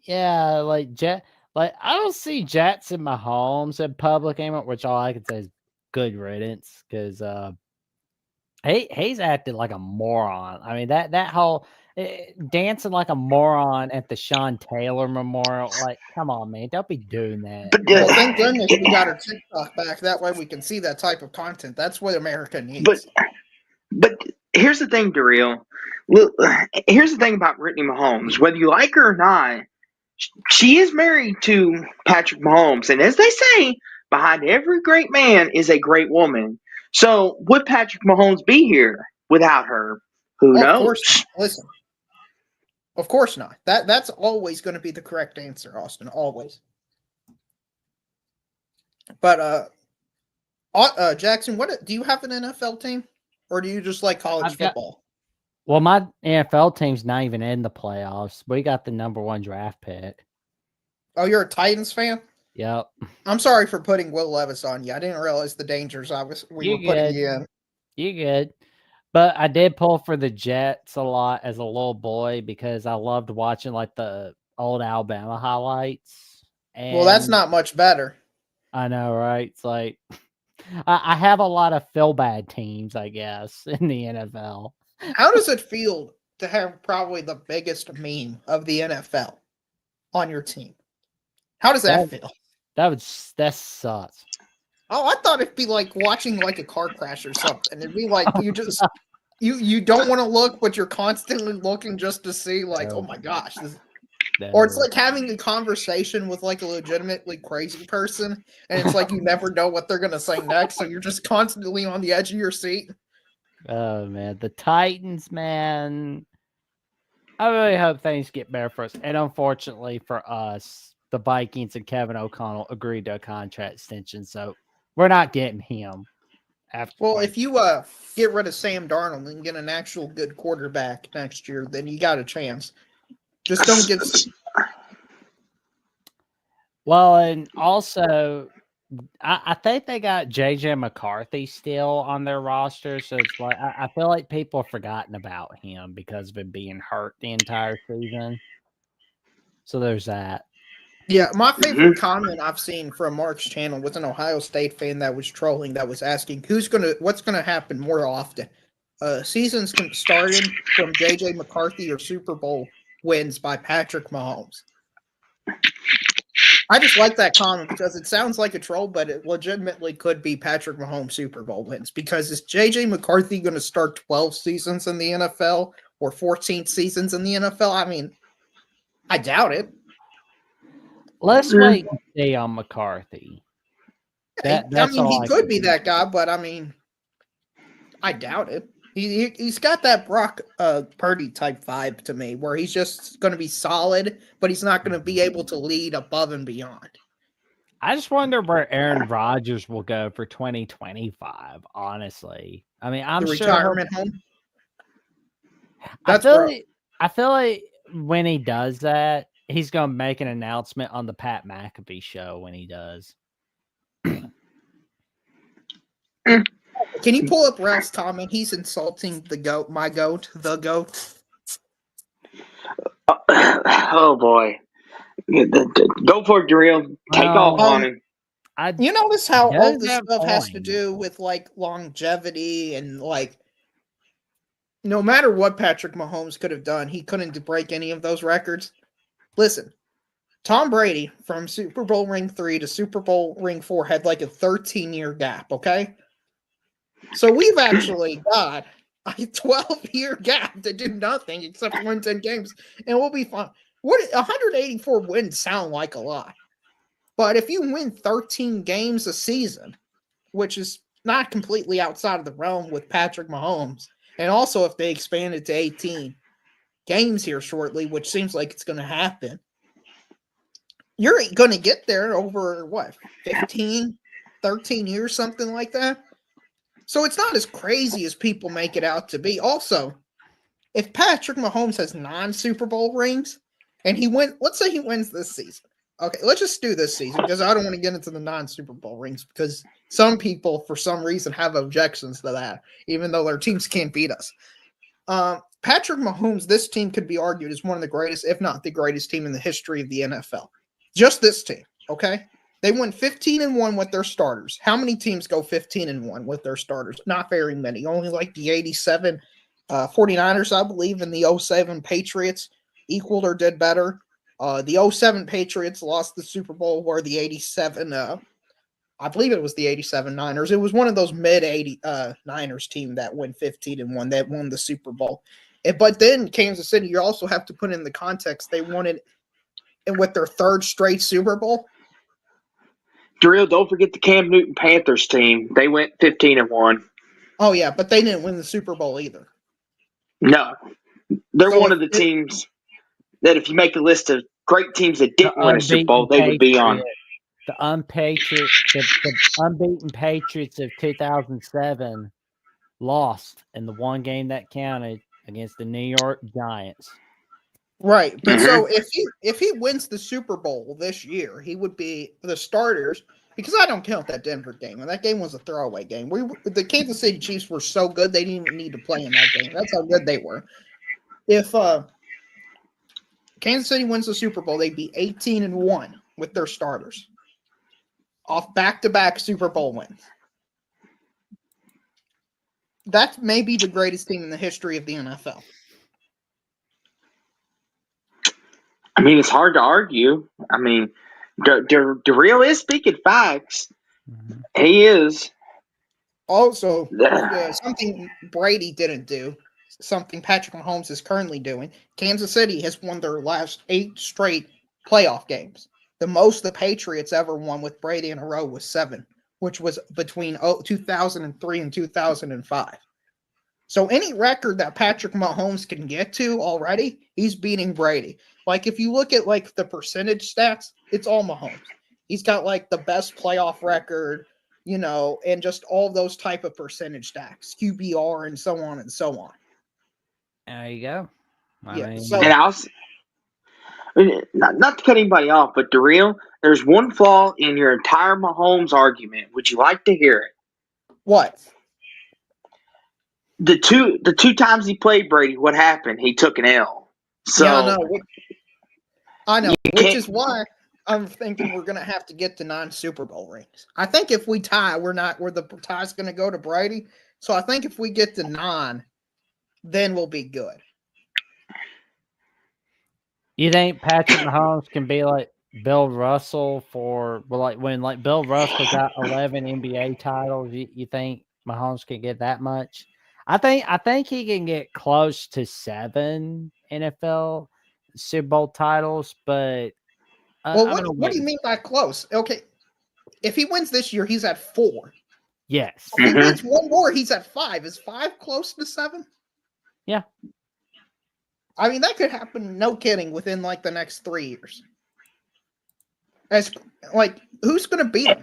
Yeah, like I don't see Jackson Mahomes in public anymore, which all I can say is good riddance because he's acted like a moron. I mean that whole dancing like a moron at the Sean Taylor Memorial, like come on, man, don't be doing that. But Well, thank goodness we got our TikTok back. That way we can see that type of content. That's what America needs. But here's the thing, Daryl. Here's the thing about Brittany Mahomes. Whether you like her or not, she is married to Patrick Mahomes, and as they say, behind every great man is a great woman. So would Patrick Mahomes be here without her? Who knows? Of course not. Listen, of course not. That's always going to be the correct answer, Austin. Always. But Jackson, what do you have an NFL team, or do you just like college football? Well, my NFL team's not even in the playoffs. We got the #1 draft pick. Oh, you're a Titans fan? Yep. I'm sorry for putting Will Levis on you. I didn't realize the dangers we were putting you in. You good. But I did pull for the Jets a lot as a little boy because I loved watching like the old Alabama highlights. And well, that's not much better. I know, right? It's like I have a lot of feel bad teams, I guess, in the NFL. How does it feel to have probably the biggest meme of the NFL on your team? How does that feel? That sucks. Oh, I thought it'd be like watching like a car crash or something. It'd be like you just you don't want to look, but you're constantly looking just to see like, oh my gosh. Or it's like having a conversation with like a legitimately crazy person, and it's like you never know what they're gonna say next, so you're just constantly on the edge of your seat. Oh man, the Titans, man. I really hope things get better for us. And unfortunately for us, the Vikings and Kevin O'Connell agreed to a contract extension, so we're not getting him. Well, if you get rid of Sam Darnold and get an actual good quarterback next year, then you got a chance. Just don't get. Well, and also, I think they got JJ McCarthy still on their roster, so it's like I feel like people have forgotten about him because of him being hurt the entire season. So there's that. Yeah, my favorite comment I've seen from Mark's channel was an Ohio State fan that was trolling, that was asking what's gonna happen more often. Seasons starting from JJ McCarthy or Super Bowl wins by Patrick Mahomes. I just like that comment because it sounds like a troll, but it legitimately could be Patrick Mahomes Super Bowl wins. Because is JJ McCarthy going to start 12 seasons in the NFL or 14 seasons in the NFL? I mean, I doubt it. Let's wait and see on McCarthy. That's all he could be that guy, but I mean, I doubt it. He's got that Brock Purdy type vibe to me, where he's just going to be solid, but he's not going to be able to lead above and beyond. I just wonder where Aaron Rodgers will go for 2025. Honestly, I mean, I'm the sure retirement home. I feel like when he does that, he's gonna make an announcement on the Pat McAfee show when he does. Can you pull up Ralph's comment? He's insulting the goat, my goat, the goat. Oh boy, go for it, Darrell. Take off on him. You notice how all this stuff has to do with like longevity and like no matter what Patrick Mahomes could have done, he couldn't break any of those records. Listen, Tom Brady from Super Bowl ring 3 to Super Bowl ring 4 had like a 13-year gap, okay? So we've actually got a 12-year gap to do nothing except win 10 games, and we'll be fine. 184 wins sound like a lot. But if you win 13 games a season, which is not completely outside of the realm with Patrick Mahomes, and also if they expand it to 18 games here shortly, which seems like it's going to happen, you're going to get there over, 15, 13 years, something like that? So it's not as crazy as people make it out to be. Also, if Patrick Mahomes has 9 Super Bowl rings, and let's say he wins this season. Okay, let's just do this season because I don't want to get into the non-Super Bowl rings because some people, for some reason, have objections to that, even though their teams can't beat us. Patrick Mahomes, this team could be argued as one of the greatest, if not the greatest team in the history of the NFL. Just this team, okay? They went 15-1 with their starters. How many teams go 15-1 with their starters? Not very many. Only like the 87 49ers, I believe, and the 07 Patriots equaled or did better. The 07 Patriots lost the Super Bowl, where the 87, I believe it was the 87 Niners. It was one of those mid-80 Niners team that went 15-1 that won the Super Bowl. But then Kansas City, you also have to put in the context, they won it with their 3rd straight Super Bowl. Darrell, don't forget the Cam Newton Panthers team. They went 15-1. Oh, yeah, but they didn't win the Super Bowl either. No. They're one of the teams that if you make a list of great teams that didn't win a Super Bowl, they would be on. The unbeaten Patriots of 2007 lost in the one game that counted against the New York Giants. Right, but so if he wins the Super Bowl this year, he would be the starters, because I don't count that Denver game, and that game was a throwaway game. The Kansas City Chiefs were so good they didn't even need to play in that game. That's how good they were. If Kansas City wins the Super Bowl, they'd be 18-1 with their starters off back-to-back Super Bowl wins. That may be the greatest team in the history of the NFL. I mean, it's hard to argue. I mean, Darrell is speaking facts. Mm-hmm. He is. Also, something Brady didn't do, something Patrick Mahomes is currently doing. Kansas City has won their last 8 straight playoff games. The most the Patriots ever won with Brady in a row was 7, which was between 2003 and 2005. So any record that Patrick Mahomes can get to already, he's beating Brady. Like if you look at like the percentage stats, it's all Mahomes. He's got like the best playoff record, and just all those type of percentage stats, QBR and so on and so on. There you go. Not to cut anybody off, but Darrell, there's one flaw in your entire Mahomes argument. Would you like to hear it? What? The two times he played Brady, what happened? He took an L. So yeah, I know, which is why I'm thinking we're gonna have to get to 9 Super Bowl rings. I think if we tie, the tie's gonna go to Brady. So I think if we get to 9, then we'll be good. You think Patrick Mahomes can be like Bill Russell when Bill Russell got 11 NBA titles? You think Mahomes can get that much? I think he can get close to 7 NFL Super Bowl titles, but what do you mean by close? Okay, if he wins this year, he's at 4. Yes. If he wins one more, he's at 5. Is 5 close to 7? Yeah. I mean, that could happen, no kidding, within like the next 3 years. As like, who's going to beat him?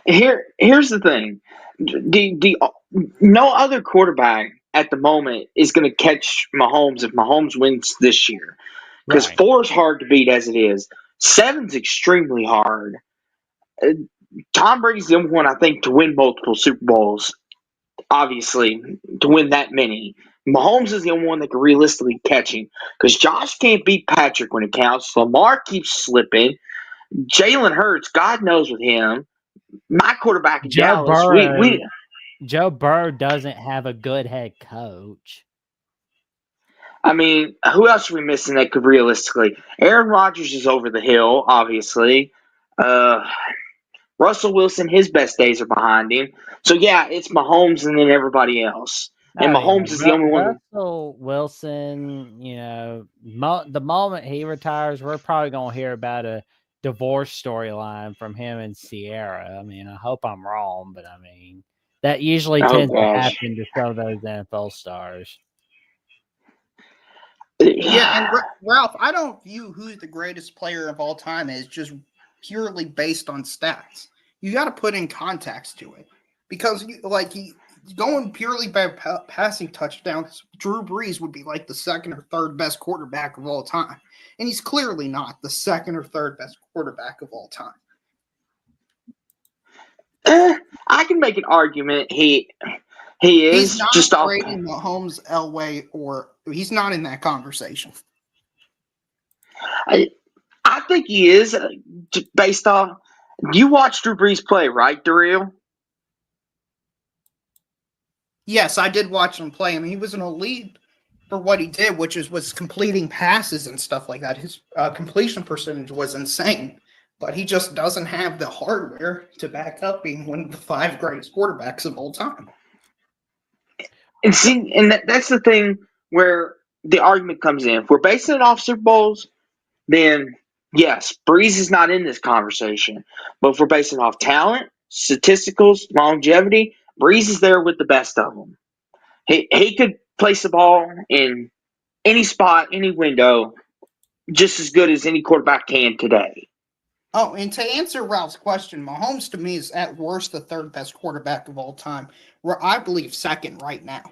Here's the thing: no other quarterback at the moment is going to catch Mahomes if Mahomes wins this year, because Right. 4 is hard to beat as it is. 7's extremely hard. Tom Brady's the only one I think to win multiple Super Bowls. Obviously, to win that many. Mahomes is the only one that can realistically catch him, because Josh can't beat Patrick when it counts. Lamar keeps slipping. Jalen Hurts, God knows with him. My quarterback in Dallas, Joe Burrow doesn't have a good head coach. I mean, who else are we missing that could realistically? Aaron Rodgers is over the hill, obviously. Russell Wilson, his best days are behind him. So yeah, it's Mahomes and then everybody else. And Mahomes is the only one. Russell Wilson, the moment he retires, we're probably going to hear about a divorce storyline from him and Sierra. I mean, I hope I'm wrong, but I mean, that usually tends to happen to some of those NFL stars. Yeah, and Ralph, I don't view who's the greatest player of all time as just purely based on stats. You got to put in context to it, because going purely by passing touchdowns, Drew Brees would be like the second or third best quarterback of all time, and he's clearly not the second or third best quarterback of all time. I can make an argument. He is he's not just off. Brady, Mahomes, Elway, or he's not in that conversation. I think he is, based off. You watched Drew Brees play, right, Daryl? Yes, I did watch him play. I mean, he was an elite for what he did, which was completing passes and stuff like that. His completion percentage was insane, but he just doesn't have the hardware to back up being one of the 5 greatest quarterbacks of all time. And see, and that's the thing where the argument comes in. If we're basing it off Super Bowls, then yes, Brees is not in this conversation. But if we're basing it off talent, statisticals, longevity, Brees is there with the best of them. He could place the ball in any spot, any window, just as good as any quarterback can today. Oh, and to answer Ralph's question, Mahomes to me is at worst the 3rd best quarterback of all time, where I believe 2nd right now.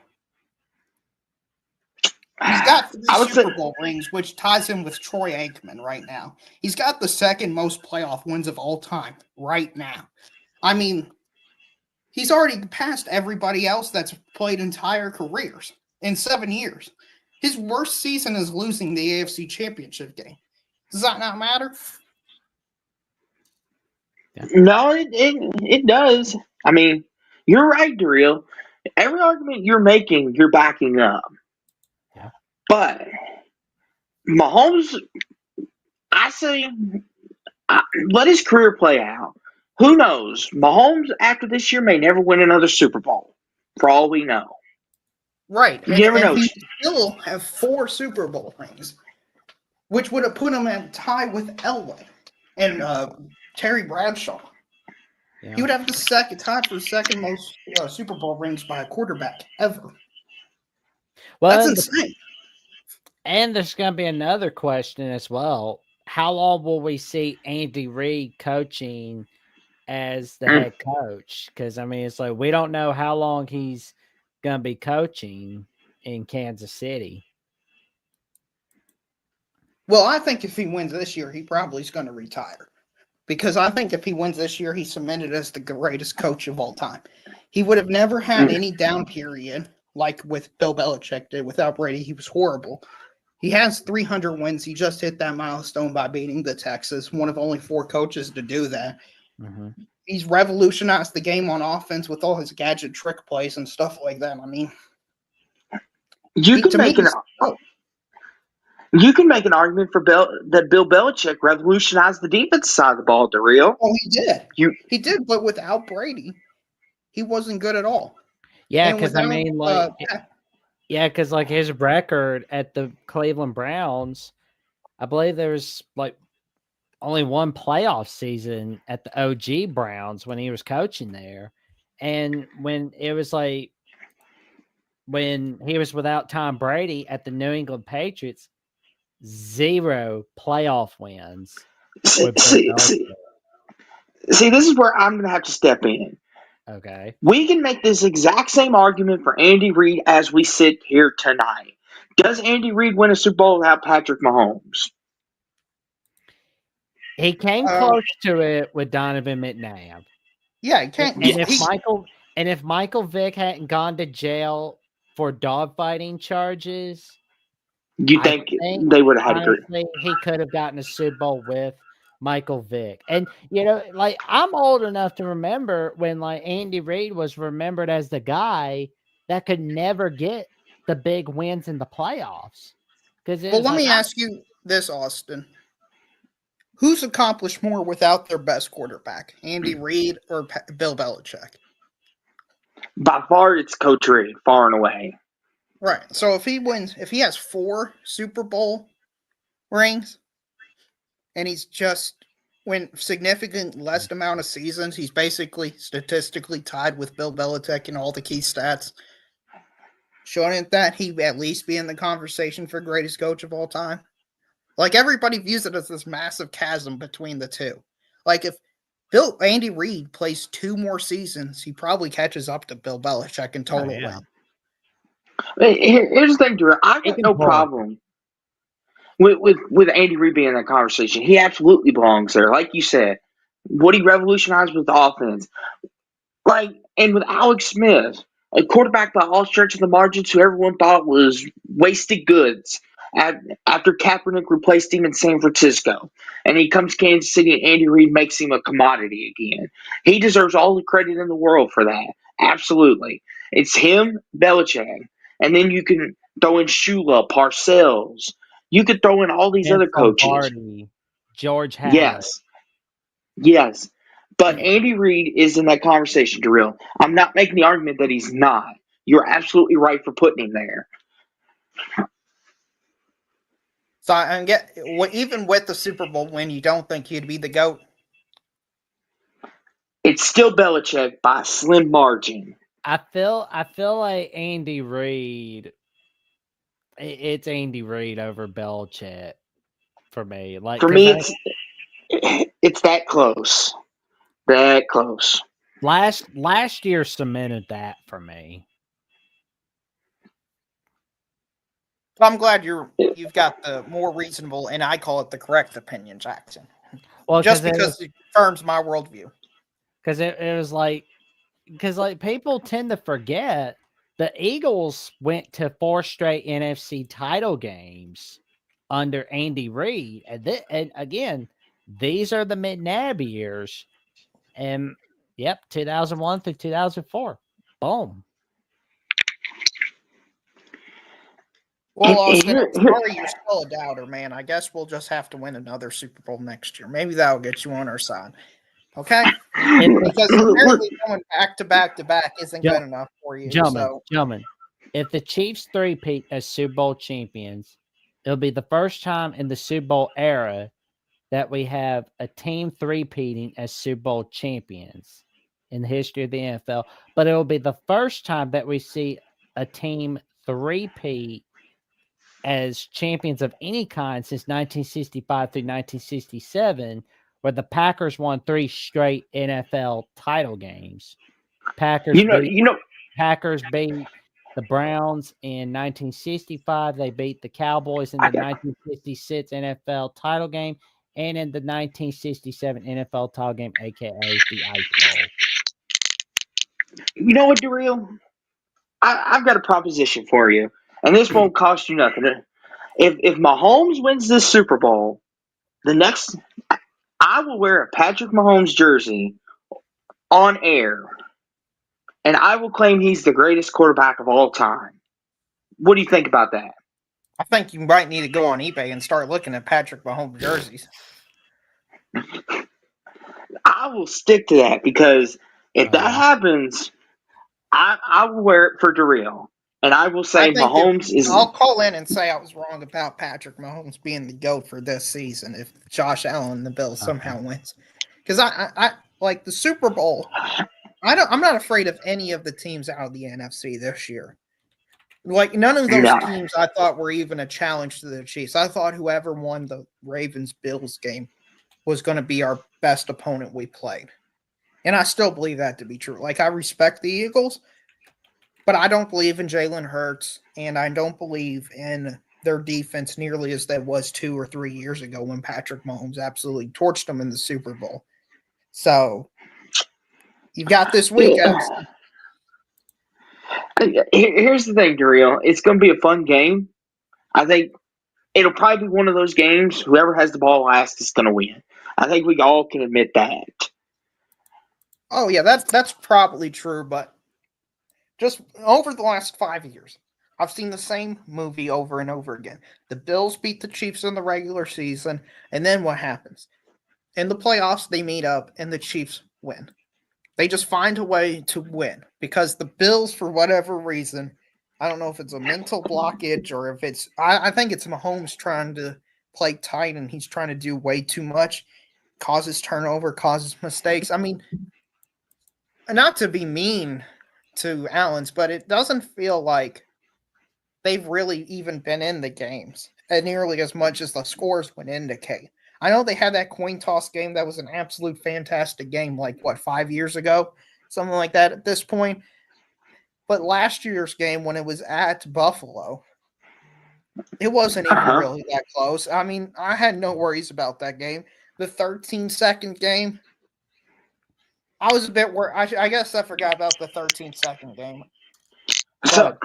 He's got 3 Super Bowl rings, which ties him with Troy Aikman right now. He's got the 2nd most playoff wins of all time right now. I mean, he's already passed everybody else that's played entire careers in 7 years. His worst season is losing the AFC Championship game. Does that not matter? Yeah. No, it does. I mean, you're right, Daryl. Every argument you're making, you're backing up. Yeah. But Mahomes, I say, let his career play out. Who knows? Mahomes, after this year, may never win another Super Bowl, for all we know. Right. You never know. He still have 4 Super Bowl rings, which would have put him at tie with Elway and Terry Bradshaw. Yeah. He would have the tie for the 2nd most Super Bowl rings by a quarterback ever. Well, that's insane. And there's going to be another question as well. How long will we see Andy Reid coaching as the head coach? Because, I mean, it's like we don't know how long he's going to be coaching in Kansas City. Well, I think if he wins this year, he probably is going to retire. Because I think if he wins this year, he's cemented as the greatest coach of all time. He would have never had any down period like with Bill Belichick did. Without Brady, he was horrible. He has 300 wins. He just hit that milestone by beating the Texans, one of only 4 coaches to do that. Mm-hmm. He's revolutionized the game on offense with all his gadget trick plays and stuff like that. I mean, you can make an argument for that Bill Belichick revolutionized the defense side of the ball, Daryl. Oh, he did. He did, but without Brady, he wasn't good at all. Yeah, because I mean, because like his record at the Cleveland Browns, I believe there was like only one playoff season at the OG Browns when he was coaching there. And when it was like when he was without Tom Brady at the New England Patriots, 0 playoff wins with Bill Belichick. See, this is where I'm going to have to step in. Okay. We can make this exact same argument for Andy Reid as we sit here tonight. Does Andy Reid win a Super Bowl without Patrick Mahomes? He came close to it with Donovan McNabb. Yeah, he can't. And if Michael Vick hadn't gone to jail for dogfighting charges, You think they would have had a honestly, he could have gotten a Super Bowl with Michael Vick. And like I'm old enough to remember when like Andy Reid was remembered as the guy that could never get the big wins in the playoffs. Well, let me ask you this, Austin. Who's accomplished more without their best quarterback, Andy Reid or Bill Belichick? By far, it's Coach Reid, far and away. Right. So if he has 4 Super Bowl rings, and he's just win significant less amount of seasons, he's basically statistically tied with Bill Belichick in all the key stats. Shouldn't that he at least be in the conversation for greatest coach of all time? Like, everybody views it as this massive chasm between the two. Like, if Andy Reid plays 2 more seasons, he probably catches up to Bill Belichick in total win. Here's the thing, Drew. I've got no problem with Andy Reid being in that conversation. He absolutely belongs there. Like you said, what he revolutionized with the offense. And with Alex Smith, a quarterback by all stretch of the margins who everyone thought was wasted goods after Kaepernick replaced him in San Francisco. And he comes to Kansas City and Andy Reid makes him a commodity again. He deserves all the credit in the world for that. Absolutely. It's him, Belichick. And then you can throw in Shula, Parcells. You could throw in all these other coaches. Lombardi, George Halas. Yes. But Andy Reid is in that conversation, Darrell. I'm not making the argument that he's not. You're absolutely right for putting him there. So even with the Super Bowl win, you don't think he'd be the GOAT? It's still Belichick by a slim margin. I feel like Andy Reid. It's Andy Reid over Belichick for me. Like for me, it's that close. That close. Last year cemented that for me. I'm glad you've got the more reasonable, and I call it the correct opinion, Jackson. Well, just because it confirms my worldview. Because it was like, people tend to forget the Eagles went to 4 straight NFC title games under Andy Reid, and again, these are the McNabb years, and 2001 through 2004, boom. Well, Austin, I'm sorry you're still a doubter, man. I guess we'll just have to win another Super Bowl next year. Maybe that'll get you on our side. Okay? Because apparently going back to back to back isn't good enough for you. Gentlemen, if the Chiefs three-peat as Super Bowl champions, it'll be the first time in the Super Bowl era that we have a team three-peating as Super Bowl champions in the history of the NFL. But it will be the first time that we see a team three-peat as champions of any kind since 1965 through 1967, where the Packers won 3 straight NFL title games. Packers beat the Browns in 1965. They beat the Cowboys in the 1966 NFL title game and in the 1967 NFL title game, aka the Ice Bowl. You know what, Darrell? I've got a proposition for you, and this won't cost you nothing. If Mahomes wins this Super Bowl, I will wear a Patrick Mahomes jersey on air, and I will claim he's the greatest quarterback of all time. What do you think about that? I think you might need to go on eBay and start looking at Patrick Mahomes jerseys. I will stick to that because if that happens, I will wear it for Darrell. And I will say Mahomes is. I'll call in and say I was wrong about Patrick Mahomes being the GOAT for this season if Josh Allen and the Bills somehow wins. Because I like the Super Bowl. I'm not afraid of any of the teams out of the NFC this year. Like none of those teams I thought were even a challenge to the Chiefs. I thought whoever won the Ravens-Bills game was going to be our best opponent we played. And I still believe that to be true. Like I respect the Eagles, but I don't believe in Jalen Hurts, and I don't believe in their defense nearly as that was 2 or 3 years ago when Patrick Mahomes absolutely torched them in the Super Bowl. So you've got this week. Here's the thing, Daryl. It's going to be a fun game. I think it'll probably be one of those games. Whoever has the ball last is going to win. I think we all can admit that. Oh yeah, that's probably true. But just over the last 5 years, I've seen the same movie over and over again. The Bills beat the Chiefs in the regular season, and then what happens? In the playoffs, they meet up, and the Chiefs win. They just find a way to win because the Bills, for whatever reason, I don't know if it's a mental blockage or if it's, I think it's Mahomes trying to play tight and he's trying to do way too much, causes turnover, causes mistakes. I mean, not to be mean to Allen's, but it doesn't feel like they've really even been in the games nearly as much as the scores would indicate. I know they had that coin toss game that was an absolute fantastic game, like 5 years ago, something like that at this point. But last year's game, when it was at Buffalo, it wasn't even really that close. I mean, I had no worries about that game. The 13-second game, I was a bit worried. I guess I forgot about the 13-second game. But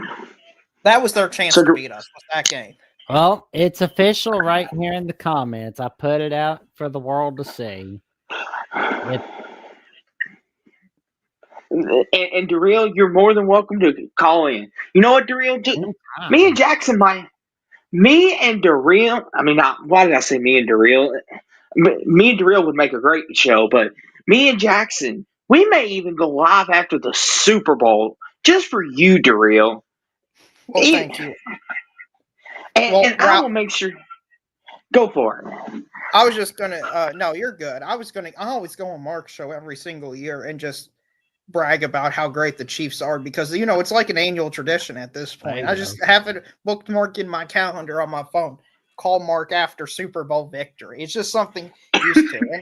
that was their chance to beat us, was that game. Well, it's official right here in the comments. I put it out for the world to see. And Daryl, you're more than welcome to call in. You know what, Daryl? Me and Jackson, me and Daryl. I mean, why did I say me and Daryl? Me and Daryl would make a great show, but me and Jackson, we may even go live after the Super Bowl just for you, Daryl. Well, thank you. And I will make sure. Go for it. I was just gonna. No, you're good. I always go on Mark's show every single year and just brag about how great the Chiefs are because it's like an annual tradition at this point. I just have it bookmarked in my calendar on my phone. Call Mark after Super Bowl victory. It's just something used to.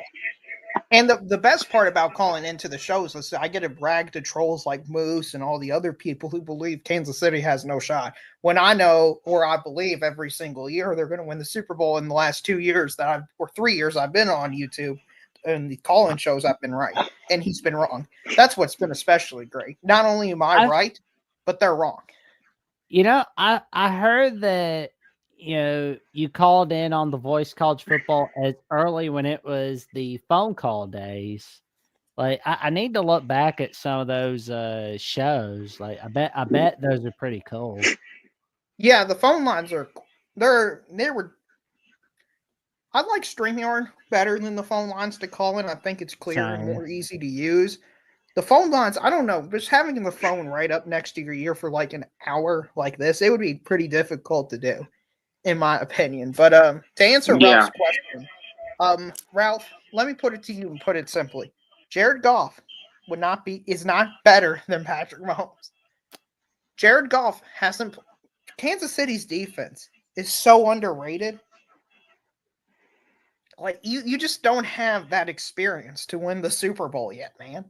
And the best part about calling into the shows is I get to brag to trolls like Moose and all the other people who believe Kansas City has no shot. When I know, or I believe every single year they're going to win the Super Bowl in the last 2 years or 3 years I've been on YouTube and the call-in shows, I've been right. And he's been wrong. That's what's been especially great. Not only am I right, but they're wrong. I heard that you called in on the Voice College Football as early when it was the phone call days. Like I need to look back at some of those shows. Like I bet those are pretty cool. Yeah, the phone lines are I like StreamYard better than the phone lines to call in. I think it's clearer and more easy to use. The phone lines, I don't know, just having the phone right up next to your ear for like an hour like this, it would be pretty difficult to do, in my opinion. But to answer Ralph's question, Ralph, let me put it to you and put it simply. Jared Goff is not better than Patrick Mahomes. Jared Goff hasn't. Kansas City's defense is so underrated. Like you just don't have that experience to win the Super Bowl yet, man.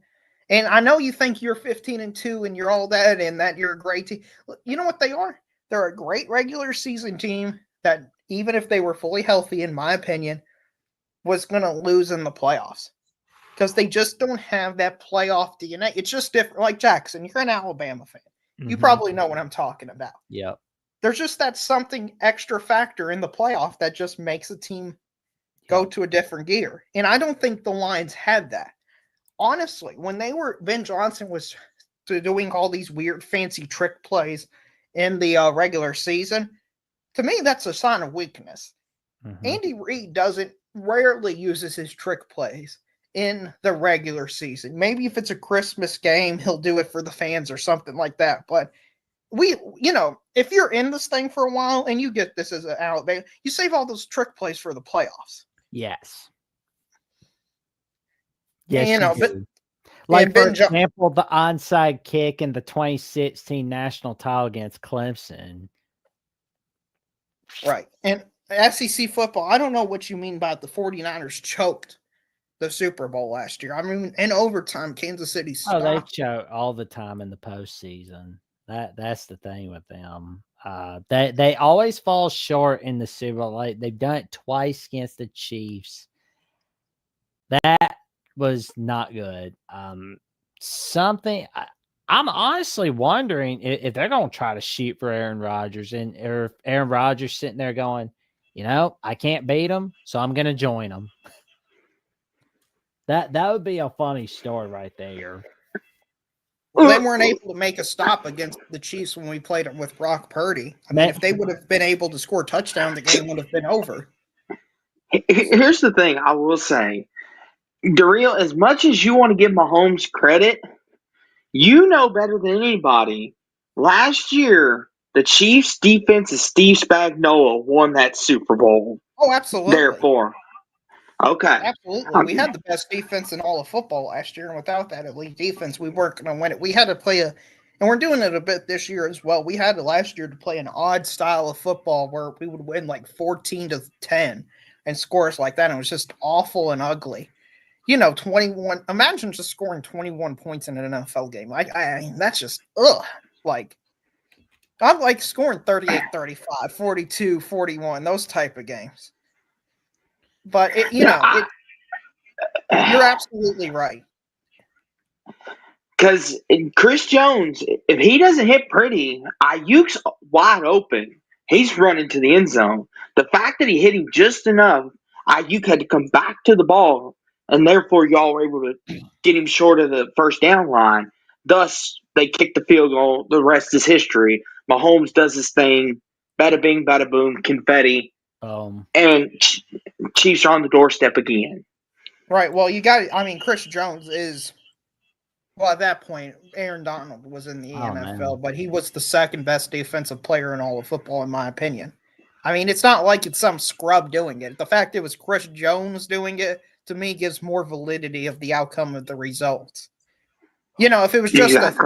And I know you think you're 15-2 and you're all that and that you're a great team. You know what they are? They're a great regular season team that even if they were fully healthy, in my opinion, was going to lose in the playoffs. Because they just don't have that playoff DNA. It's just different. Like Jackson, you're an Alabama fan. Mm-hmm. You probably know what I'm talking about. Yep. There's just that something extra factor in the playoff that just makes a team go to a different gear. And I don't think the Lions had that. Honestly, when Ben Johnson was doing all these weird fancy trick plays in the regular season, to me, that's a sign of weakness. Mm-hmm. Andy Reid rarely uses his trick plays in the regular season. Maybe if it's a Christmas game, he'll do it for the fans or something like that. But if you're in this thing for a while and you get this as an Alabama, you save all those trick plays for the playoffs. Yes. Yes, And, you do. Like, for example, the onside kick in the 2016 national title against Clemson. Right. And SEC football, I don't know what you mean by the 49ers choked the Super Bowl last year. I mean, in overtime, Kansas City stopped. Oh, they choke all the time in the postseason. That's the thing with them. They always fall short in the Super Bowl. Like, they've done it twice against the Chiefs. That was not good. Something I'm honestly wondering if they're going to try to shoot for Aaron Rodgers, and or if Aaron Rodgers sitting there going, I can't beat him, so I'm going to join him. That would be a funny story right there. Well, they weren't able to make a stop against the Chiefs when we played it with Brock Purdy. I mean, if they would have been able to score a touchdown, the game would have been over. Here's the thing I will say. Darrell, as much as you want to give Mahomes credit, you know better than anybody. Last year, the Chiefs' defense of Steve Spagnuolo won that Super Bowl. Oh, absolutely. Therefore, okay. Absolutely. We had the best defense in all of football last year, and without that elite defense, we weren't going to win it. We had to play and we're doing it a bit this year as well. We had to last year to play an odd style of football where we would win like 14-10 and scores like that. And it was just awful and ugly. 21. Imagine just scoring 21 points in an NFL game. I mean, that's just like I'm like scoring 38-35, 42-41, those type of games. But you're absolutely right. Because Chris Jones, if he doesn't hit pretty, Ayuk's wide open. He's running to the end zone. The fact that he hit him just enough, Ayuk had to come back to the ball, and therefore y'all were able to get him short of the first down line. Thus, they kicked the field goal. The rest is history. Mahomes does his thing. Bada bing, bada boom, confetti. And Chiefs are on the doorstep again. Right. Well, Chris Jones is, well, at that point, Aaron Donald was in the NFL, but he was the second best defensive player in all of football, in my opinion. I mean, it's not like it's some scrub doing it. The fact it was Chris Jones doing it, to me, gives more validity of the outcome of the results. If it was just if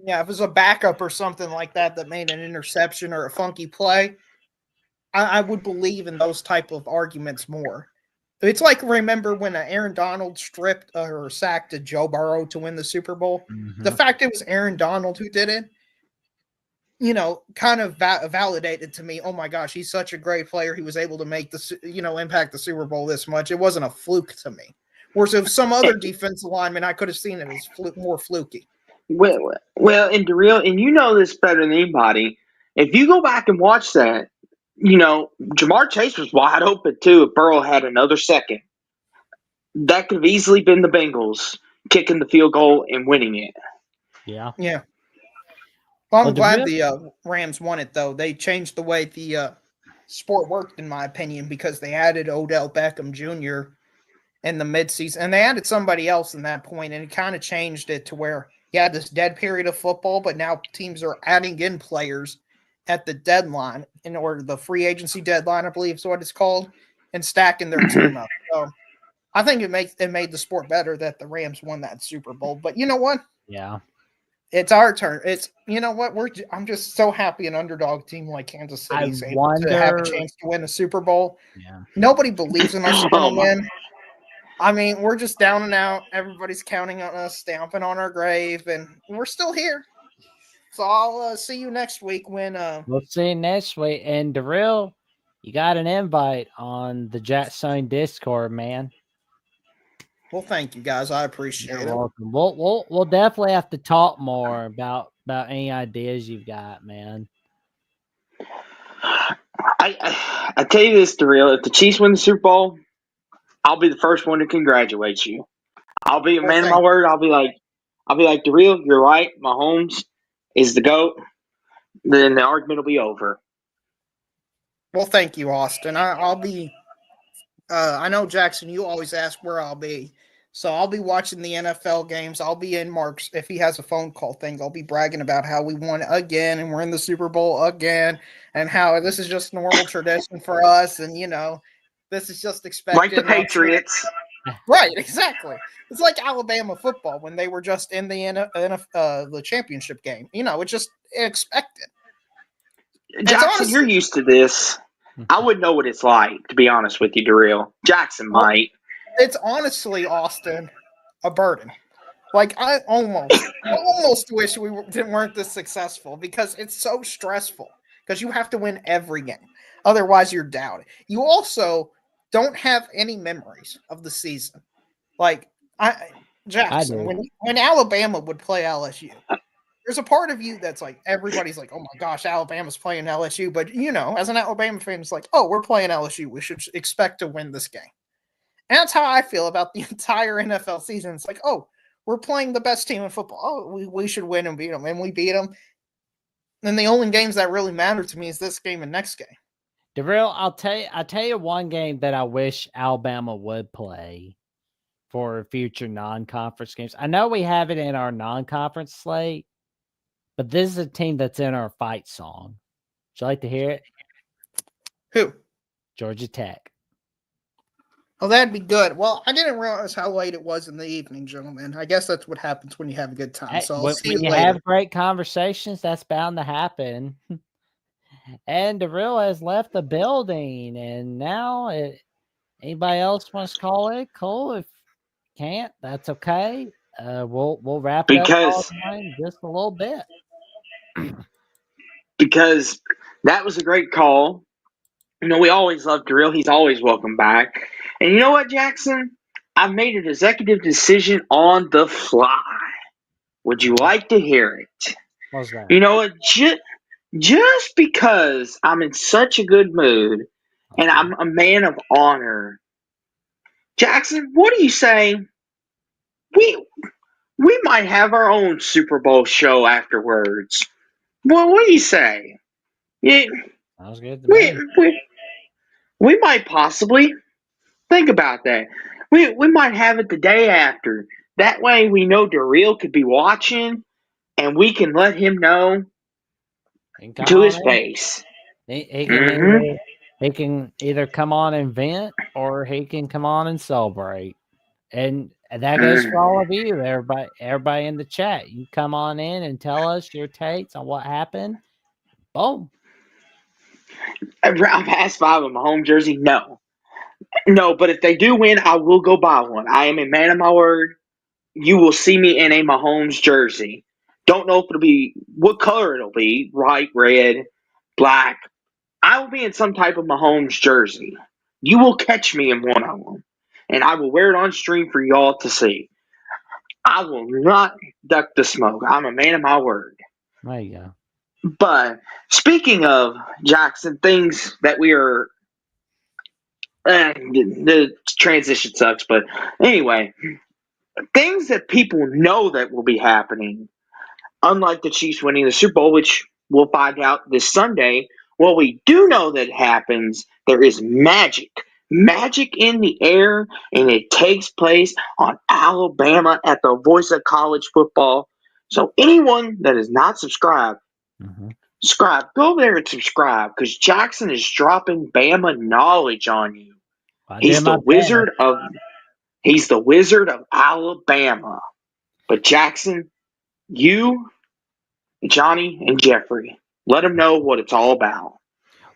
it was a backup or something like that made an interception or a funky play, I would believe in those type of arguments more. It's like, remember when Aaron Donald stripped or sacked Joe Burrow to win the Super Bowl? Mm-hmm. The fact it was Aaron Donald who did it, kind of validated to me, oh my gosh, he's such a great player. He was able to make impact the Super Bowl this much. It wasn't a fluke to me. Whereas if some other defensive lineman, I could have seen it as more fluky. Well, and Darrell, and you know this better than anybody. If you go back and watch that, Jamar Chase was wide open too. If Burrow had another second, that could have easily been the Bengals kicking the field goal and winning it. Yeah. Yeah. Well, I'm glad the Rams won it, though. They changed the way the sport worked, in my opinion, because they added Odell Beckham Jr. in the midseason, and they added somebody else in that point, and it kind of changed it to where you had this dead period of football, but now teams are adding in players at the deadline, in order the free agency deadline, I believe is what it's called, and stacking their team up. So I think it made the sport better that the Rams won that Super Bowl. But you know what? Yeah. It's our turn. It's, you know what? I'm just so happy an underdog team like Kansas City is able to have a chance to win a Super Bowl. Yeah. Nobody believes in us going to win. I mean, we're just down and out. Everybody's counting on us, stamping on our grave, and we're still here. So I'll see you next week when we'll see you next week. And Darrell, you got an invite on the Jackson Discord, man. Well, thank you guys. I appreciate it. You're welcome. We'll definitely have to talk more about any ideas you've got, man. I tell you this, Darrell, if the Chiefs win the Super Bowl, I'll be the first one to congratulate you. I'll be a man of my word. I'll be like, Darrell, you're right. Mahomes is the GOAT. Then the argument will be over. Well, thank you, Austin. I'll be. I know, Jackson, you always ask where I'll be. So I'll be watching the NFL games. I'll be in Mark's, if he has a phone call thing, I'll be bragging about how we won again and we're in the Super Bowl again and how this is just normal tradition for us. And, this is just Like the expected. Patriots. Right, exactly. It's like Alabama football when they were just in the championship game. It's just expected. Jackson, you're used to this. I wouldn't know what it's like, to be honest with you, Darrell. Jackson might. It's honestly, Austin, a burden. Like, I almost wish we weren't this successful because it's so stressful because you have to win every game. Otherwise, you're doubted. You also don't have any memories of the season. Like, Jackson, when Alabama would play LSU, there's a part of you that's like, everybody's like, oh my gosh, Alabama's playing LSU. But, as an Alabama fan, it's like, oh, we're playing LSU. We should expect to win this game. And that's how I feel about the entire NFL season. It's like, oh, we're playing the best team in football. Oh, we should win and beat them. And we beat them. And the only games that really matter to me is this game and next game. Darrell, I'll tell you one game that I wish Alabama would play for future non-conference games. I know we have it in our non-conference slate, but this is a team that's in our fight song. Would you like to hear it? Who? Georgia Tech. Oh, that'd be good. Well, I didn't realize how late it was in the evening, gentlemen. I guess that's what happens when you have a good time. So I'll see you later. Have great conversations, that's bound to happen. And Darrell has left the building, and now anybody else wants to call it? Cool. If can't, that's okay. We'll wrap it up in just a little bit. Because that was a great call. We always love Darrell. He's always welcome back. And you know what, Jackson? I've made an executive decision on the fly. Would you like to hear it? What's that? You know what? Just because I'm in such a good mood and I'm a man of honor, Jackson, what do you say? We might have our own Super Bowl show afterwards. Well, what do you say? Yeah, sounds good to me. We might possibly think about that. We might have it the day after. That way, we know Darrell could be watching, and we can let him know to his face. He can either come on and vent, or he can come on and celebrate. And that goes for all of you, everybody in the chat. You come on in and tell us your takes on what happened. Boom. Round past 5 of my home jersey? No, but if they do win, I will go buy one. I am a man of my word. You will see me in a Mahomes jersey. Don't know if it'll be what color it'll be, white, red, black. I will be in some type of Mahomes jersey. You will catch me in one of them, and I will wear it on stream for y'all to see. I will not duck the smoke. I'm a man of my word. There you go. But speaking of Jackson, things that we are. The transition sucks, but anyway, things that people know that will be happening, unlike the Chiefs winning the Super Bowl, which we'll find out this Sunday. What we do know that happens, there is magic. Magic in the air, and it takes place on Alabama at the voice of college football. So anyone that is not subscribed, subscribe. Go over there and subscribe, because Jackson is dropping Bama knowledge on you. He's the wizard of Alabama. But Jackson, you, Johnny, and Jeffrey, let them know what it's all about.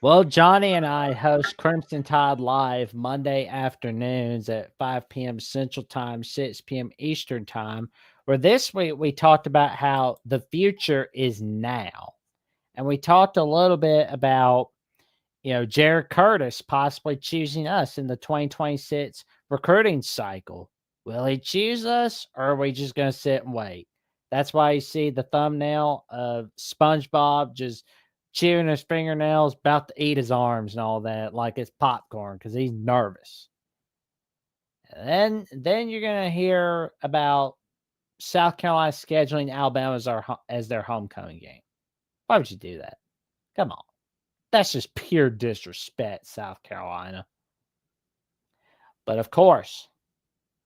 Well, Johnny and I host Crimson Tide Live Monday afternoons at 5 p.m. Central Time, 6 p.m. Eastern Time, where this week we talked about how the future is now. And we talked a little bit about, Jared Curtis possibly choosing us in the 2026 recruiting cycle. Will he choose us, or are we just going to sit and wait? That's why you see the thumbnail of SpongeBob just chewing his fingernails, about to eat his arms and all that, like it's popcorn, because he's nervous. And then you're going to hear about South Carolina scheduling Alabama as their homecoming game. Why would you do that? Come on. That's just pure disrespect, South Carolina. But of course,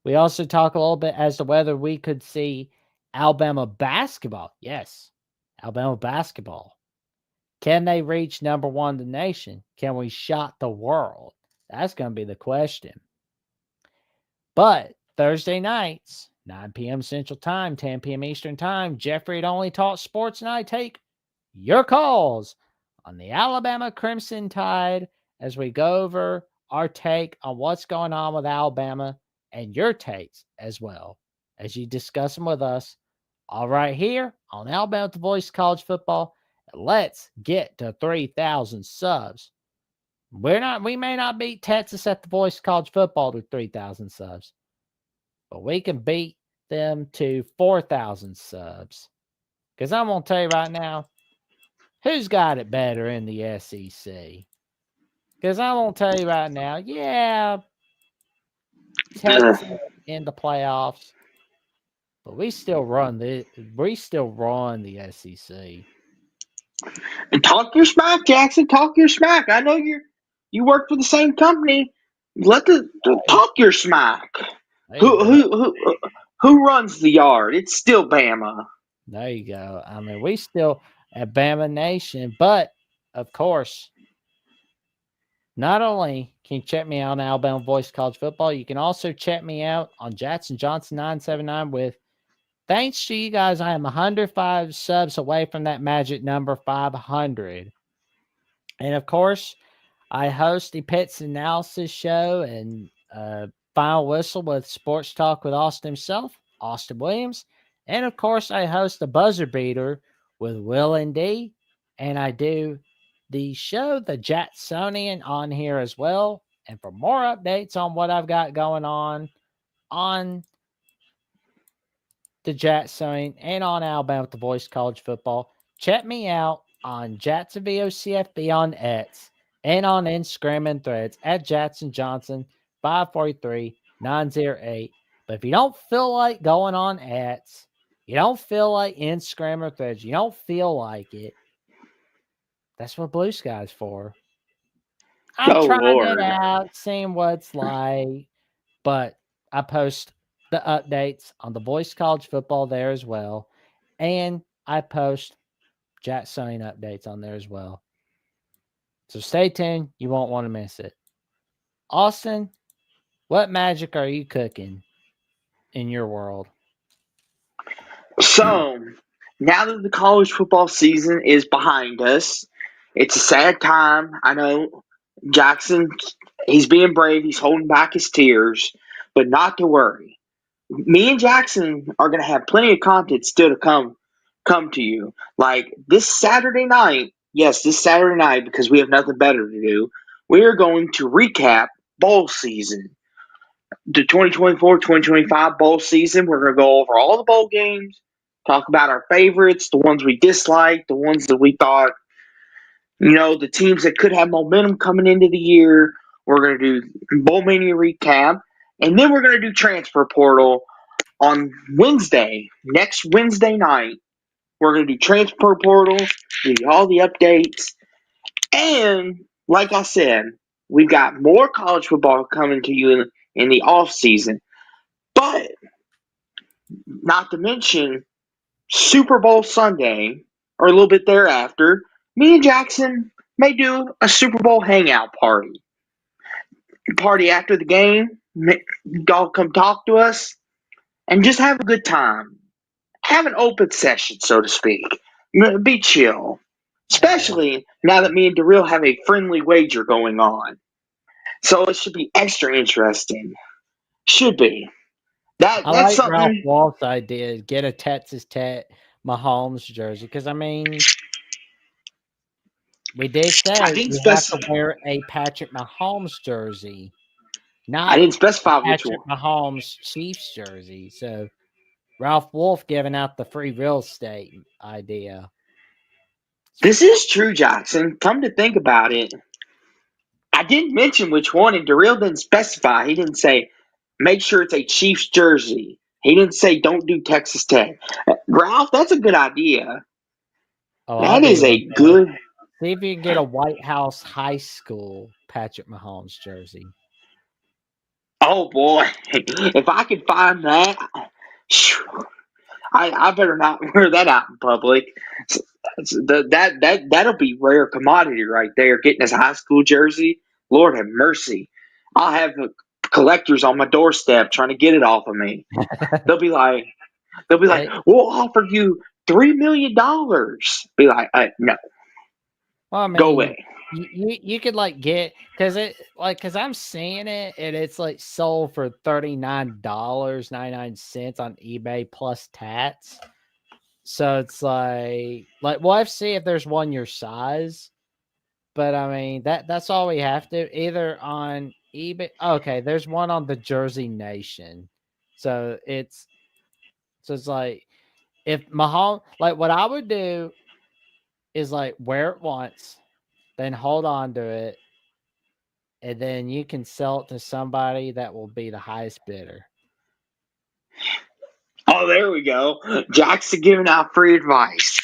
We also talk a little bit as to whether we could see Alabama basketball. Yes, Alabama basketball. Can they reach number one in the nation? Can we shock the world? That's going to be the question. But Thursday nights, 9 p.m. Central Time, 10 p.m. Eastern Time, Jeffrey at Only Talk Sports and I take your calls on the Alabama Crimson Tide as we go over our take on what's going on with Alabama and your takes as well as you discuss them with us. All right, here on Alabama The Voice College Football. Let's get to 3,000 subs. We may not beat Texas at The Voice College Football to 3,000 subs, but we can beat them to 4,000 subs. Because I'm going to tell you right now, who's got it better in the SEC? Because I'm going to tell you right now, yeah, Texas in the playoffs, but we still run the SEC. And talk your smack, Jackson. Talk your smack. I know you work for the same company. Let the talk your smack. Who runs the yard? It's still Bama. There you go. I mean, we still at Bama Nation, but of course, not only can you check me out on Alabama Voice College Football, you can also check me out on Jackson Johnson 979 with. Thanks to you guys, I am 105 subs away from that magic number 500. And of course, I host the Pits Analysis Show and Final Whistle with Sports Talk with Austin himself, Austin Williams. And of course, I host the Buzzer Beater with Will and D. And I do the show, the Jacksonian, on here as well. And for more updates on what I've got going on the Jacksonian and on Alabama The Voice College Football, check me out on Jackson VOCFB on X and on Instagram and Threads at Jackson Johnson 543-908. But if you don't feel like going on X, you don't feel like Instagram or Threads, you don't feel like it, that's what Blue Sky's for. I'm trying it out, seeing what it's like, but I post the updates on the Voice College Football there as well, and I post Jacksonian updates on there as well. So stay tuned. You won't want to miss it. Austin, what magic are you cooking in your world? So, now that the college football season is behind us, it's a sad time. I know Jackson, he's being brave. He's holding back his tears, but not to worry. Me and Jackson are going to have plenty of content still to come to you. Like this Saturday night, yes, this Saturday night, because we have nothing better to do, we are going to recap bowl season. The 2024-2025 bowl season. We're going to go over all the bowl games, talk about our favorites, the ones we disliked, the ones that we thought, the teams that could have momentum coming into the year. We're going to do Bowl Mania recap, and then we're going to do transfer portal on Wednesday, next Wednesday night. We're going to do transfer portal, do all the updates, and like I said, we've got more college football coming to you in the off season. But not to mention Super Bowl Sunday or a little bit thereafter, me and Jackson may do a Super Bowl hangout party. Party after the game, y'all come talk to us and just have a good time. Have an open session, so to speak. Be chill. Especially now that me and Darrell have a friendly wager going on. So it should be extra interesting. Should be. I That's like Ralph something. Walt's idea. Get a Texas Tech Mahomes jersey. Because, I mean, we did I say didn't you have spec- to wear a Patrick Mahomes jersey, I not didn't specify which Patrick one. Mahomes Chiefs jersey. So Ralph Wolf giving out the free real estate idea. This is true, Jackson. Come to think about it, I didn't mention which one, and Darrell didn't specify. He didn't say, make sure it's a Chiefs jersey. He didn't say, don't do Texas Tech. Ralph, that's a good idea. Oh, That is a good. See if you can get a White House High School Patrick Mahomes jersey. Oh boy, if I could find that, I better not wear that out in public. That'll be rare commodity right there. Getting his high school jersey, Lord have mercy. I'll have collectors on my doorstep trying to get it off of me. They'll be like, Hey, we'll offer you $3 million. Be like, no, well, I go mean, away. you could like get because I'm seeing it and it's like sold for $39.99 on eBay plus tats. So it's like we'll have to see if there's one your size. But I mean that's all we have to either on eBay. Okay, there's one on the Jersey Nation. So it's like if Mahomes, like what I would do is like wear it once, then hold on to it, and then you can sell it to somebody that will be the highest bidder. Oh, there we go. Jackson giving out free advice.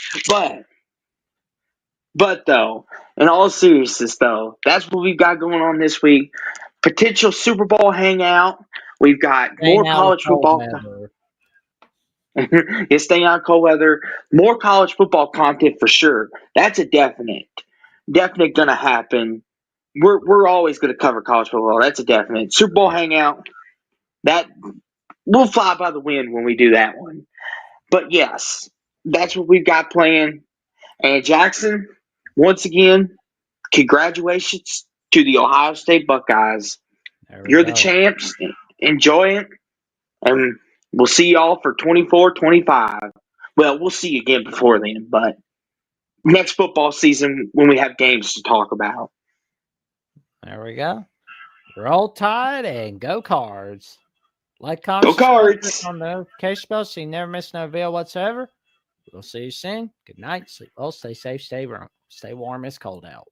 But though, in all seriousness though, that's what we've got going on this week. Potential Super Bowl hangout. We've got Staying more out of college cold football. weather. It's staying out of cold weather. More college football content for sure. That's a definite. Definite gonna happen. We're always gonna cover college football. That's a definite. Super Bowl hangout. That we'll fly by the wind when we do that one. But yes, that's what we've got planned. And Jackson, once again, congratulations to the Ohio State Buckeyes. There we You're the go. champs. Enjoy it. And we'll see y'all for 24-25. Well, we'll see you again before then, but next football season when we have games to talk about. There we go. Roll Tide and go Cards. Like, Go comment, subscribe, click Cards! on the notification bell so you never miss no video whatsoever. We'll see you soon. Good night. Sleep well. Stay safe. Stay warm. It's cold out.